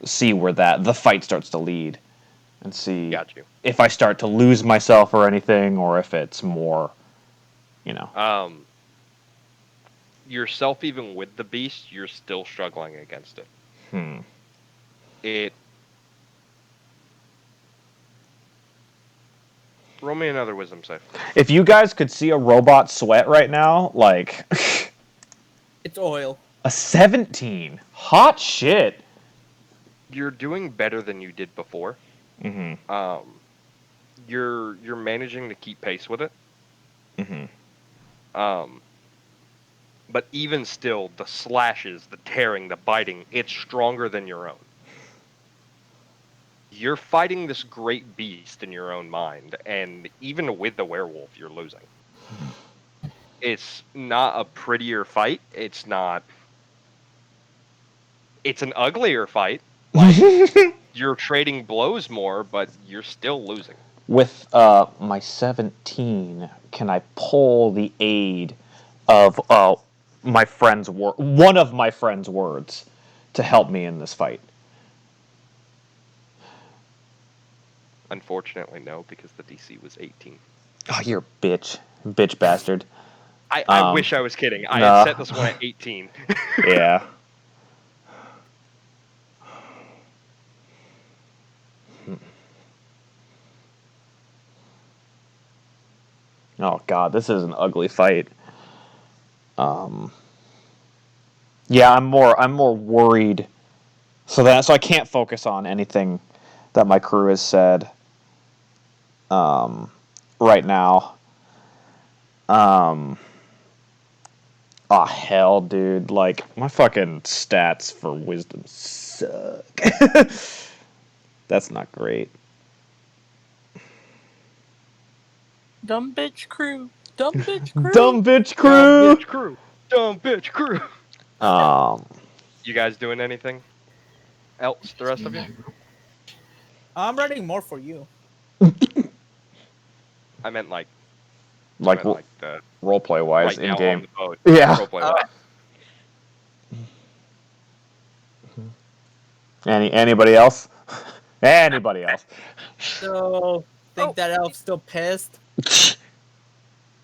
S3: see where the fight starts to lead, and see
S4: Got you.
S3: if I start to lose myself or anything, or if it's more
S4: yourself, even with the beast, you're still struggling against it. Roll me another wisdom save.
S3: If you guys could see a robot sweat right now, like
S2: It's oil.
S3: a 17. Hot shit.
S4: You're doing better than you did before. You're managing to keep pace with it. But even still, the slashes, the tearing, the biting, it's stronger than your own. You're fighting this great beast in your own mind, and even with the werewolf, you're losing. It's not a prettier fight. It's an uglier fight. Like, you're trading blows more, but you're still losing.
S3: With my 17, can I pull the aid of my friend's one of my friend's words to help me in this fight?
S4: Unfortunately, no, because the DC was 18.
S3: Oh, you're a bitch bastard.
S4: I wish I was kidding. I
S3: nah.
S4: had set this one at 18.
S3: Yeah. Oh god, this is an ugly fight. Yeah, I'm more worried. So I can't focus on anything that my crew has said right now. Oh hell, dude! Like my fucking stats for wisdom suck. That's not great.
S1: Dumb bitch crew. Dumb bitch crew.
S3: Dumb bitch crew.
S4: Dumb bitch crew. Dumb bitch crew.
S3: Um.
S4: You guys doing anything else? The rest of you?
S2: I'm writing more for you.
S4: I meant like the
S3: roleplay wise
S4: right
S3: in
S4: now
S3: game.
S4: on the boat.
S3: Yeah.
S4: Roleplay wise.
S3: Anybody else? Anybody else?
S2: So think that elf's still pissed?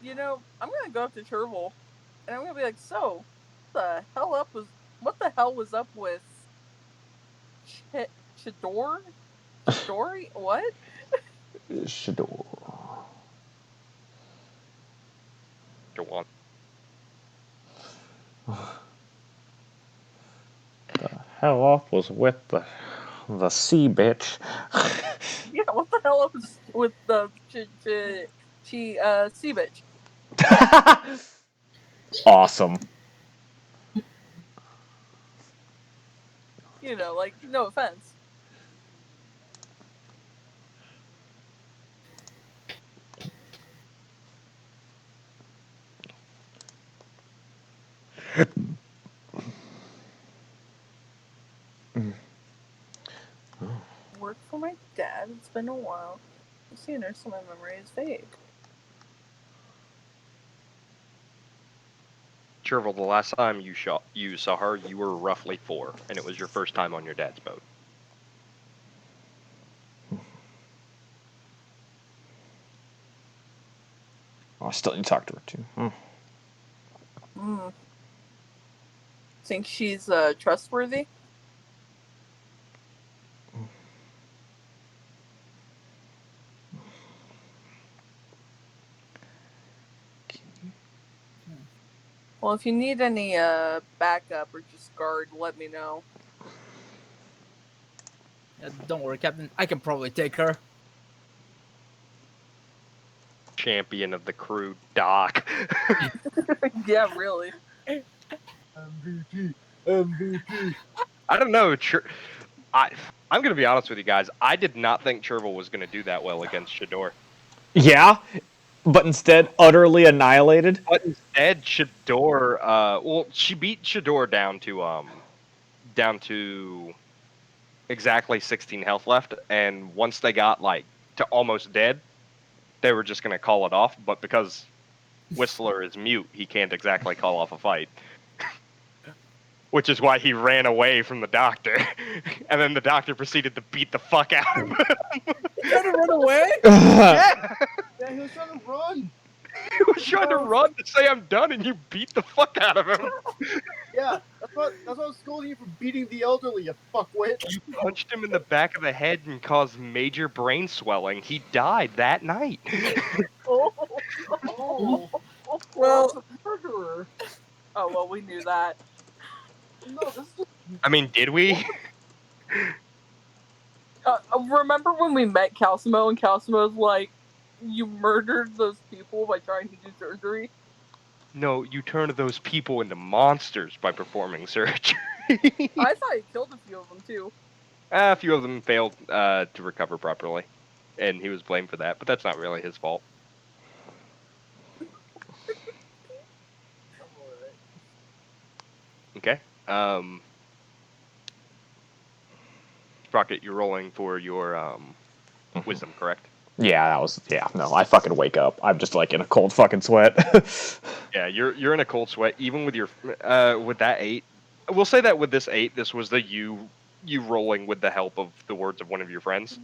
S1: You know, I'm gonna go up to Chervil, and I'm gonna be like, so, what the hell was up with Chidori? Chidori? What?
S3: Shador.
S4: Go on.
S3: The hell off was with the sea bitch.
S1: Yeah, what the hell was with the sea bitch?
S3: Awesome.
S1: You know, like, no offense. Work for my dad. It's been a while. I've seen her, so my memory is vague.
S4: Chervil, the last time you saw her, you were roughly 4, and it was your first time on your dad's boat.
S3: Oh, I still need to talk to her too.
S1: Think she's trustworthy? Well, if you need any backup or just guard, let me know.
S2: Don't worry, Captain. I can probably take her.
S4: Champion of the crew, Doc.
S1: Yeah, really.
S7: MVP.
S4: I don't know. I'm going to be honest with you guys. I did not think Chervil was going to do that well against Shador.
S3: Yeah, but instead utterly annihilated.
S4: But instead, Shador, she beat Shador down to exactly 16 health left, and once they got to almost dead, they were just gonna call it off. But because Whistler is mute, he can't exactly call off a fight, which is why he ran away from the doctor, and then the doctor proceeded to beat the fuck out of him.
S2: You trying to run away?
S4: Yeah,
S7: He was trying to run.
S4: he was trying to run to say I'm done, and you beat the fuck out of him.
S7: Yeah, that's what I was scolding you for beating the elderly, you fuckwit.
S4: You punched him in the back of the head and caused major brain swelling. He died that night.
S7: Oh,
S2: Well,
S7: murderer.
S1: Oh, well, we knew that.
S7: No, this is just
S4: I mean, did we?
S1: Remember when we met Calcimo and Calcimo's like, you murdered those people by trying to do surgery?
S4: No, you turned those people into monsters by performing surgery.
S1: I thought he killed a few of them, too.
S4: A few of them failed to recover properly, and he was blamed for that, but that's not really his fault. Okay. Sprocket, you're rolling for your wisdom, correct?
S3: Yeah, no, I fucking wake up. I'm just like in a cold fucking sweat.
S4: Yeah, you're in a cold sweat, even with your with that 8. We'll say that with this 8, this was the you rolling with the help of the words of one of your friends.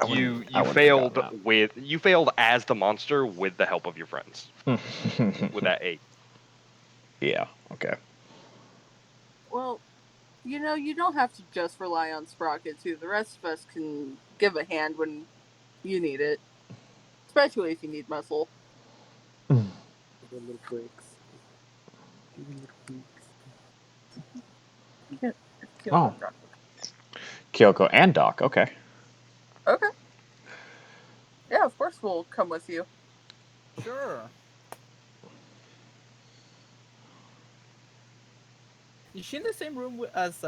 S4: You failed as the monster with the help of your friends. With that 8.
S3: Yeah, okay.
S1: Well, you know, you don't have to just rely on Sprocket, too. The rest of us can give a hand when you need it. Especially if you need muscle.
S7: little quicks.
S3: Oh. Kyoko and Doc, okay.
S1: Okay. Yeah, of course we'll come with you.
S2: sure. Is she in the same room as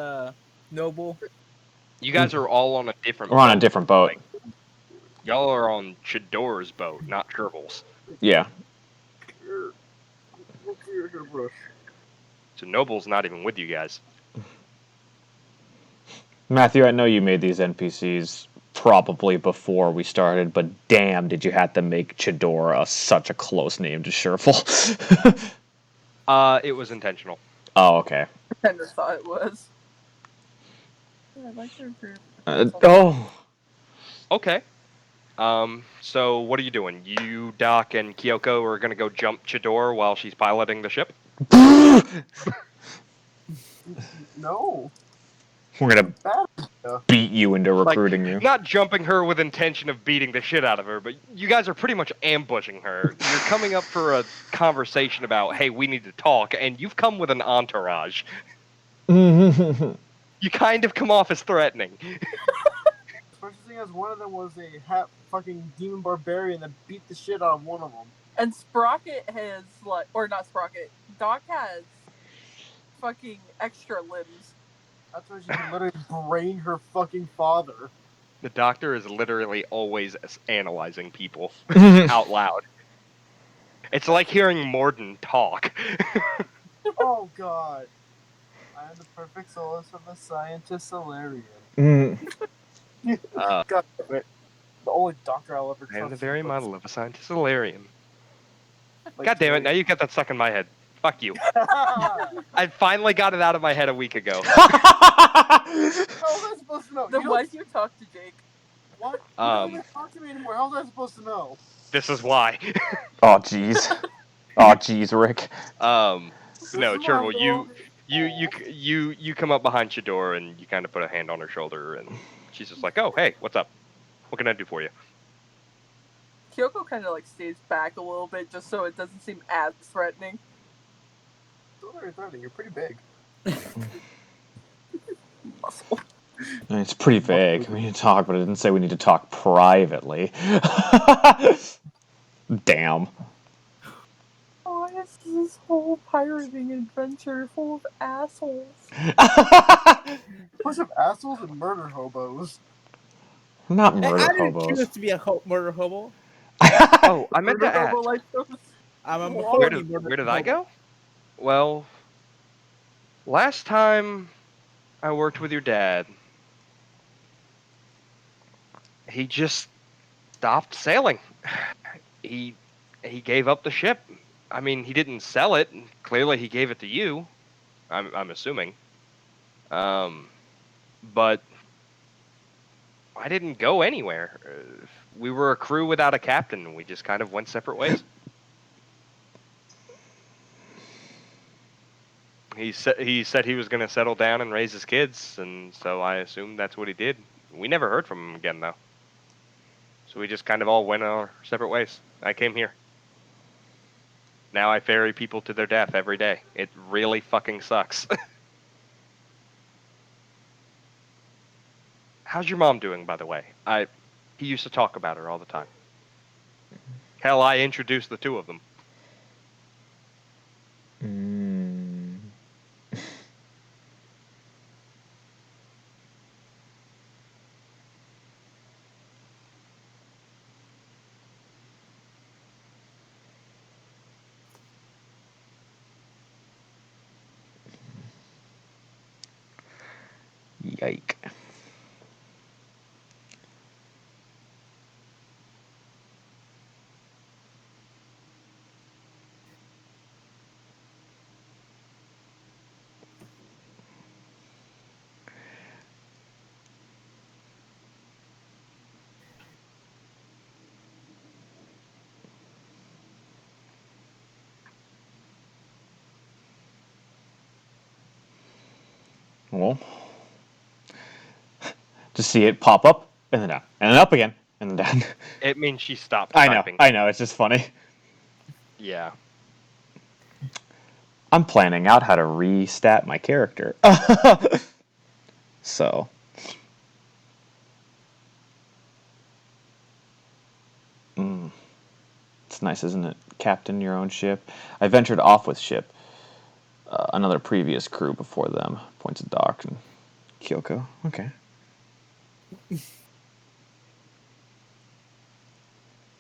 S2: Noble?
S4: You guys are all on a different
S3: We're
S4: boat.
S3: on a different boat.
S4: Y'all are on Chador's boat, not Chervil's.
S3: Yeah.
S4: So Noble's not even with you guys.
S3: Matthew, I know you made these NPCs probably before we started, but damn, did you have to make Chidora such a close name to Sherful?
S4: It was intentional.
S3: Oh, okay.
S1: I never thought it was. I'd like to improve.
S3: Oh.
S4: Okay. So what are you doing? You, Doc, and Kyoko are gonna go jump Chidor while she's piloting the ship?
S7: No.
S3: We're gonna
S7: Bad.
S3: beat you into recruiting you.
S4: Not jumping her with intention of beating the shit out of her, but you guys are pretty much ambushing her. You're coming up for a conversation about, hey, we need to talk, and you've come with an entourage. You kind of come off as threatening.
S7: Especially as one of them was a fucking demon barbarian that beat the shit out of one of them.
S1: And Sprocket has, like, or not Sprocket, Doc has fucking extra limbs.
S7: That's why she can literally brain her fucking father.
S4: The doctor is literally always analyzing people out loud. It's like hearing Morden talk.
S7: Oh god. I am the perfect solace of a scientist Solarian. God damn it. The only doctor I'll ever trust.
S4: I am the very model of a scientist Solarian.
S7: Like,
S4: God damn it, now you got that stuck in my head. Fuck you. I finally got it out of my head a week ago.
S7: How was I supposed to know?
S1: Then why'd you talk to Jake?
S7: What? You don't even talk to me anymore. How was I supposed to know?
S4: This is why.
S3: Oh jeez. Oh jeez, Rick.
S4: No,
S7: is
S4: Chervil,
S7: why
S4: you come up behind Chidor and you kind of put a hand on her shoulder and she's just like, "Oh, hey, what's up? What can I do for you?"
S1: Kyoko kind of like stays back a little bit just so it doesn't seem as threatening.
S7: Still very threatening. You're pretty big.
S1: Muscle.
S3: It's pretty vague. We need to talk, but it didn't say we need to talk privately. Damn.
S1: Oh, it's this whole pirating adventure full of assholes.
S7: Bunch of assholes and murder hobos.
S3: Not
S6: Hey,
S3: murder
S6: I didn't
S3: hobos.
S6: choose to be a murder hobo.
S4: Oh, I meant to
S1: Murder
S4: ask.
S1: hobo like those.
S6: I'm a
S4: Where
S6: holy
S4: did
S6: murder
S4: I
S6: hobo.
S4: go? Well, last time I worked with your dad, he just stopped sailing. He gave up the ship. I mean, he didn't sell it. Clearly, he gave it to you. I'm assuming. But I didn't go anywhere. We were a crew without a captain. We just kind of went separate ways. He said he was going to settle down and raise his kids, and so I assumed that's what he did. We never heard from him again, though. So we just kind of all went our separate ways. I came here. Now I ferry people to their death every day. It really fucking sucks. How's your mom doing, by the way? He used to talk about her all the time. Hell, I introduced the two of them.
S3: Yike. Well, to see it pop up and then down and then up again and then down.
S4: It means she stopped
S3: I
S4: typing.
S3: know. It's just funny.
S4: Yeah.
S3: I'm planning out how to restat my character. So. It's nice, isn't it? Captain your own ship. I ventured off with ship. Another previous crew before them. Points at Doc and Kyoko. Okay.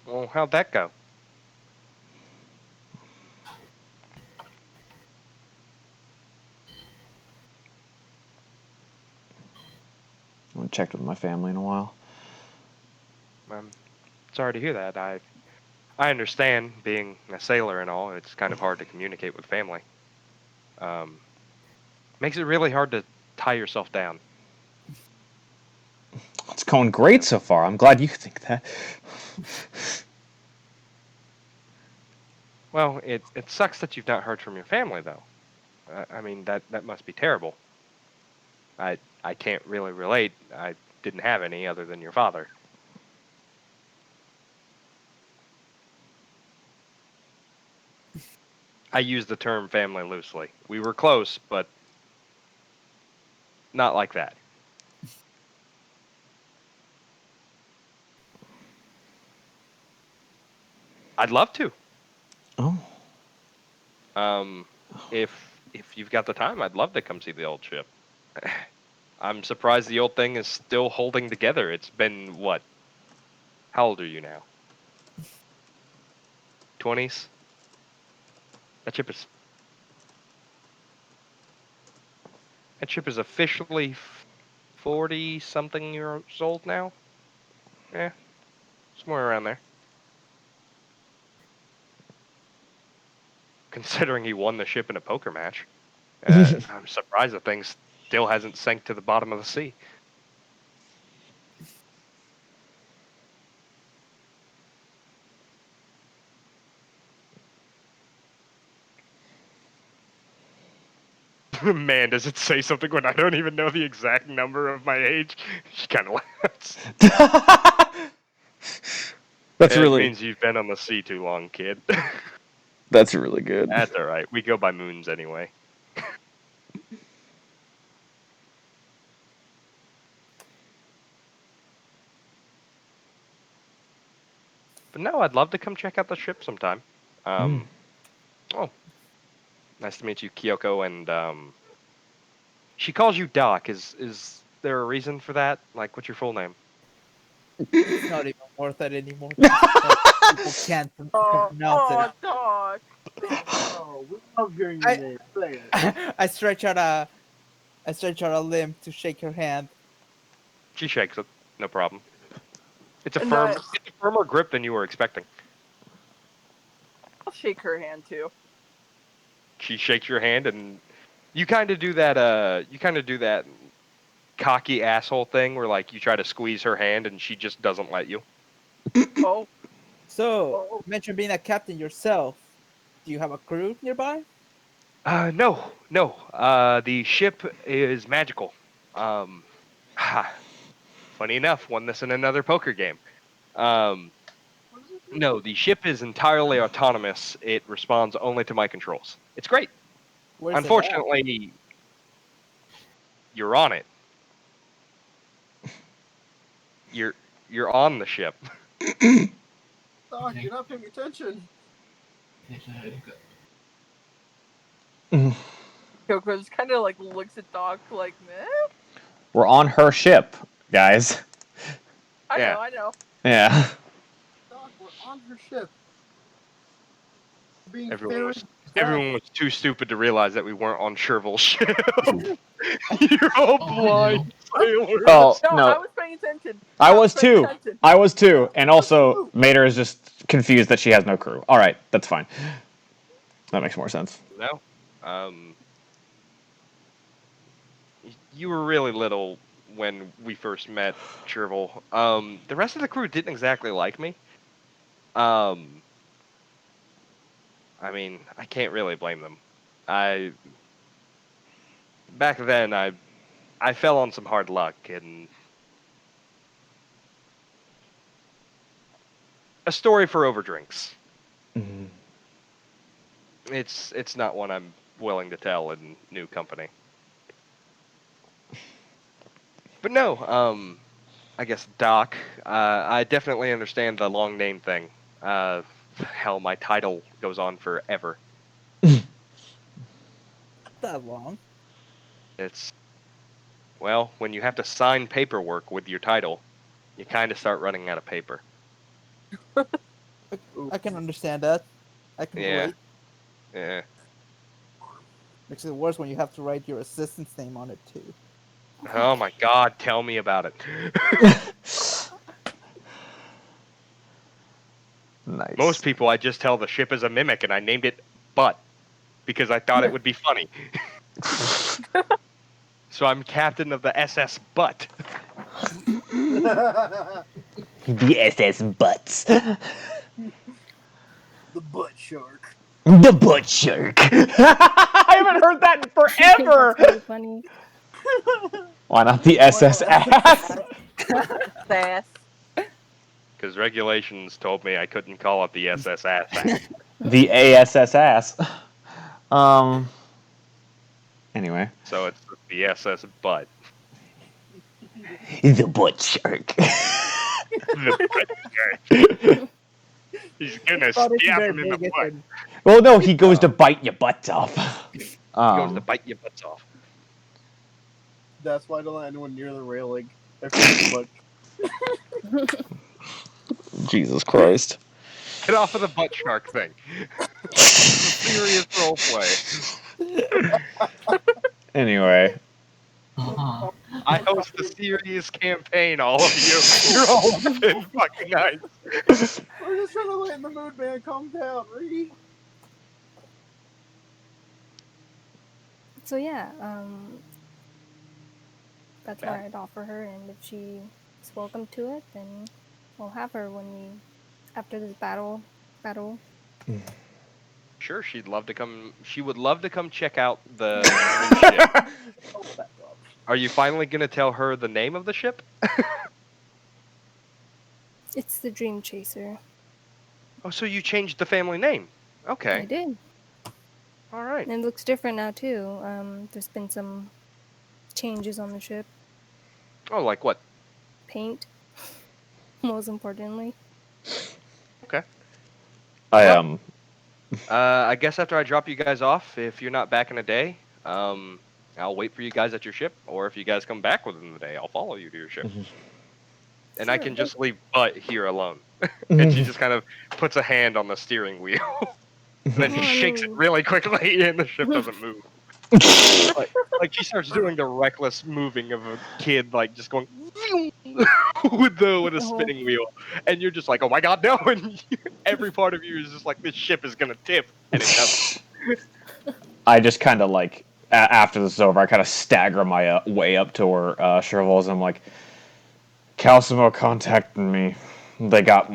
S4: Well, how'd that go?
S3: I haven't checked with my family in a while.
S4: I'm sorry to hear that. I understand being a sailor and all. It's kind of hard to communicate with family. Makes it really hard to tie yourself down.
S3: It's going great so far. I'm glad you think that.
S4: Well, it sucks that you've not heard from your family, though. I mean, that must be terrible. I can't really relate. I didn't have any other than your father. I use the term family loosely. We were close, but not like that. I'd love to.
S3: Oh.
S4: If you've got the time, I'd love to come see the old ship. I'm surprised the old thing is still holding together. It's been what? How old are you now? 20s? That ship is officially 40 something years old now. Yeah, somewhere around there. Considering he won the ship in a poker match, I'm surprised the thing still hasn't sank to the bottom of the sea. Man, does it say something when I don't even know the exact number of my age? She kind of laughs. It means you've been on the sea too long, kid.
S3: That's really good.
S4: That's all right. We go by moons anyway. But no, I'd love to come check out the ship sometime. Oh, nice to meet you, Kyoko. And she calls you Doc. Is there a reason for that? Like, what's your full name?
S2: It's not even worth it anymore. People can't pronounce it.
S1: Doc.
S7: Oh, we love hearing your name. Play it.
S2: I stretch out a limb to shake her hand.
S4: She shakes it. No problem. It's a
S1: Nice.
S4: firmer grip than you were expecting.
S1: I'll shake her hand too.
S4: She shakes your hand, and you kind of do that. You kind of do that cocky asshole thing where like you try to squeeze her hand, and she just doesn't let you.
S1: Oh.
S2: So, you mentioned being a captain yourself. Do you have a crew nearby?
S4: No. The ship is magical. Funny enough, won this in another poker game. No, the ship is entirely autonomous. It responds only to my controls. It's great.
S2: Where's
S4: Unfortunately, you're on it. You're on the ship.
S7: Doc, you're not paying attention.
S1: Kyoko just kind of like looks at Doc like, meh?
S3: We're on her ship, guys.
S1: I
S4: Yeah.
S1: know.
S3: Yeah.
S7: Doc, we're on her ship. Being
S4: Everyone
S7: fair
S4: was too stupid to realize that we weren't on Sherville's ship. You're all blind sailors.
S3: Oh,
S1: No,
S3: no.
S1: I was paying attention.
S3: I was
S1: paying
S3: too.
S1: attention.
S3: I was too. And also, Mater is just confused that she has no crew. All right, that's fine. That makes more sense.
S4: No. You were really little when we first met, Sherville. The rest of the crew didn't exactly like me. I mean, I can't really blame them. Back then, I fell on some hard luck, and a story for overdrinks.
S3: Mm-hmm.
S4: It's not one I'm willing to tell in new company. But no, I guess Doc. I definitely understand the long name thing. Hell, my title goes on forever.
S2: That long.
S4: It's well, when you have to sign paperwork with your title, you kind of start running out of paper.
S2: I can understand that. I can relate.
S4: Yeah.
S2: Makes it worse when you have to write your assistant's name on it too.
S4: Oh my God, tell me about it.
S3: Nice.
S4: Most people, I just tell the ship is a mimic, and I named it Butt because I thought it would be funny. So I'm captain of the SS Butt.
S3: The SS Butts.
S7: The butt shark.
S3: The butt shark. I haven't heard that in forever.
S5: That's really funny.
S3: Why not the SS ass?
S1: Sass.
S4: Because regulations told me I couldn't call it the SS ass.
S3: The ASS ass. Anyway.
S4: So it's the SS butt.
S3: The butt shark.
S4: The butt shark. He's gonna stab him in the butt.
S3: Well, no, he goes to bite your butts off.
S4: He goes to bite your butts off.
S7: That's why I don't let anyone near the railing. But
S3: Jesus Christ.
S4: Get off of the butt shark thing. Serious roleplay.
S3: Anyway.
S8: Uh-huh.
S4: I host the serious campaign, all of you. You're all been fucking nice.
S7: we're just trying to lighten the mood, man. Calm down, Reedy.
S5: So yeah, that's what I'd offer her, and if she's welcome to it, then we'll have her after this battle.
S4: Sure, she'd love to come. She would love to come check out the new ship. Are you finally gonna tell her the name of the ship?
S5: It's the Dream Chaser.
S4: Oh, so you changed the family name? Okay.
S5: I did.
S4: All right.
S5: And it looks different now too. There's been some changes on the ship.
S4: Oh, like what?
S5: Paint, most importantly.
S4: Okay.
S3: I
S4: I guess after I drop you guys off, if you're not back in a day, I'll wait for you guys at your ship, or if you guys come back within the day, I'll follow you to your ship. And I can just leave Butt here alone. And she just kind of puts a hand on the steering wheel. And then he shakes it really quickly, and the ship doesn't move. like she starts doing the reckless moving of a kid, like just going with a spinning wheel, and you're just like, oh my god, no! And every part of you is just like, this ship is gonna tip, and it doesn't.
S3: I just kind of like after this is over, I kind of stagger my way up to where Sherville's. I'm like, Calcimo contacted me. They got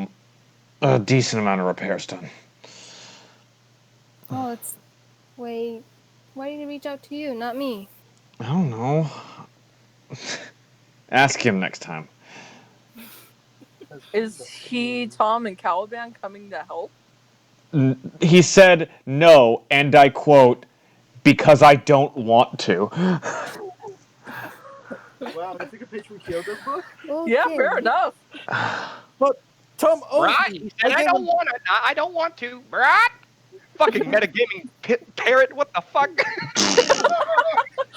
S3: a decent amount of repairs done.
S5: Oh, it's why did he reach out to you, not me?
S3: I don't know. Ask him next time.
S1: Is he, Tom, and Caliban coming to help?
S3: He said no, and I quote, because I don't want to.
S7: Wow, I think a page from Kyoto's book?
S5: Okay.
S1: Yeah, fair enough.
S6: But Tom owes
S4: Right?
S6: me.
S4: He said, I don't want to. I don't want to. Right? Fucking metagaming parrot. What the fuck?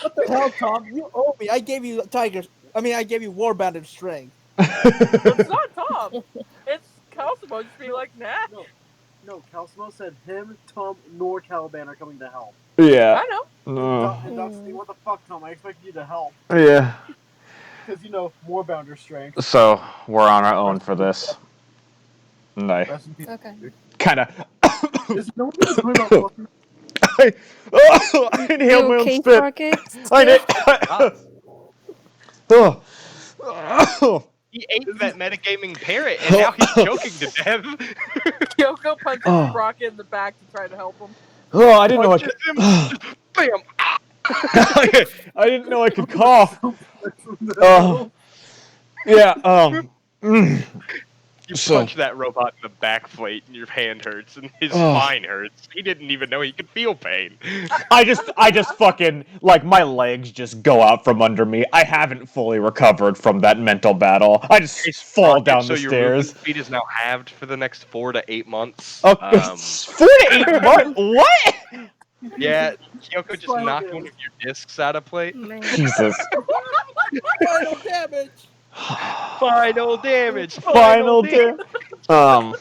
S6: What the hell, Tom? You owe me. I gave you I gave you Warband and Strength.
S1: It's not Tom. It's Calcimo just being like, nah.
S7: No, Calcimo said him, Tom, nor Caliban are coming to help.
S3: Yeah.
S1: I know.
S7: And Doc's saying, what the fuck, Tom? I expected you to help.
S3: Yeah.
S7: Because, more bounder strength.
S3: So, we're on our own for this. No.
S7: Rest in peace.
S5: Okay.
S3: Kind of.
S7: Is no one talking about fucking...
S3: I inhaled my own
S5: okay,
S3: spit.
S5: Sprocket?
S3: I did. Oh.
S4: He ate that metagaming parrot, and now he's choking to death.
S1: Kyoko punches Sprocket in the back to try to help him.
S3: Oh, I didn't know I could.
S4: Bam!
S3: I didn't know I could cough. Yeah.
S4: You
S3: So-
S4: punch that robot in the back plate, and your hand hurts, and his spine hurts. He didn't even know he could feel pain.
S3: I just fucking, like, my legs just go out from under me. I haven't fully recovered from that mental battle. I just fall down
S4: so
S3: the
S4: your
S3: stairs.
S4: movement speed is now halved for the next 4 to 8 months.
S3: 4 to 8 months? What?
S4: Yeah, Kyoko just knocked one of your discs out of plate.
S5: Man.
S3: Jesus.
S6: Final damage!
S4: Final damage!
S3: Final damage.
S7: I'm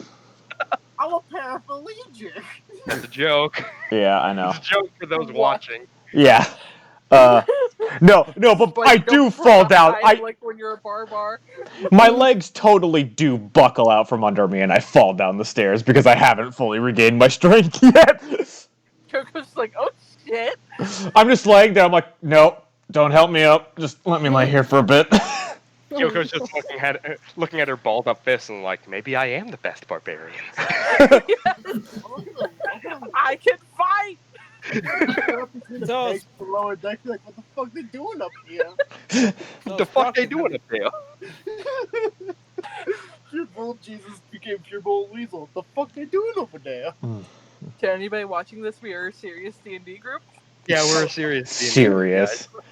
S7: a paraplegic!
S4: That's a joke.
S3: Yeah, I know.
S4: It's a joke for those watching.
S3: Yeah. No, but
S1: Like,
S3: I
S1: go
S3: do fall down.
S1: fly, like when you're a barbar.
S3: My legs totally do buckle out from under me, and I fall down the stairs because I haven't fully regained my strength yet.
S1: Kyoko's like, oh shit.
S3: I'm just laying there. I'm like, nope, don't help me up. Just let me lay here for a bit.
S4: Kyoko's just looking at her balled up fist and like, maybe I am the best barbarian.
S1: I can fight.
S7: Up between the
S6: So-
S7: pegs and the lower deck, you're like, what the fuck they doing up here?
S4: What the fuck they doing up there?
S7: Pure Bull Jesus became Pure Bull Weasel. What the fuck they doing over there?
S1: To anybody watching this, we are a serious D&D group.
S4: Yeah, we're a serious D&D
S3: Serious.
S4: guys.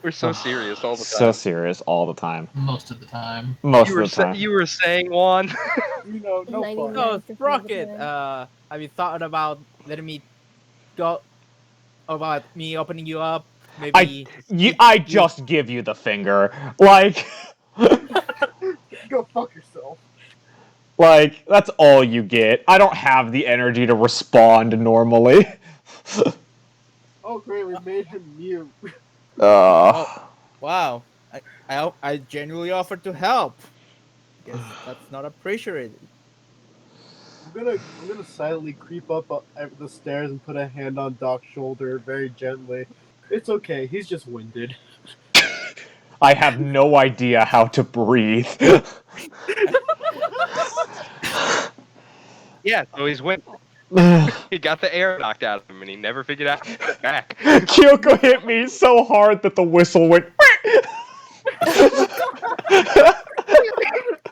S4: We're so serious all the time.
S3: So serious all the time.
S8: Most of the time.
S3: Most
S4: You
S3: of the time.
S4: you were saying, Juan?
S7: You know, no fun.
S5: 99%
S6: So,
S5: of the
S6: Sprocket,
S5: time.
S6: have you thought about letting me go? About me opening you up? Maybe.
S3: I just give you the finger. Like,
S7: Go fuck yourself.
S3: like, that's all you get. I don't have the energy to respond normally.
S7: Oh great, we made him mute.
S6: Wow. I genuinely offered to help. Guess that's not appreciated.
S7: I'm gonna silently creep up the stairs and put a hand on Doc's shoulder very gently. It's okay, he's just winded.
S3: I have no idea how to breathe.
S4: Yeah, so he's went. He got the air knocked out of him, and he never figured out how to get it back.
S3: Kyoko hit me so hard that the whistle went.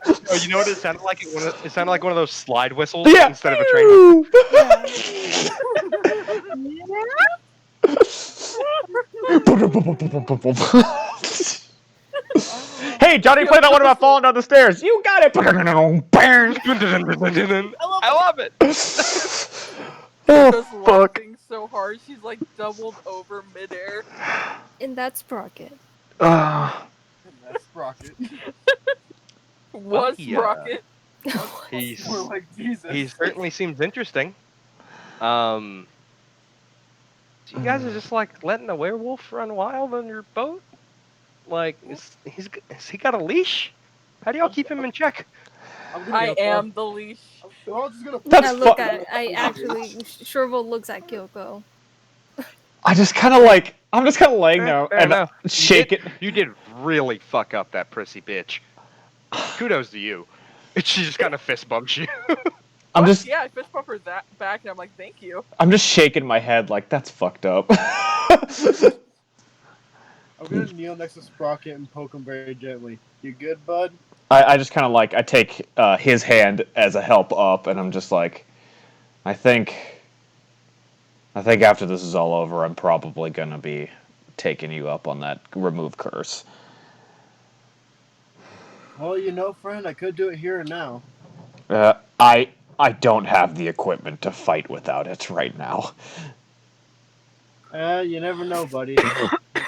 S4: Oh, you know what it sounded like? It sounded like one of those slide whistles
S3: Yeah.
S4: instead of a train.
S3: Hey, Johnny, play that one about falling down the stairs. You got it.
S4: I love it.
S3: Oh,
S1: Just
S3: fuck.
S1: laughing so hard, she's like doubled over midair.
S5: And that's Sprocket.
S7: That's Sprocket.
S1: Was
S4: yeah.
S1: Sprocket.
S4: He's
S7: More like Jesus.
S4: he certainly seems interesting. So you guys are just like letting a werewolf run wild on your boat? Like, has he got a leash? How do y'all keep him in check?
S1: I am the leash.
S7: I'm just gonna
S3: That's
S5: I look
S3: fu-
S5: at. I actually. Sherville looks at Kyoko.
S3: I just kind of like, I'm just kind of laying there
S4: Fair
S3: and
S4: enough.
S3: shake it.
S4: You did really fuck up that prissy bitch. Kudos to you. She just kind of fist bumps you.
S3: I'm just,
S1: Yeah, I fist bump her back, and I'm like, thank you.
S3: I'm just shaking my head like that's fucked up.
S7: I'm gonna kneel next to Sprocket and poke him very gently. You good, bud?
S3: I just kind of like, I take his hand as a help up, and I'm just like, I think after this is all over, I'm probably gonna be taking you up on that remove curse.
S7: Well, you know, friend, I could do it here and now.
S3: I don't have the equipment to fight without it right now.
S7: You never know, buddy.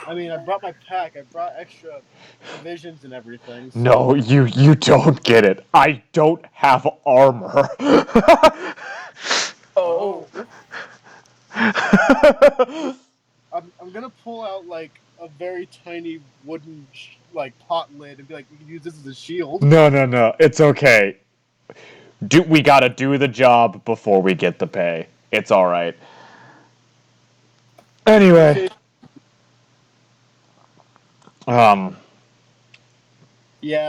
S7: I mean, I brought my pack. I brought extra provisions and everything. So.
S3: No, you don't get it. I don't have armor.
S1: Oh.
S7: I'm gonna pull out like a very tiny wooden like pot lid and be like, we can use this as a shield.
S3: No. It's okay. We gotta do the job before we get the pay. It's all right. Anyway,
S7: Yeah,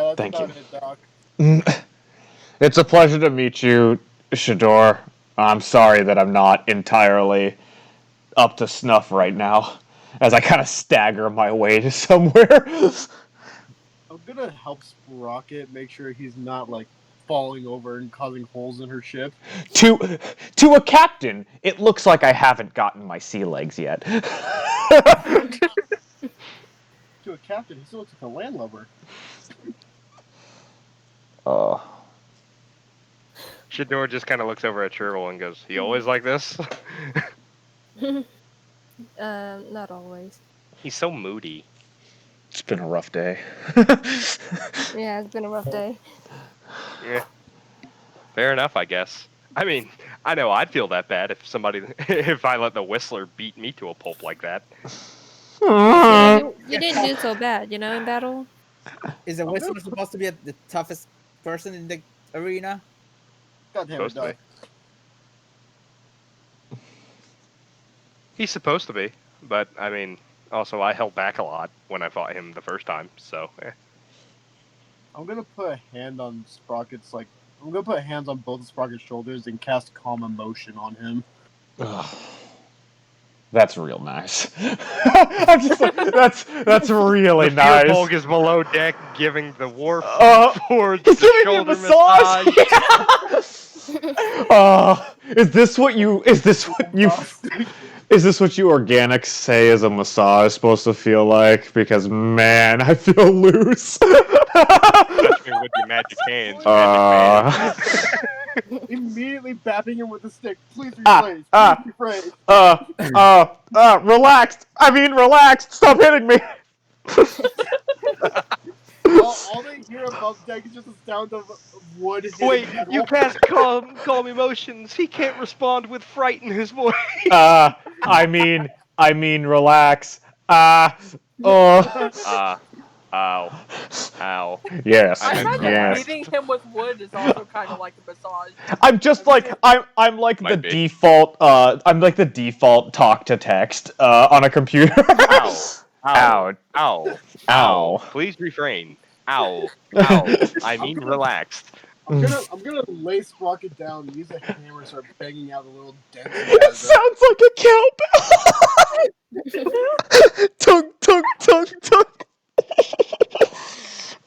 S7: that's
S3: Thank
S7: about
S3: you.
S7: it, Doc.
S3: it's a pleasure to meet you, Shador. I'm sorry that I'm not entirely up to snuff right now, as I kind of stagger my way to somewhere.
S7: I'm gonna help Sprocket make sure he's not like falling over and causing holes in her ship.
S3: To a captain, it looks like I haven't gotten my sea legs yet.
S7: To a captain, he still looks like a landlubber.
S4: Shador just kind of looks over at Chervil and goes, "He always like this?"
S5: Not always.
S4: He's so moody.
S3: It's been a rough day.
S5: Yeah, it's been a rough day.
S4: Yeah. Fair enough, I guess. I mean, I know I'd feel that bad if I let the Whistler beat me to a pulp like that.
S5: Yeah, you didn't do so bad, you know, in battle.
S6: Is the Whistler supposed to be the toughest person in the arena?
S7: God damn it,
S4: Supposed to
S7: Doc.
S4: be. He's supposed to be, but I mean, also I held back a lot when I fought him the first time, so.
S7: I'm gonna put a hand on Sprocket's I'm gonna put hands on both of Sprocket's shoulders and cast calm emotion on him.
S3: Ugh. That's real nice. I'm just like, that's really
S4: The
S3: nice.
S4: Fearbulk is below deck giving the Wharf for
S3: he's
S4: the
S3: giving me a
S4: shoulder
S3: massage. Is this what you organics say is a massage supposed to feel like? Because man, I feel loose.
S4: Touch me with your magic hands, magic man.
S7: Immediately bapping him with a stick. Please rephrase. Please rephrase.
S3: Relaxed. Stop hitting me.
S7: All they hear above deck is just the sound of wood hitting
S4: Wait,
S7: metal.
S4: you cast calm emotions. He can't respond with fright in his voice.
S3: Relax.
S4: Ow.
S3: Yes.
S1: I
S4: meant
S1: imagine
S3: yes.
S1: beating him with wood is also kind of like a massage.
S3: I'm just like I'm like
S4: Might
S3: the
S4: be.
S3: default I'm like the default talk to text on a computer. Ow.
S4: Please refrain. Ow. I mean relaxed.
S7: I'm gonna lay Sprocket down and use a hammer and start banging out the little dents.
S3: It sounds like a cowbell. Tunk.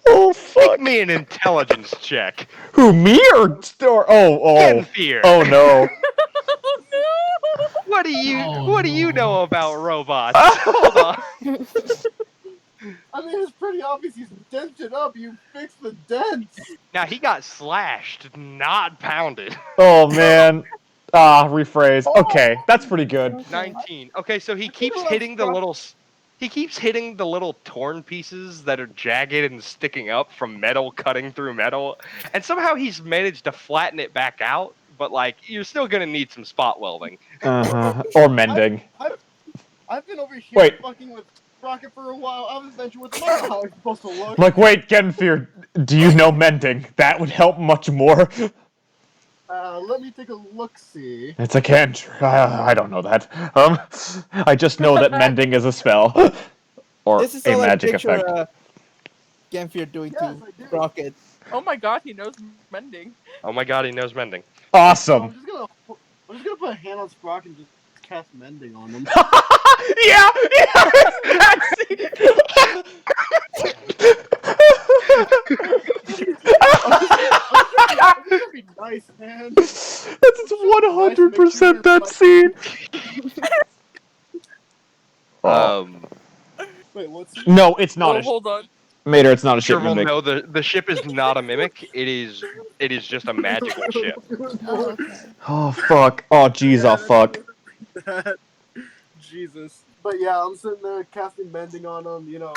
S3: Oh fuck!
S4: Make me an intelligence check.
S3: Who, me or
S4: Genfear.
S3: Oh no!
S4: What do you know about robots?
S3: Hold
S4: on.
S7: I mean, it's pretty obvious he's dented up. You fix the dents.
S4: Now he got slashed, not pounded.
S3: Oh man. Rephrase. Okay, that's pretty good.
S4: 19. Okay, so he keeps hitting the little torn pieces that are jagged and sticking up from metal cutting through metal, and somehow he's managed to flatten it back out. But like, you're still gonna need some spot welding.
S3: Or mending.
S7: I've been over here fucking with Rocket for a while. I was mentioning with how it's supposed to look.
S3: Like, wait, Genfear, do you know mending? That would help much more.
S7: Let me take a look-see.
S3: It's a cantrip. I don't know that. I just know that mending is a spell. Or
S6: This is
S3: a
S6: all
S3: magic
S6: I picture,
S3: effect.
S6: Genfear doing to Rocket.
S1: Oh my god, he knows mending.
S4: Oh my god, he knows mending.
S3: Awesome.
S7: I'm just gonna put a hand on Sprocket and just cast mending on him.
S3: Yeah!
S7: That's gonna be nice, man.
S3: That's 100% that scene.
S7: Wait, what's?
S3: No, it's not.
S1: Hold on.
S3: Mater, it's not a ship
S4: Sure, well,
S3: mimic.
S4: no, the ship is not a mimic. It is just a magical ship.
S5: Oh, okay.
S3: Oh fuck. Oh jeez, oh fuck.
S7: Jesus. But yeah, I'm sitting there casting mending on him, you know.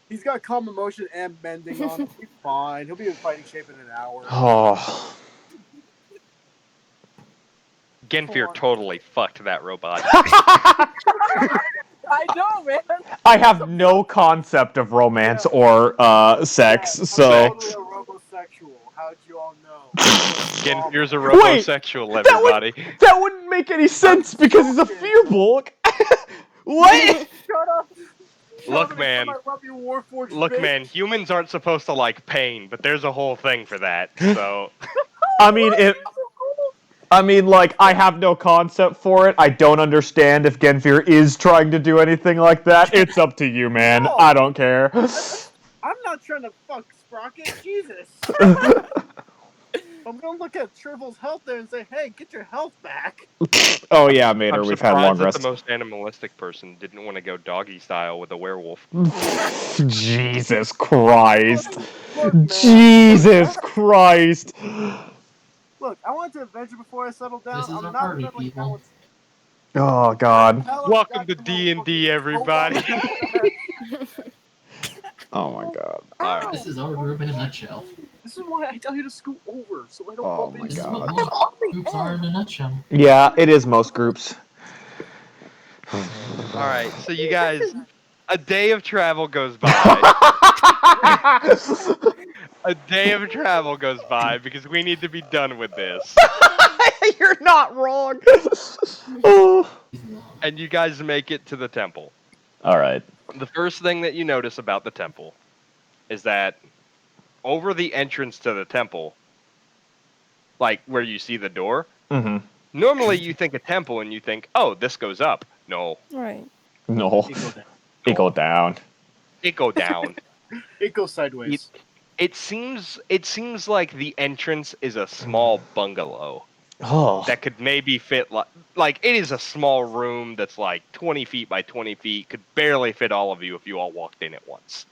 S7: He's got calm emotion and mending on him. He's fine. He'll be in fighting shape in an hour.
S3: Oh.
S4: Genfear totally fucked that robot.
S1: I know, man.
S3: I have no concept of romance or sex, so.
S7: I'm totally a robosexual. How'd you all know?
S4: Genfear's a robosexual, everybody.
S3: That wouldn't make any sense because he's a Fearbulk. What?
S1: Shut up.
S4: Look, man. Humans aren't supposed to like pain, but there's a whole thing for that. So.
S3: I mean, like, I have no concept for it. I don't understand if Genfear is trying to do anything like that. It's up to you, man.
S7: No.
S3: I don't care.
S7: I'm not trying to fuck Sprocket. Jesus. I'm gonna look at Trivil's health there and say, hey, get your health back.
S3: Oh yeah, Mater,
S4: I'm
S3: we've had long
S4: surprised
S3: rest.
S4: that the most animalistic person didn't want to go doggy style with a werewolf.
S3: Jesus Christ.
S7: Look, man.
S3: Jesus Christ.
S7: Look, I want to adventure before I settle down.
S8: This is
S7: I'm
S8: our
S7: not
S8: party,
S7: settling
S8: people.
S7: down with...
S3: Oh God.
S4: Welcome to DnD, everybody.
S3: Oh my God.
S4: Alright.
S8: This is our group in a nutshell.
S7: This is why I tell you to scoot over, so I don't
S3: Oh
S7: bump
S3: my
S7: into
S8: This is
S3: God.
S8: what most groups are in a nutshell.
S3: Yeah, it is most groups.
S4: Alright, so you guys, a day of travel goes by. A day of travel goes by because we need to be done with this.
S3: You're not wrong. Oh.
S4: And you guys make it to the temple.
S3: All right.
S4: The first thing that you notice about the temple is that over the entrance to the temple, like where you see the door.
S3: Mm-hmm.
S4: Normally, you think a temple and you think, "Oh, this goes up." No,
S5: Right.
S3: No.
S7: It go down.
S3: It go down.
S4: it go down.
S7: It goes sideways.
S4: It seems like the entrance is a small bungalow
S3: Oh.
S4: that could maybe fit like it is a small room that's like 20 feet by 20 feet, could barely fit all of you if you all walked in at once.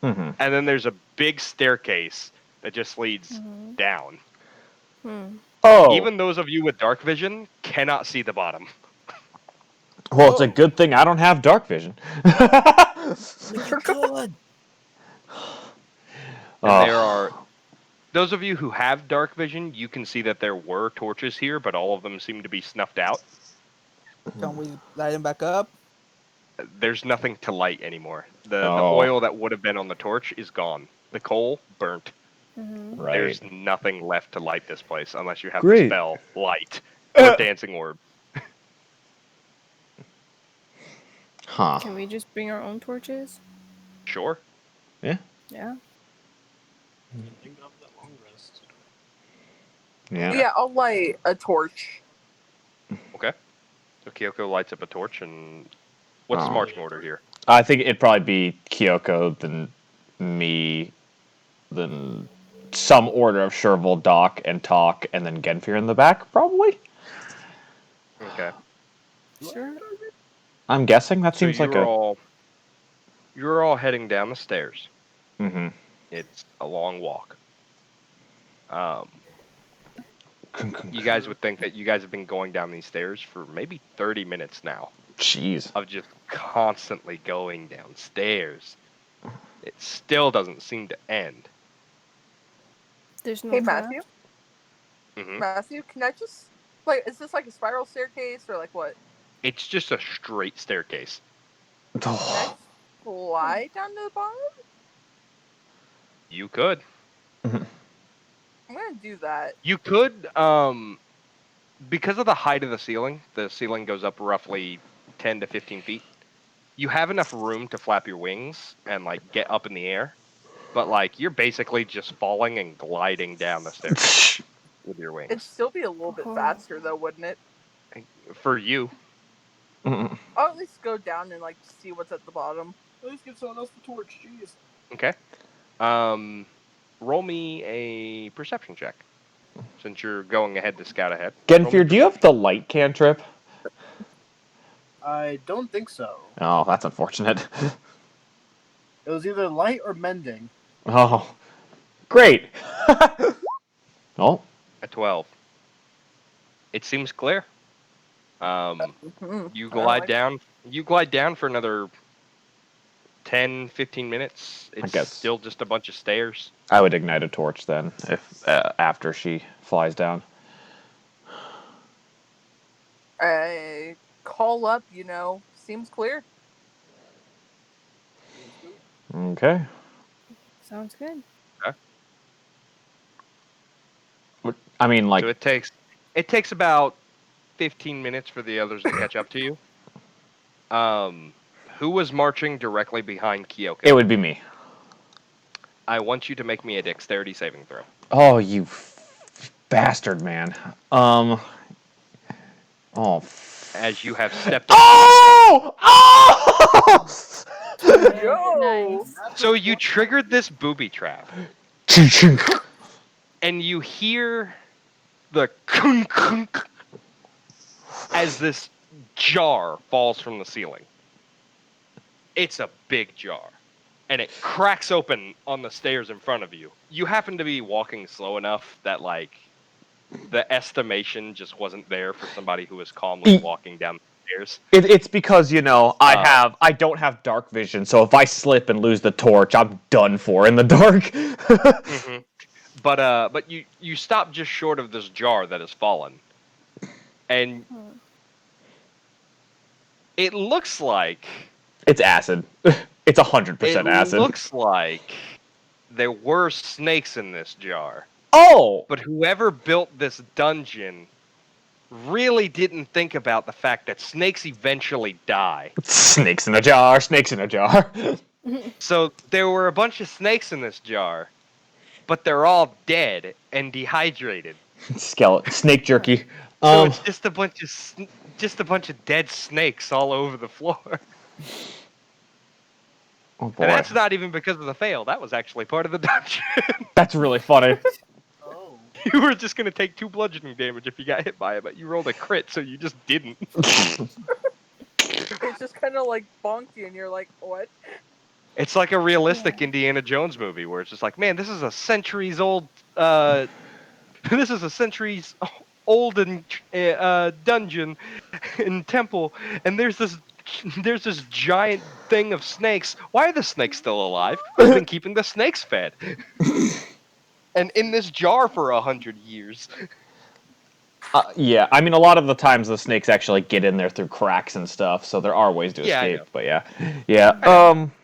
S3: Mm-hmm.
S4: And then there's a big staircase that just leads
S5: Mhm.
S4: down.
S5: Hmm.
S3: Oh.
S4: Even those of you with dark vision cannot see the bottom.
S3: Well, it's a good thing I don't have dark vision.
S6: You're good.
S4: And there are those of you who have dark vision, you can see that there were torches here, but all of them seem to be snuffed out.
S6: Can we light him back up?
S4: There's nothing to light anymore. The
S3: Oh.
S4: oil that would have been on the torch is gone. The coal burnt.
S5: Mm-hmm.
S3: Right.
S4: There's nothing left to light this place unless you have
S3: Great.
S4: the spell light or dancing orb.
S3: Huh.
S5: Can we just bring our own torches?
S4: Sure.
S5: Yeah.
S7: Thank God for that long rest.
S3: Yeah.
S1: Yeah, I'll light a torch.
S4: Okay. So Kyoko lights up a torch, and what's the
S3: Oh.
S4: marching order here?
S3: I think it'd probably be Kyoko, then me, then some order of Sherville, Doc, and Talk, and then Genfir in the back, probably?
S4: Okay.
S5: Sure.
S3: I'm guessing that
S4: So
S3: seems like a...
S4: you're all heading down the stairs.
S3: Mm-hmm.
S4: It's a long walk. You guys would think that you guys have been going down these stairs for maybe 30 minutes now
S3: Jeez.
S4: of just constantly going downstairs. It still doesn't seem to end.
S5: There's no
S1: Hey,
S5: trap.
S1: Matthew?
S4: Hmm.
S1: Matthew, can I just... Like, is this like a spiral staircase or like what?
S4: It's just a straight staircase.
S1: Can I fly down to the bottom?
S4: You could.
S1: I'm gonna do that.
S4: You could, because of the height of the ceiling goes up roughly 10 to 15 feet. You have enough room to flap your wings and, like, get up in the air. But, like, you're basically just falling and gliding down the stairs with your
S1: It'd
S4: wings.
S1: still be a little bit
S5: Oh.
S1: faster though, wouldn't it?
S4: For you.
S3: Mm-mm.
S1: I'll at least go down and like see what's at the bottom.
S7: At least give someone else the torch. Jeez.
S4: Okay. Roll me a perception check. Since you're going ahead to scout ahead. Roll me
S3: Genfir, do you have the light cantrip?
S7: I don't think so.
S3: Oh, that's unfortunate.
S7: It was either light or mending.
S3: Oh. Great. Oh.
S4: a 12. It seems clear.
S1: Mhm.
S4: You
S1: I
S4: glide
S1: like-
S4: down. You glide down for another 10, 15 minutes. It's
S3: guess.
S4: still just a bunch of stairs.
S3: I would ignite a torch then, if after she flies down.
S1: I call up, seems clear.
S3: Okay.
S5: Sounds good.
S3: I mean, like,
S4: So it takes about 15 minutes for the others to catch up to you. Who was marching directly behind Kyoko?
S3: it would be me.
S4: I want you to make me a dexterity saving throw.
S3: Oh, you bastard, man. Oh.
S4: As you have stepped.
S3: Oh! Oh!
S1: Yo!
S5: Nice.
S4: So you triggered this booby trap, and you hear the kunk kunk as this jar falls from the ceiling. It's a big jar, and it cracks open on the stairs in front of you. You happen to be walking slow enough that, like, the estimation just wasn't there for somebody who was calmly walking down the stairs.
S3: It's because, I don't have dark vision, so if I slip and lose the torch, I'm done for in the dark.
S4: Mm-hmm. But you stop just short of this jar that has fallen, and it looks like
S3: It's acid. It's 100% acid.
S4: It looks like there were snakes in this jar.
S3: Oh!
S4: But whoever built this dungeon really didn't think about the fact that snakes eventually die.
S3: Snakes in a jar, snakes in a jar.
S4: So there were a bunch of snakes in this jar, but they're all dead and dehydrated.
S3: Skeleton snake jerky.
S4: So it's just a bunch of dead snakes all over the floor.
S3: Oh boy,
S4: And that's not even because of the fail. That was actually part of the dungeon.
S3: that's really funny.
S7: Oh.
S4: You were just gonna take 2 bludgeoning damage if you got hit by it, but you rolled a crit, so you just didn't.
S1: It just kind of like bonked you, and you're like, what?
S4: It's like a realistic Indiana Jones movie where it's just like, man, this is a centuries old, this is a centuries old dungeon and temple, and there's this giant thing of snakes. Why are the snakes still alive? Who's been keeping the snakes fed? And in this jar for 100 years.
S3: Yeah, I mean, a lot of the times the snakes actually get in there through cracks and stuff, so there are ways to
S4: Yeah, I
S3: escape.
S4: know.
S3: But yeah.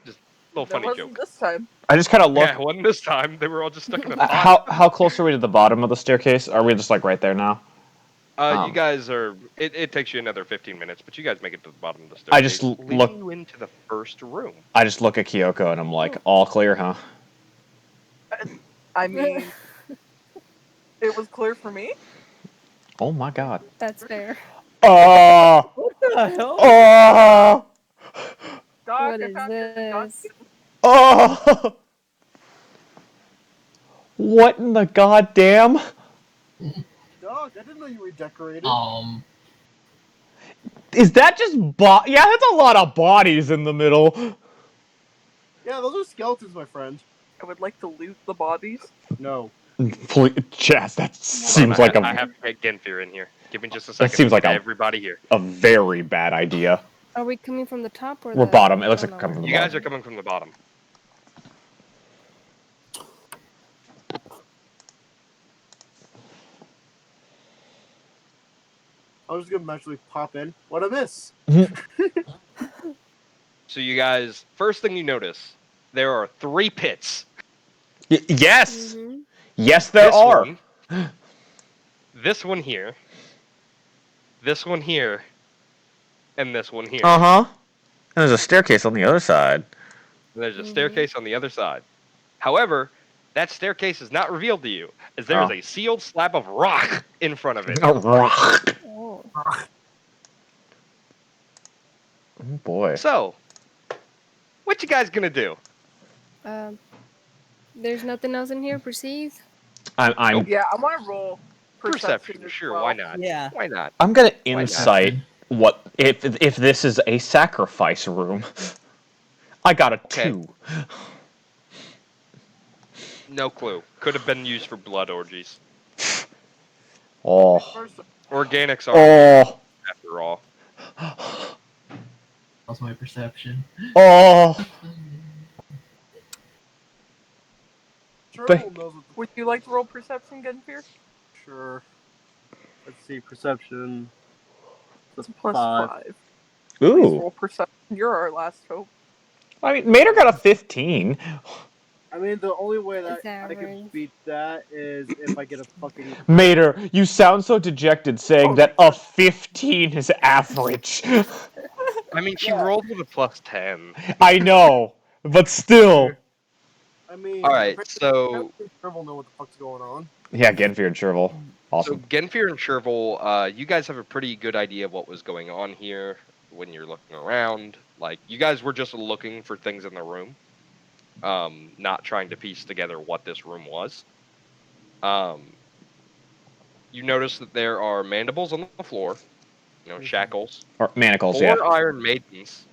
S4: Just a little
S1: There
S4: funny
S1: wasn't
S4: joke.
S1: this time.
S3: I just kind of look.
S4: Yeah, it wasn't this time. They were all just stuck in a pot.
S3: How close are we to the bottom of the staircase? Are we just like right there now?
S4: You guys are. It takes you another 15 minutes, but you guys make it to the bottom of the staircase.
S3: I just
S4: leading
S3: look.
S4: you into the first room.
S3: I just look at Kyoko and I'm like, all clear, huh?
S1: I mean, it was clear for me.
S3: Oh my god.
S5: That's fair.
S3: Oh.
S6: What the hell?
S3: Oh.
S1: Doc,
S5: What
S1: I
S5: is
S1: found your
S5: this?
S3: Oh. What in the goddamn?
S7: Dog, I didn't know you were decorated.
S3: Is that just Yeah, that's a lot of bodies in the middle.
S7: Yeah, those are skeletons, my friend.
S1: I would like to loot the bodies.
S7: No.
S3: Please, Chaz, that seems like
S4: I have to get Genfir in here. Give me just a second.
S3: seems like
S4: everybody here.
S3: a very bad idea.
S5: Are we coming from the top or
S3: We're
S5: the
S3: bottom. It looks
S5: oh,
S3: like
S5: no,
S3: coming from the
S4: You
S3: bottom.
S4: guys are coming from the bottom.
S7: I was just gonna magically pop in. What a miss!
S4: So you guys, first thing you notice, there are 3 pits.
S3: Yes.
S5: Mm-hmm.
S3: Yes, there are.
S4: This one here. This one here. And this one here.
S3: And there's a staircase on the other side.
S4: And there's a staircase on the other side. However, that staircase is not revealed to you, as there is a sealed slab of rock in front of it.
S3: A rock.
S5: Oh.
S3: Oh boy.
S4: So, what you guys gonna do?
S5: There's nothing else in here. Perceive.
S3: I'm
S1: Yeah, I want to roll
S4: Perception,
S1: as
S4: sure,
S1: well.
S4: why not?
S6: Yeah.
S4: Why not?
S3: I'm gonna
S4: not?
S3: insight what if this is a sacrifice room. I got a 2.
S4: No clue. Could have been used for blood orgies.
S3: Oh.
S4: Organics are, after all.
S8: That's my perception.
S3: Oh.
S7: Turtle knows what
S1: Would you like to roll perception, Genfir?
S7: Sure. Let's see, perception.
S1: That's plus
S7: 5.
S1: 5. Please
S3: Ooh.
S1: roll perception. You're our last hope.
S3: I mean, Mater got a 15.
S7: I mean, the only way that
S5: It's
S7: I
S5: average.
S7: can beat that is if I get a fucking...
S3: Mater, you sound so dejected saying that a 15 is average.
S4: I mean, she rolled with a plus 10.
S3: I know, but still.
S7: I mean...
S4: Alright, so...
S7: Turtle know what the fuck's going on.
S3: Yeah, Genfir and Shrivel.
S4: So
S3: Awesome.
S4: Genfir and Shervil, you guys have a pretty good idea of what was going on here when you're looking around. Like, you guys were just looking for things in the room. Not trying to piece together what this room was. You notice that there are mandibles on the floor, shackles,
S3: Or manacles,
S4: 4
S3: yeah.
S4: iron maidens,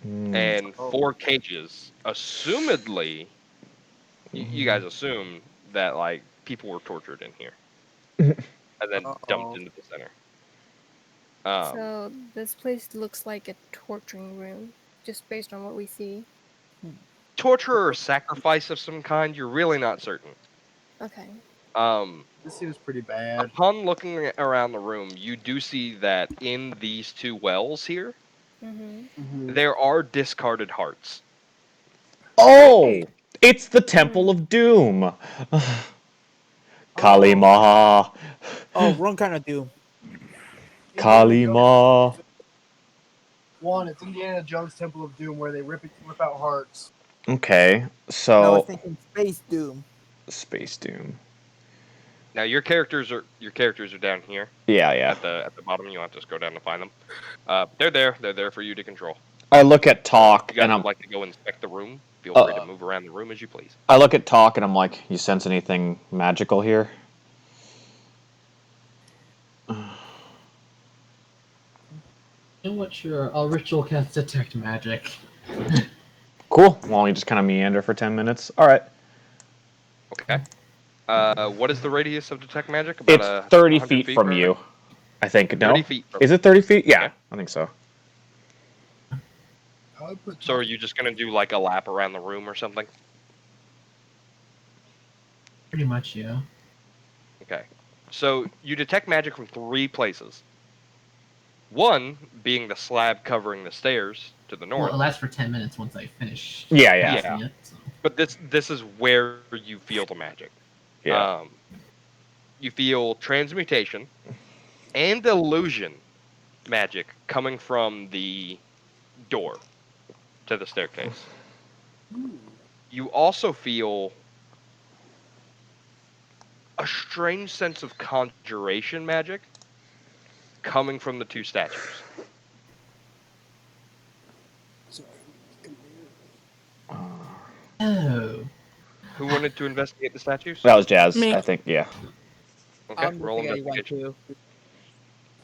S4: and 4 cages. Assumedly, you guys assume that like people were tortured in here, and then dumped into the center.
S5: So this place looks like a torturing room, just based on what we see.
S4: Torture or sacrifice of some kind, you're really not certain.
S5: Okay.
S7: This seems pretty bad.
S4: Upon looking around the room, you do see that in these 2 wells here, there are discarded hearts.
S3: Oh! It's the Temple of Doom. Kalima.
S6: Oh, wrong kind of doom.
S3: Kalima.
S7: One, it's Indiana Jones Temple of Doom where they rip out hearts.
S3: Okay,
S6: I
S3: so
S6: was thinking space doom.
S3: Space Doom.
S4: Now your characters are down here
S3: Yeah.
S4: at the bottom. You'll have to scroll down to find them. They're there. They're there for you to control.
S3: I look at Talk
S4: If you guys
S3: and
S4: would like to go inspect the room, feel free to move around the room as you please.
S3: I look at Talk and I'm like, you sense anything magical here?
S8: And what's your ritual cast detect magic?
S3: Cool. Well, you just kind of meander for 10 minutes. All right.
S4: Okay. What is the radius of detect magic? About
S3: It's 30
S4: 100
S3: feet from you. I think. No?
S4: 30 feet from
S3: Is it 30 feet? Yeah,
S4: Okay.
S3: I think so.
S7: I would put
S4: So are you just gonna do like a lap around the room or something?
S8: Pretty much, yeah.
S4: Okay. So you detect magic from 3 places. One being the slab covering the stairs to the north.
S8: Well, it lasts for 10 minutes once I finish.
S3: Yeah.
S8: casting it, so.
S4: But this is where you feel the magic.
S3: Yeah.
S4: You feel transmutation and illusion magic coming from the door to the staircase. You also feel a strange sense of conjuration magic coming from the 2 statues.
S8: Oh.
S4: Who wanted to investigate the statues?
S3: That was Jazz,
S1: Me.
S3: I think. Yeah.
S4: Okay,
S6: I'm
S4: roll
S6: thinking I want
S4: investigation.
S6: to.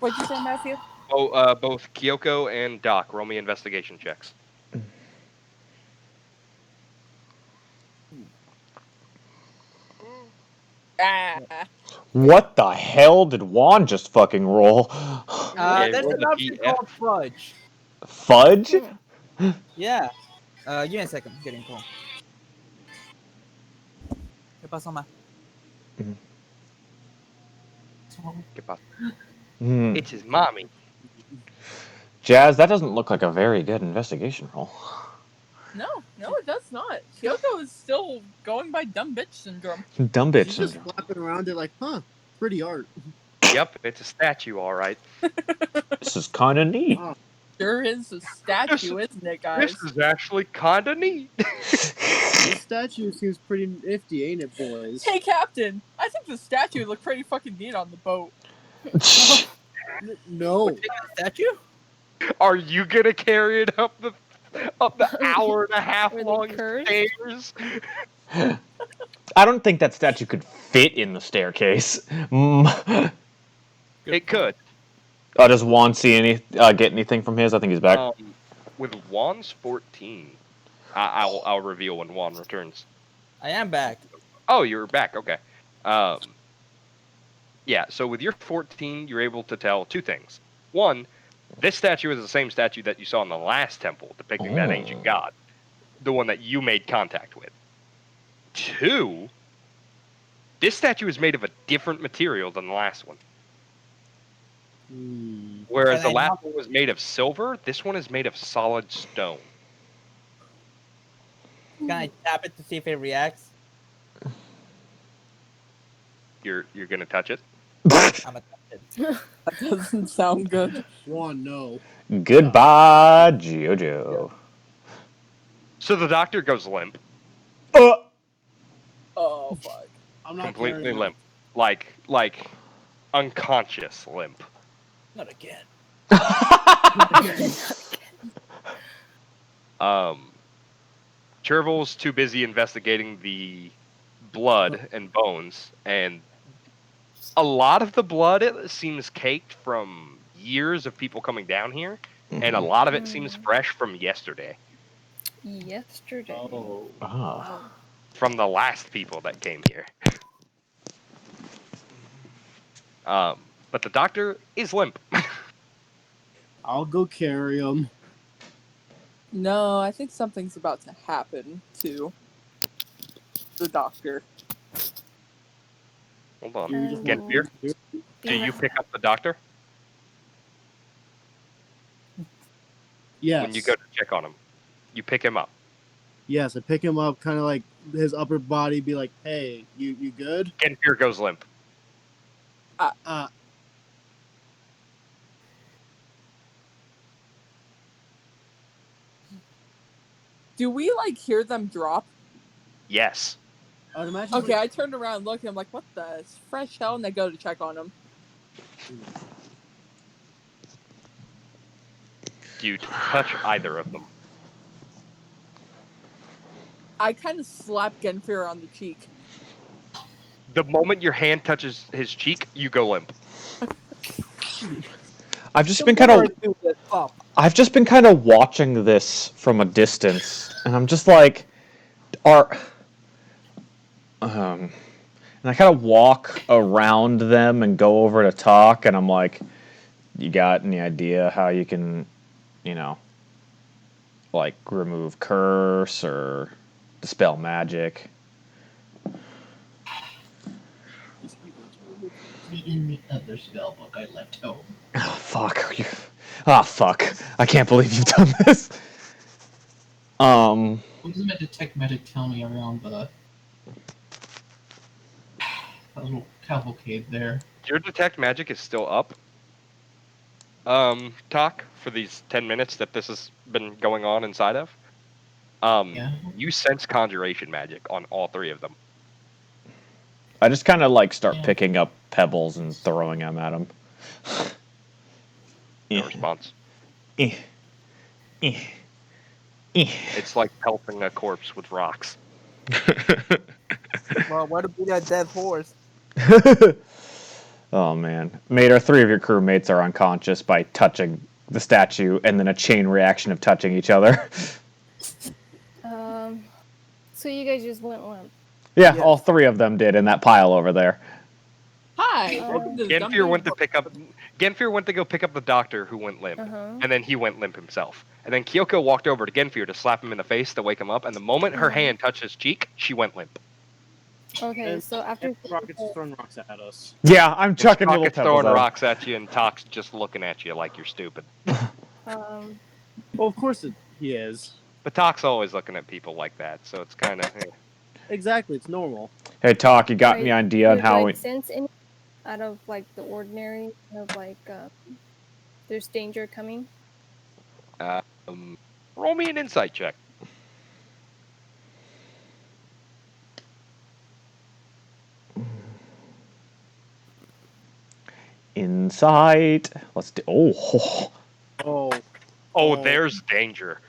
S1: What'd you say, Matthew?
S4: Oh, both Kyoko and Doc, roll me investigation checks.
S1: Ah.
S3: What the hell did Juan just fucking roll?
S4: Yeah,
S6: There's
S4: roll
S6: an
S4: the
S6: option
S4: DF.
S6: called fudge.
S3: Fudge?
S6: Yeah. Give me a second. I'm getting a call. ¿Qué pasó, ma?
S3: Hmm.
S4: It's his mommy.
S3: Jazz, that doesn't look like a very good investigation roll.
S1: No, it does not. Kyoko is still going by dumb bitch syndrome.
S3: Dumb bitch
S7: She's just
S3: syndrome.
S7: flapping around it like, huh, pretty art.
S4: Yep, it's a statue, all right.
S3: This is kind of neat.
S1: Sure is a statue, isn't it, guys?
S4: This is actually kind of neat.
S7: This statue seems pretty nifty, ain't it, boys?
S1: Hey, Captain, I think the statue looked pretty fucking neat on the boat.
S7: No.
S6: Statue?
S4: Are you gonna carry it up the hour and a half
S5: Were they
S4: long
S5: cursed?
S4: stairs?
S3: I don't think that statue could fit in the staircase.
S4: It could.
S3: Does Juan see get anything from his? I think he's back.
S4: With Juan's 14, I'll reveal when Juan returns.
S6: I am back.
S4: Oh, you're back. Okay. Yeah. So with your 14, you're able to tell 2 things. One, this statue is the same statue that you saw in the last temple, depicting that ancient god, the one that you made contact with. 2, this statue is made of a different material than the last one. Whereas the last one was made of silver, this one is made of solid stone.
S6: Can I tap it to see if it reacts?
S4: You're gonna touch it?
S6: I'm gonna touch it.
S1: That doesn't sound good.
S7: One, no.
S3: Goodbye, Jojo.
S4: So the doctor goes limp,
S1: Oh, fuck.
S7: I'm not
S4: completely
S7: carrying
S4: limp, like unconscious limp.
S6: Not again.
S4: Cherville's too busy investigating the blood and bones, and a lot of the blood, it seems caked from years of people coming down here, and a lot of it seems fresh from yesterday.
S5: Yesterday.
S7: Oh.
S3: Oh.
S4: From the last people that came here. But the doctor is limp.
S7: I'll go carry him.
S1: No, I think something's about to happen to the doctor.
S4: Hold on.
S5: Oh.
S4: Get here. Do you pick up the doctor
S7: Yes.
S4: when you go to check on him? You pick him up.
S7: Yes, I pick him up, kind of like his upper body, be like, hey, you good?
S4: Genfir goes limp.
S1: Do we, hear them drop?
S4: Yes.
S7: I would imagine.
S1: Okay, I turned around and looked, and I'm like, what the fresh hell? And I go to check on him.
S4: Do you touch either of them?
S1: I kind of slap Genfir on the cheek.
S4: The moment your hand touches his cheek, you go limp.
S3: I've just been kind of watching this from a distance, and I'm just like, and I kind of walk around them and go over to talk, and I'm like, you got any idea how you can, like remove curse or dispel magic?
S8: In the other spell book I left home.
S3: Oh, fuck. Fuck. I can't believe you've done this.
S8: What does my detect magic tell me around the little cavalcade there?
S4: Your detect magic is still up. Talk for these 10 minutes that this has been going on inside of.
S8: Yeah.
S4: You sense conjuration magic on all three of them.
S3: I just kind of like start picking up pebbles and throwing them at him.
S4: No response.
S3: Eh. Eh. Eh.
S4: It's like pelting a corpse with rocks.
S6: Well, why to beat that dead horse?
S3: Oh man, Mater, 3 of your crewmates are unconscious by touching the statue, and then a chain reaction of touching each other.
S5: So you guys just went limp.
S3: Yeah, all 3 of them did in that pile over there.
S1: Hi, welcome to the
S4: Genfir went to pick up. Genfir went to go pick up the doctor who went limp, and then he went limp himself. And then Kyoko walked over to Genfir to slap him in the face to wake him up. And the moment her hand touched his cheek, she went limp.
S5: Okay, so after
S7: Rocket's throwing rocks at us.
S3: Yeah, I'm chucking little
S4: Rocket's
S3: pebbles
S4: throwing
S3: at him.
S4: rocks at you, and Tox just looking at you like you're stupid.
S7: Well, of course he is.
S4: But Tox always looking at people like that, so it's kind of.
S7: Exactly, it's normal.
S3: Hey, Talk, you got any idea on how?
S5: Sense any out of like the ordinary of like there's danger coming?
S4: Roll me an insight check.
S3: Insight. Let's do.
S4: Oh, there's danger.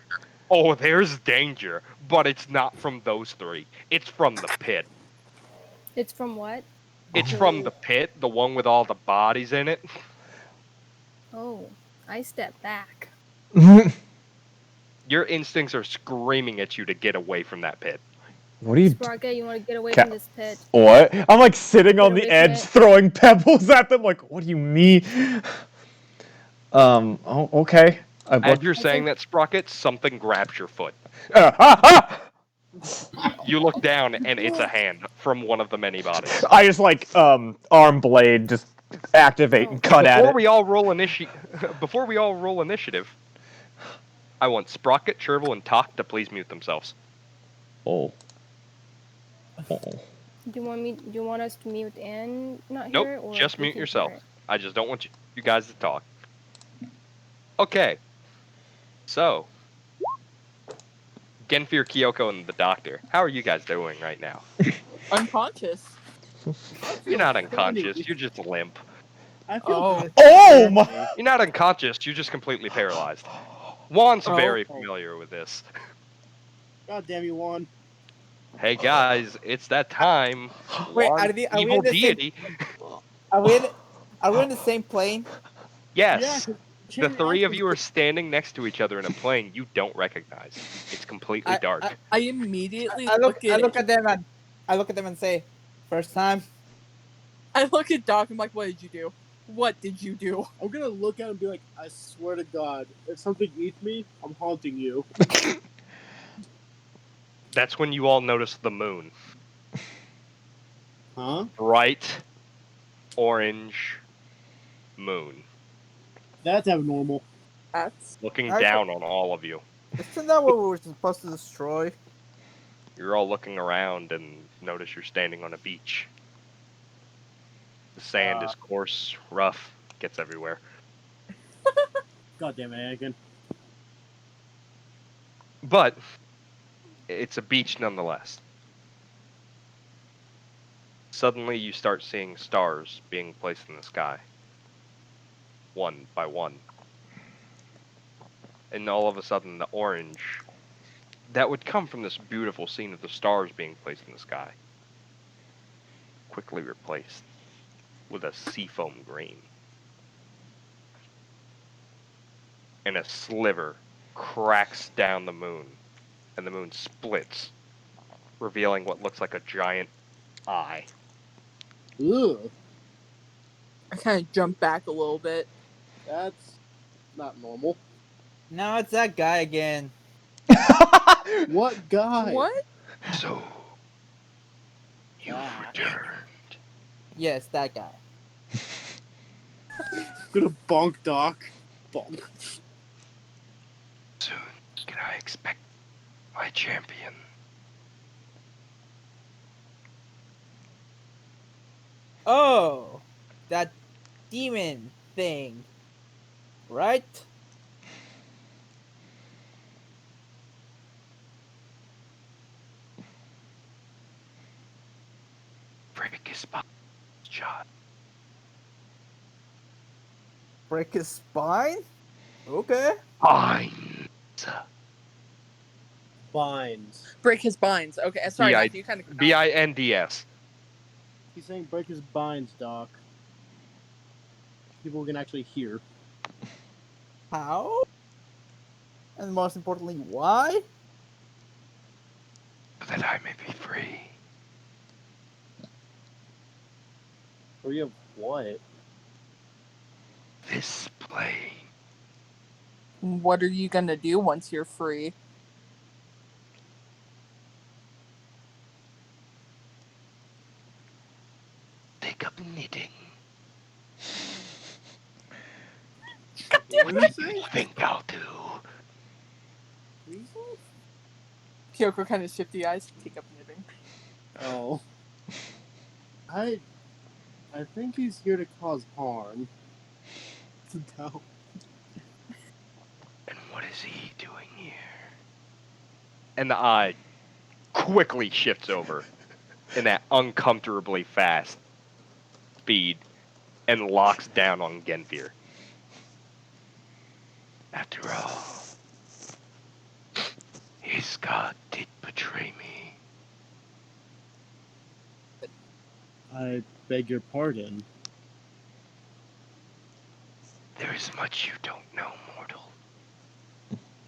S4: Oh, there's danger. But it's not from those 3. It's from the pit.
S5: It's from what?
S4: It's from the pit, the one with all the bodies in it.
S5: Oh, I step back.
S4: Your instincts are screaming at you to get away from that pit.
S3: What are you?
S5: Sprocket, you want to get away from this pit?
S3: What? I'm like sitting on the edge, throwing pebbles at them. Like, what do you mean? Oh, okay.
S4: As you're saying that, Sprocket, something grabs your foot. You look down, and it's a hand from one of the many bodies.
S3: I just like arm blade, just activate and cut at it.
S4: Before we all roll initiative, I want Sprocket, Chervil, and Talk to please mute themselves.
S3: Oh.
S5: Do you want us to mute and not
S4: Nope,
S5: hear it? Or
S4: just
S5: we
S4: mute
S5: can
S4: yourself.
S5: hear it?
S4: I just don't want you guys to talk. Okay. So, Genfir, Kyoko, and the doctor. How are you guys doing right now?
S1: Unconscious.
S4: You're not unconscious. You're just limp.
S7: I feel
S3: Oh my!
S4: You're not unconscious. You're just completely paralyzed. Juan's very familiar with this.
S7: God damn you, Juan.
S4: Hey guys, it's that time.
S6: Wait,
S4: Juan's
S6: are we
S4: evil
S6: in the
S4: deity.
S6: Are we in the same plane?
S4: Yes.
S7: Yeah,
S4: The 3 of you are standing next to each other in a plane you don't recognize. It's completely dark.
S1: I immediately
S6: I look
S1: at
S6: at them and say, first time.
S1: I look at Doc. I'm like, what did you do? What did you do?
S7: I'm gonna look at him and be like, I swear to God, if something eats me, I'm haunting you.
S4: That's when you all notice the moon.
S7: Huh?
S4: Bright orange moon.
S7: That's abnormal.
S1: That's
S4: looking down on all of you.
S6: Isn't that what we were supposed to destroy?
S4: You're all looking around and notice you're standing on a beach. The sand is coarse, rough, gets everywhere.
S7: God damn it, Anakin.
S4: But it's a beach nonetheless. Suddenly you start seeing stars being placed in the sky. One by one. And all of a sudden the orange that would come from this beautiful scene of the stars being placed in the sky quickly replaced with a seafoam green. And a sliver cracks down the moon, and the moon splits, revealing what looks like a giant eye.
S7: Ugh,
S1: I kind of jump back a little bit.
S7: that's not normal.
S6: Now it's that guy again.
S7: What guy?
S1: What?
S4: So, you've
S7: Ah.
S4: returned.
S6: Yes, that guy.
S7: Gonna bonk Doc. Bonk.
S4: Soon can I expect my champion?
S6: Oh, that demon thing, right?
S4: Break his spine, John.
S6: Break his spine? Okay.
S4: Fine.
S7: Binds.
S1: Break his binds. Okay, sorry, Matthew, you kind of.
S4: BINDS.
S7: He's saying break his binds, Doc. People can actually hear.
S6: How? And most importantly, why?
S4: So that I may be free.
S7: Free of what?
S4: This plane.
S1: What are you gonna do once you're free?
S4: Take up knitting.
S7: What did he say?
S4: Think I'll do.
S1: Kyoko kind of shifty eyes. Take up knitting.
S7: Oh. I think he's here to cause harm. No.
S4: And what is he doing here? And the eye quickly shifts over in that uncomfortably fast speed and locks down on Genfir. After all, his god did betray me.
S7: I beg your pardon.
S4: There is much you don't know, mortal.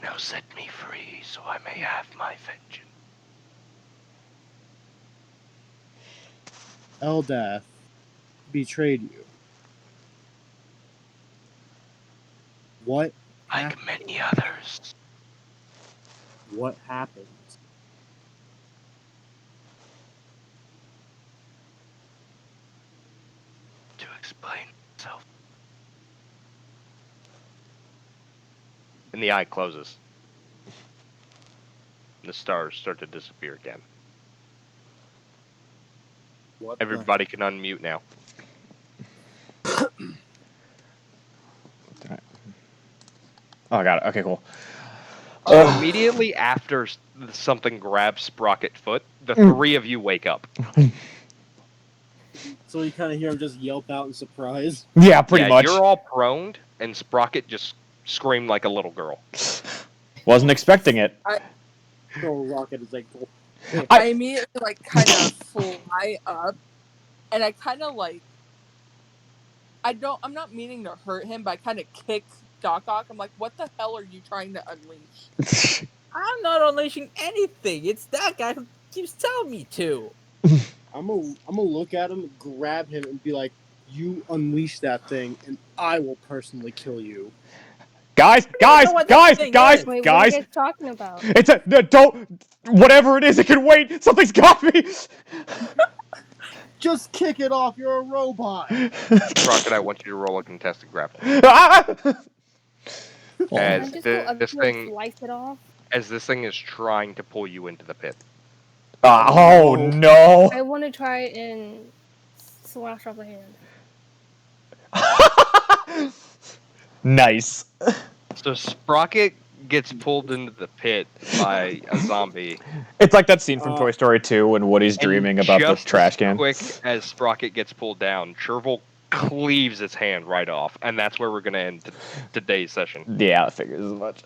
S4: Now set me free so I may have my vengeance.
S7: Eldath betrayed you. What
S4: Like many others.
S7: What happened?
S4: To explain itself. And the eye closes. The stars start to disappear again.
S7: What
S4: Everybody can unmute now.
S3: Oh, I got it. Okay, cool.
S4: So immediately after something grabs Sprocket foot, the three of you wake up.
S7: So you kind of hear him just yelp out in surprise.
S3: Yeah, pretty much.
S4: You're all proned, and Sprocket just screamed like a little girl.
S3: Wasn't expecting it.
S7: Throw a rock at his ankle.
S1: I immediately kind of fly up, and I kind of I'm not meaning to hurt him, but I kind of kick Doc Ock. I'm like, what the hell are you trying to unleash?
S6: I'm not unleashing anything. It's that guy who keeps telling me to.
S7: I'm gonna look at him, grab him, and be like, "You unleash that thing, and I will personally kill you."
S3: Guys!
S5: Wait, what are you guys talking about?
S3: It's a don't. Whatever it is, it can wait. Something's got me.
S7: Just kick it off. You're a robot.
S4: Sprocket, I want you to roll a contested grapple. As this thing,
S5: slice it off.
S4: as this thing is trying to pull you into the pit.
S3: Oh no!
S5: I want to try and slash off the hand.
S3: Nice.
S4: So Sprocket gets pulled into the pit by a zombie.
S3: It's like that scene from Toy Story 2 when Woody's
S4: And
S3: dreaming about the
S4: just
S3: trash
S4: as
S3: can.
S4: quick as Sprocket gets pulled down, Chervil cleaves its hand right off, and that's where we're going to end today's session.
S3: Yeah, I figures as much.